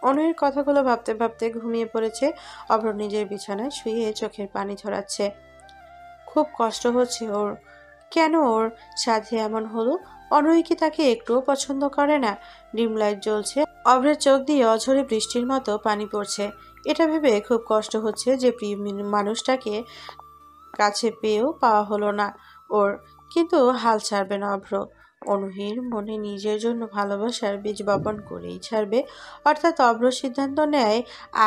অনহির কথাগুলো ভাবতে ভাবতে ঘুমিয়ে পড়েছে। অভ্র নিজের বিছানায় শুয়ে চোখের পানি ঝরাচ্ছে। খুব কষ্ট হচ্ছে ওর। কেন ওর সাথে এমন হলো? অনহি কি তাকে একটুও পছন্দ করে না? ডিম লাইট জ্বলছে, অভ্রের চোখ দিয়ে অঝরে বৃষ্টির মতো পানি পড়ছে। এটা ভেবে খুব কষ্ট হচ্ছে যে প্রিয় মানুষটাকে কাছে পেয়েও পাওয়া হলো না ওর। কিন্তু হাল ছাড়বে না অভ্র। অনহির মনে নিজের জন্য ভালোবাসার বীজ বপন করেই ছাড়বে। অর্থাৎ অভ্র সিদ্ধান্ত নেয়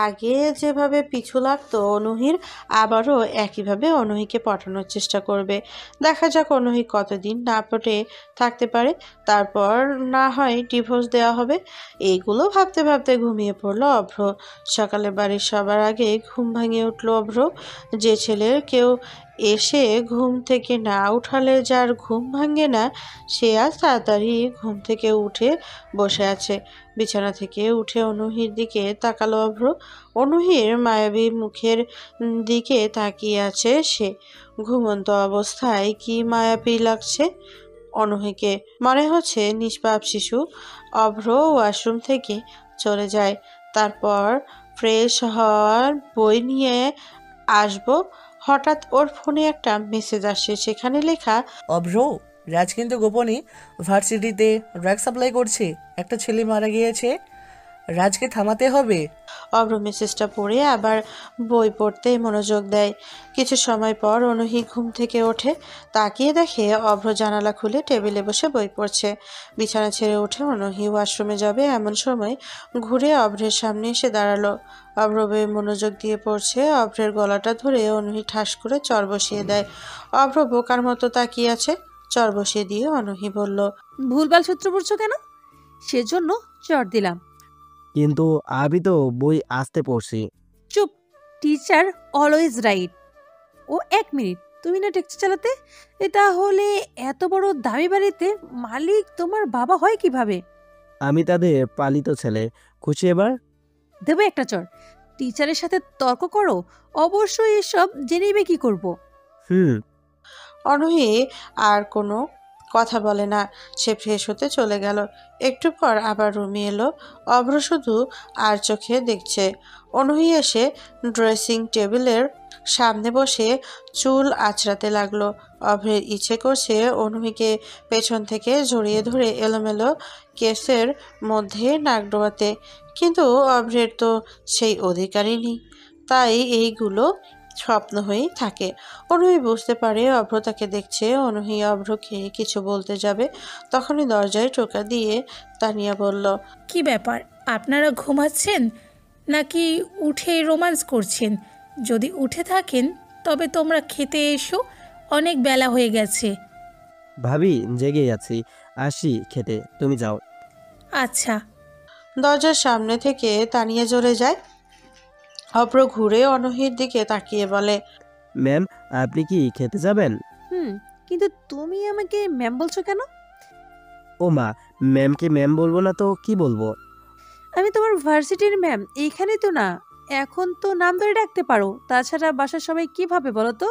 আগে যেভাবে পিছু লাগতো অনহির, আবারও একইভাবে অনহিকে পটানোর চেষ্টা করবে। দেখা যাক অনহি কতদিন না পটে থাকতে পারে, তারপর না হয় ডিভোর্স দেওয়া হবে। এইগুলো ভাবতে ভাবতে ঘুমিয়ে পড়লো অভ্র। সকালে বাড়ির সবার আগে ঘুম ভাঙিয়ে উঠল অভ্র। যে ছেলের কেউ এসে ঘুম থেকে না উঠালে যার ঘুম ভাঙে না, সে আজ তাড়াতাড়ি ঘুম থেকে উঠে বসে আছে। বিছানা থেকে উঠে অনহির দিকে তাকালো অভ্র। অনহির মায়াবী মুখের দিকে তাকিয়ে আছে সে। ঘুমন্ত অবস্থায় কি মায়াবী লাগছে অনহিকে, মনে হচ্ছে নিষ্পাপ শিশু। অভ্র ওয়াশরুম থেকে চলে যায়। তারপর ফ্রেশ হওয়ার বই নিয়ে আসবো, হঠাৎ ওর ফোনে একটা মেসেজ আসে। সেখানে লেখা, অভ্র, রাজ কিন্তু গোপনে ভার্সিটিতে ড্রাগ সাপ্লাই করছে। একটা ছেলে মারা গিয়েছে, রাজকে থামাতে হবে। অভ্র মেসেজটা পড়ে আবার বই পড়তে মনোযোগ দেয়। কিছু সময় পর অনহি ঘুম থেকে ওঠে। তাকিয়ে দেখে অভ্র জানালা খুলে টেবিলে বসে বই পড়ছে। বিছানা ছেড়ে উঠে অনহি ওয়াশরুমে যাবে এমন সময় ঘুরে অভ্রের সামনে এসে দাঁড়ালো। অভ্র বইয়ে মনোযোগ দিয়ে পড়ছে। অভ্রের গলাটা ধরে অনহি ঠাস করে চর বসিয়ে দেয়। অভ্র বোকার মতো তাকিয়ে আছে। চর বসিয়ে দিয়ে অনহি বলল, ভুলভাল সূত্র পড়ছো কেন? সেজন্য চর দিলাম। কিন্তু আমি তো বই আসতে পড়ছি। চুপ, টিচার অলওয়েজ রাইট। ও 1 মিনিট, তুমি না ট্যাক্সি চালাতে? এটা হলে এত বড় দামি বাড়িতে মালিক তোমার বাবা হয় কিভাবে? আমি তাদের পালিত ছেলে। খুশি এবার? দেবো একটা চড়। টিচারের সাথে তর্ক করো, অবশ্যই এসব জেনেই কি করব। অনূহি আর কোনো কথা বলে না, সে ফ্রেশ হতে চলে গেল। একটু পর আবার রুমে এলো। অভ্র শুধু আর চোখে দেখছে। অনূহি এসে ড্রেসিং টেবিলের সামনে বসে চুল আঁচড়াতে লাগলো। অভ্রের ইচ্ছে করছে অনূহিকে পেছন থেকে জড়িয়ে ধরে এলোমেলো কেসের মধ্যে নাক ডোবাতে, কিন্তু অভ্রের তো সেই অধিকারই নেই, তাই এইগুলো স্বপ্ন হয়েই থাকে। অনূহি বুঝতে পারে অভ্র তাকে দেখছে। অনূহি অভ্রকে কিছু বলতে যাবে, তখনই দরজায় টোকা দিয়ে তানিয়া বলল, কি ব্যাপার, আপনারা ঘুমাচ্ছেন নাকি উঠে রোমান্স করছেন? যদি উঠে থাকেন তবে তোমরা খেতে এসো, অনেক বেলা হয়ে গেছে। ভাবি জেগে আছি, আসি খেতে, তুমি যাও। আচ্ছা। দরজার সামনে থেকে তানিয়া জোরে যায়। অভ্র ঘুরে অনূহির দিকে তাকিয়ে বলে, ম্যাম আপনি কি খেতে যাবেন? কিন্তু তুমি আমাকে ম্যাম বলছো কেন? ও মা, ম্যামকে ম্যাম বলবো না তো কি বলবো? আমি তোমার ভার্সিটির ম্যাম, এইখানে তো না। এখন তো নাম ধরে ডাকতে পারো, তাছাড়া বাসার সবাই কি ভাবে বলো তো?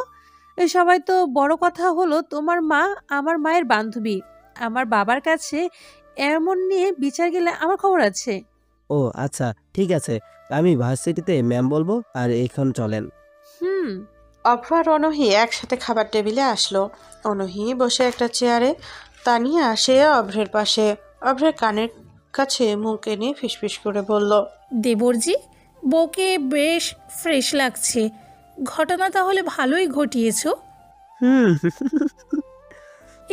এই সবাই তো বড় কথা হলো তোমার মা আমার মায়ের বান্ধবী। আমার বাবার কাছে এমন নিয়ে বিচার গেলে আমার খবর আছে। ও আচ্ছা ঠিক আছে, আমি ভার্সিটিতে ম্যাম বলবো, আর এখন চলেন। অভ্র আর অনূহি একসাথে খাবার টেবিলে আসলো। অনূহি বসে একটা চেয়ারে, তানিয়া আসে অভ্রের পাশে। অভ্রের কানের কাছে মুখ এনে ফিসফিস করে বলল, দেবরজি, বউকে বেশ ফ্রেশ লাগছে। ঘটনা তাহলে ভালোই ঘটিয়েছো।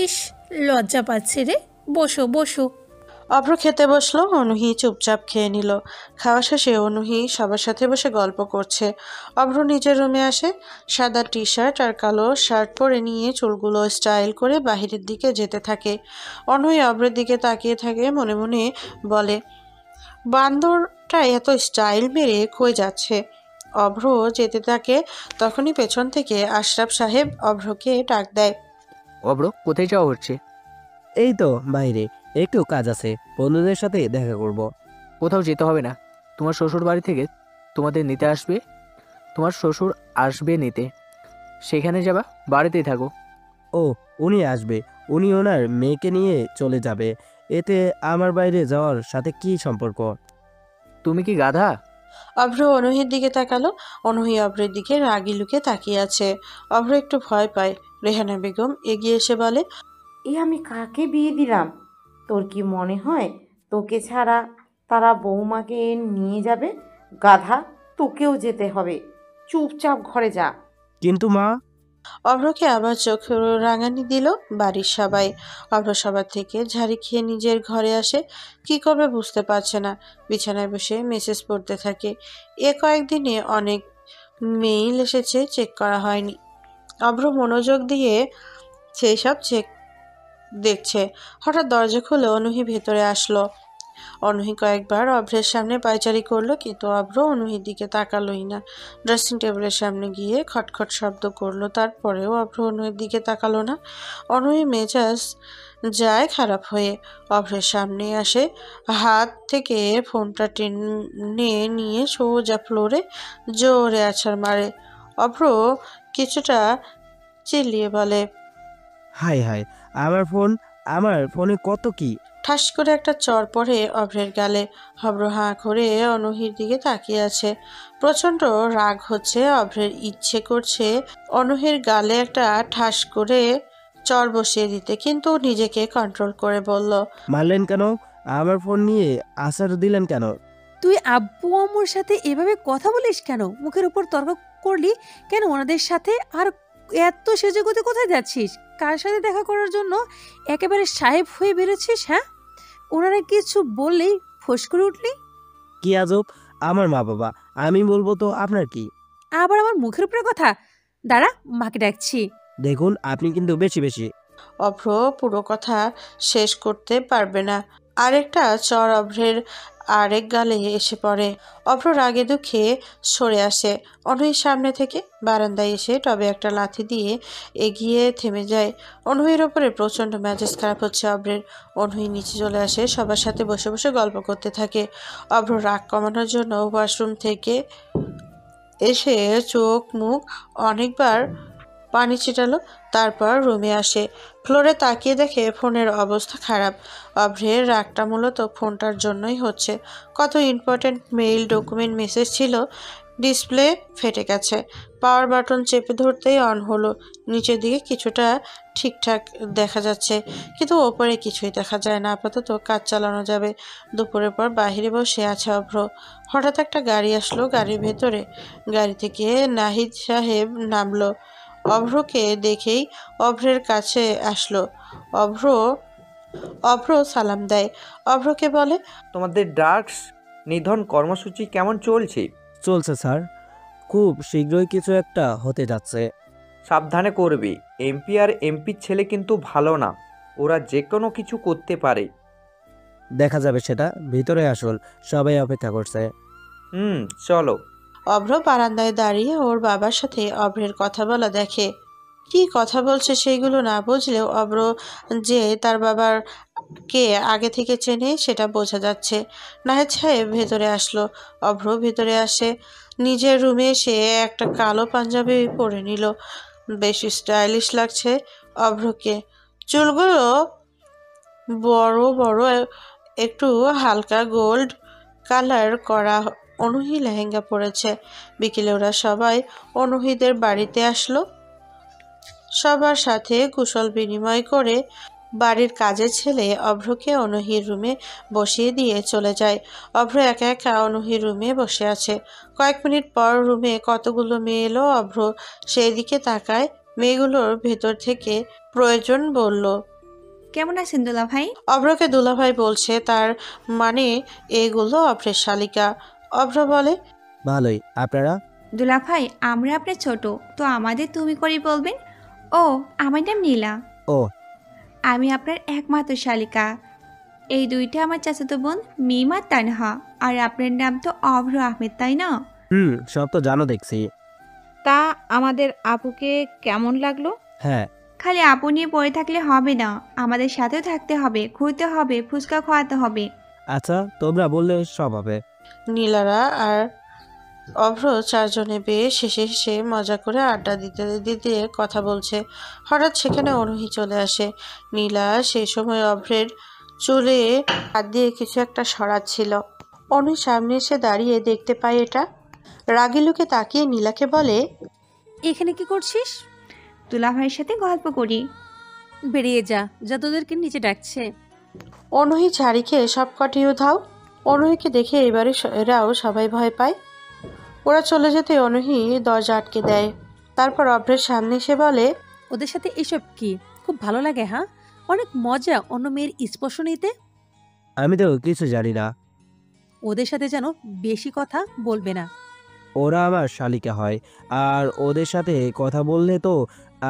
ইস, লজ্জা পাচ্ছে রে। বসো বসো। অভ্র খেতে বসলো। অনূহি চুপচাপ খেয়ে নিল। খাওয়া শেষে অনূহি সবার সাথে বসে গল্প করছে। অভ্র নিজের রুমে আসে। সাদা টি শার্ট আর কালো শার্ট পরে নিয়ে চুলগুলো স্টাইল করে বাহিরের দিকে যেতে থাকে। অনূহি অভ্রের দিকে তাকিয়ে থাকে, মনে মনে বলে, বান্দরটা এত স্টাইল মেরে কই যাচ্ছে। অভ্র যেতে থাকে, তখনই পেছন থেকে আশরাফ সাহেব অভ্রকে ডাক দেয়। অভ্র, কোথায় যাওয়া হচ্ছে? এই তো বাইরে, একটু কাজ আছে, বন্ধুদের সাথে দেখা করব। কোথাও যেতে হবে না, তোমার শ্বশুর বাড়ি থেকে তোমাদের নিতে আসবে। তোমার শ্বশুর আসবে নিতে, সেখানে যাবা, বাড়িতেই থাকো। ও, উনি আসবে, উনি ওনার মেয়েকে নিয়ে চলে যাবে, এতে আমার বাইরে যাওয়ার সাথে কি সম্পর্ক? তুমি কি গাধা? অভ্র অনূহির দিকে তাকালো। অনূহি অভ্রের দিকে রাগি লুকে তাকিয়ে আছে। অভ্র একটু ভয় পায়। রেহানা বেগম এগিয়ে এসে বলে, আমি কাকে বিয়ে দিলাম? তোর কি মনে হয় তোকে ছাড়া তারা বৌমাকে নিয়ে যাবে? গাধা, তোকেও যেতে হবে। চুপচাপ ঘরে যা। কিন্তু মা। অভ্রকে আবার চোখ রাঙানি দিল বাড়ির সবাই। অভ্র সবার থেকে ঝাড়ি খেয়ে নিজের ঘরে আসে। কি করবে বুঝতে পারছে না। বিছানায় বসে মেসেজ পড়তে থাকে। কয়েকদিনে অনেক মেইল এসেছে, চেক করা হয়নি। অভ্র মনোযোগ দিয়ে সেই সব দেখছে। হঠাৎ দরজা খুলে অনূহি ভেতরে আসলো। অনূহি কয়েকবার অভ্রের সামনে পায়চারি করলো, কিন্তু অভ্র অনূহির দিকে তাকালোই না। ড্রেসিং টেবিলের সামনে গিয়ে খটখট শব্দ করলো, তারপরেও অভ্র অনূহির দিকে তাকালো না। অনূহি মেজাজ যায় খারাপ হয়ে। অভ্রের সামনে আসে, হাত থেকে ফোনটা টেনে নিয়ে সোজা ফ্লোরে জোরে আছাড় মারে। অভ্র কিছুটা চিল্লিয়ে বলে, হাই হাই, আমার ফোনে কত কি! ঠাস করে একটা চড় পড়ে অভ্রের গালে। অভ্র হাঁ করে অনূহির দিকে তাকিয়ে আছে। প্রচন্ড রাগ হচ্ছে অভ্রের, ইচ্ছে করছে অনূহির গালে একটা ঠাস করে চড় বসিয়ে দিতে, কিন্তু নিজেকে কন্ট্রোল করে বলল, মারলেন কেন? আমার ফোন নিয়ে আছাড় দিলেন কেন? তুই আব্বু আম্মুর সাথে এভাবে কথা বলিস কেন? মুখের উপর তর্ক করলি কেন ওনাদের সাথে? আর এত সেজেগুতে কোথায় যাচ্ছিস? কার সাথে দেখা করার জন্য একেবারে সাহেব হয়ে বেরোচ্ছিস? হ্যাঁ, ওনারা কিছু বললেই ফোঁস করে উঠলি। কি আজব, আমার মা বাবা, আমি বলবো তো আপনার কি? আবার আমার মুখের উপরে কথা। দাঁড়া, মাকে ডাকছি। দেখুন আপনি কিন্তু বেশি। অভ্র পুরো কথা শেষ করতে পারবে না। আরেকটা চর অভ্রের আরেক গালে এসে পড়ে। অভ্র রাগে দুঃখে সরে আসে অনহির সামনে থেকে। বারান্দায় এসে টবে একটা লাথি দিয়ে এগিয়ে থেমে যায়। অনহির ওপরে প্রচণ্ড মেজাজ খারাপ হচ্ছে অভ্রের। অনহি নিচে চলে আসে, সবার সাথে বসে বসে গল্প করতে থাকে। অভ্র রাগ কমানোর জন্য ওয়াশরুম থেকে এসে চোখ মুখ অনেকবার পানি ছিটালো, তারপর রুমে আসে। ফ্লোরে তাকিয়ে দেখে ফোনের অবস্থা খারাপ। অভ্রের রাগটা মূলত ফোনটার জন্যই হচ্ছে। কত ইম্পর্টেন্ট মেইল ডকুমেন্ট মেসেজ ছিল, ডিসপ্লে ফেটে গেছে। পাওয়ার বাটন চেপে ধরতেই অন হলো। নিচের দিকে কিছুটা ঠিকঠাক দেখা যাচ্ছে, কিন্তু ওপরে কিছুই দেখা যায় না। আপাতত কাজ চালানো যাবে। দুপুরের পর বাহিরে বসে আছে অভ্র। হঠাৎ একটা গাড়ি আসলো গাড়ির ভেতরে। গাড়ি থেকে নাহিদ সাহেব নামলো। অভ্রকে দেখেই অভ্রের কাছে আসলো। অভ্র সালাম দেয়। অভ্রকে বলে, তোমাদের ড্রাগস নিধন কর্মসূচি কেমন চলছে? চলছে স্যার, খুব শীঘ্রই কিছু একটা হতে যাচ্ছে। সাবধানে করবে। এমপি আর এমপির ছেলে কিন্তু ভালো না, ওরা যে কোনো কিছু করতে পারে। দেখা যাবে সেটা, ভিতরে আসুন, সবাই অপেক্ষা করছে। চলো। অভ্র বারান্দায় দাঁড়িয়ে ওর বাবার সাথে অভ্রের কথা বলা দেখে। কি কথা বলছে সেইগুলো না বুঝলেও অভ্র যে তার বাবার কে আগে থেকে চেনে সেটা বোঝা যাচ্ছে। নাহিদ সাহেব ভেতরে আসলো। অভ্র ভেতরে আসে। নিজের রুমে এসে একটা কালো পাঞ্জাবি পরে নিল। বেশ স্টাইলিশ লাগছে অভ্রকে। চুলগুলো বড় বড়, একটু হালকা গোল্ড কালার করা। অনুহি লেহেঙ্গা পরেছে। বিকেলে ওরা সবাই অনুহিদের বাড়িতে আসলো। সবার সাথে কুশল বিনিময় করে বাড়ির কাজের ছেলে অভ্রকে অনুহির রুমে বসিয়ে দিয়ে চলে যায়। অভ্র একা একা অনুহির রুমে বসে আছে। কয়েক মিনিট পর রুমে কতগুলো মেয়ে এলো। অভ্র সেই দিকে তাকায়। মেয়েগুলোর ভেতর থেকে প্রয়োজন বলল, কেমন আছেন দুলা ভাই? অভ্রকে দুলাভাই বলছে, তার মানে এগুলো অভ্রের শালিকা। অভ্র বলে, ভালোই। আপনারা? দুলা ভাই, আমরা আপনার ছোট, তো আমাদের তুমি করে বলবেন। ও, আমার নাম নীলা। ও, আমি আপনার একমাত্র শালিকা। এই দুইটা আমার চাচাতো বোন মিমা তানহা। আর আপনার নাম তো অভ্র আহমেদ, তাই না? সব তো জানো দেখছি। তা আমাদের আপুকে কেমন লাগলো? হ্যাঁ। খালি আপু নিয়ে পড়ে থাকলে হবে না, আমাদের সাথেও থাকতে হবে, ঘুরতে হবে, ফুচকা খাওয়াতে হবে। আচ্ছা, তোমরা বললে সব হবে। নীলারা আর অভ্র চারজনে বেয়ে শেষে শেষে মজা করে আড্ডা দিতে দিতে কথা বলছে। হঠাৎ সেখানে অনুহি চলে আসে। নীলা সেই সময় অভ্রের চুলে হাত দিয়ে কিছু একটা সরাচ্ছিল। অনুহি সামনে এসে দাঁড়িয়ে দেখতে পায় এটা। রাগী লোকে তাকিয়ে নীলাকে বলে, এখানে কি করছিস? দুলা ভাইয়ের সাথে গল্প করি। বেরিয়ে যা, যা তোদেরকে নিচে ডাকছে। অনুহি ঝাড়ি খেয়ে সব কটি উধাও। অনুহিকে দেখে এবারে এরাও সবাই ভয় পায়। ওরা চলে যেতে অনুহি দরজা আটকে দেয়। তারপর অভ্রের সামনে এসে বলে, ওদের সাথে এসব কি? খুব ভালো লাগে, হ্যাঁ? অনেক মজা অন্য মেয়ের স্পর্শ নিতে। আমি তো কিছু জানি না। ওদের সাথে যেন বেশি কথা বলবে না। ওরা আমার শালিকা হয়, আর ওদের সাথে কথা বললে তো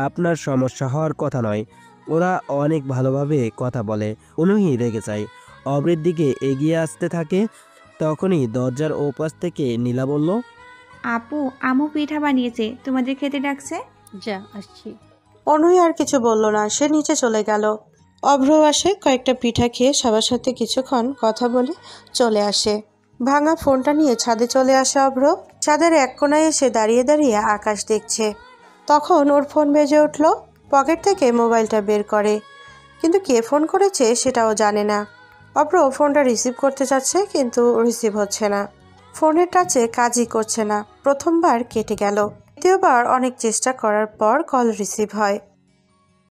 আপনার সমস্যা হওয়ার কথা নয়। ওরা অনেক ভালোভাবে কথা বলে। অনুহি রেগে যায়, অভ্রের দিকে এগিয়ে আসতে থাকে। তখনই দরজার ওপাশ থেকে নীলা বলল, আপু, আমু পিঠা বানিয়েছে, তোমাদের খেতে ডাকছে। যা, আসছি। অনুহি আর কিছু বলল না, সে নিচে চলে গেল। অভ্র আসে, কয়েকটা পিঠা খেয়ে সবার সাথে কিছুক্ষণ কথা বলে চলে আসে। ভাঙা ফোনটা নিয়ে ছাদে চলে আসে অভ্র। ছাদের এক কোনায় এসে দাঁড়িয়ে দাঁড়িয়ে আকাশ দেখছে। তখন ওর ফোন বেজে উঠল। পকেট থেকে মোবাইলটা বের করে, কিন্তু কে ফোন করেছে সেটাও জানে না। অভ্র ফোনটা রিসিভ করতে যাচ্ছে, কিন্তু রিসিভ হচ্ছে না। ফোনের টাচে কাজই করছে না। প্রথমবার কেটে গেল। দ্বিতীয়বার অনেক চেষ্টা করার পর কল রিসিভ হয়।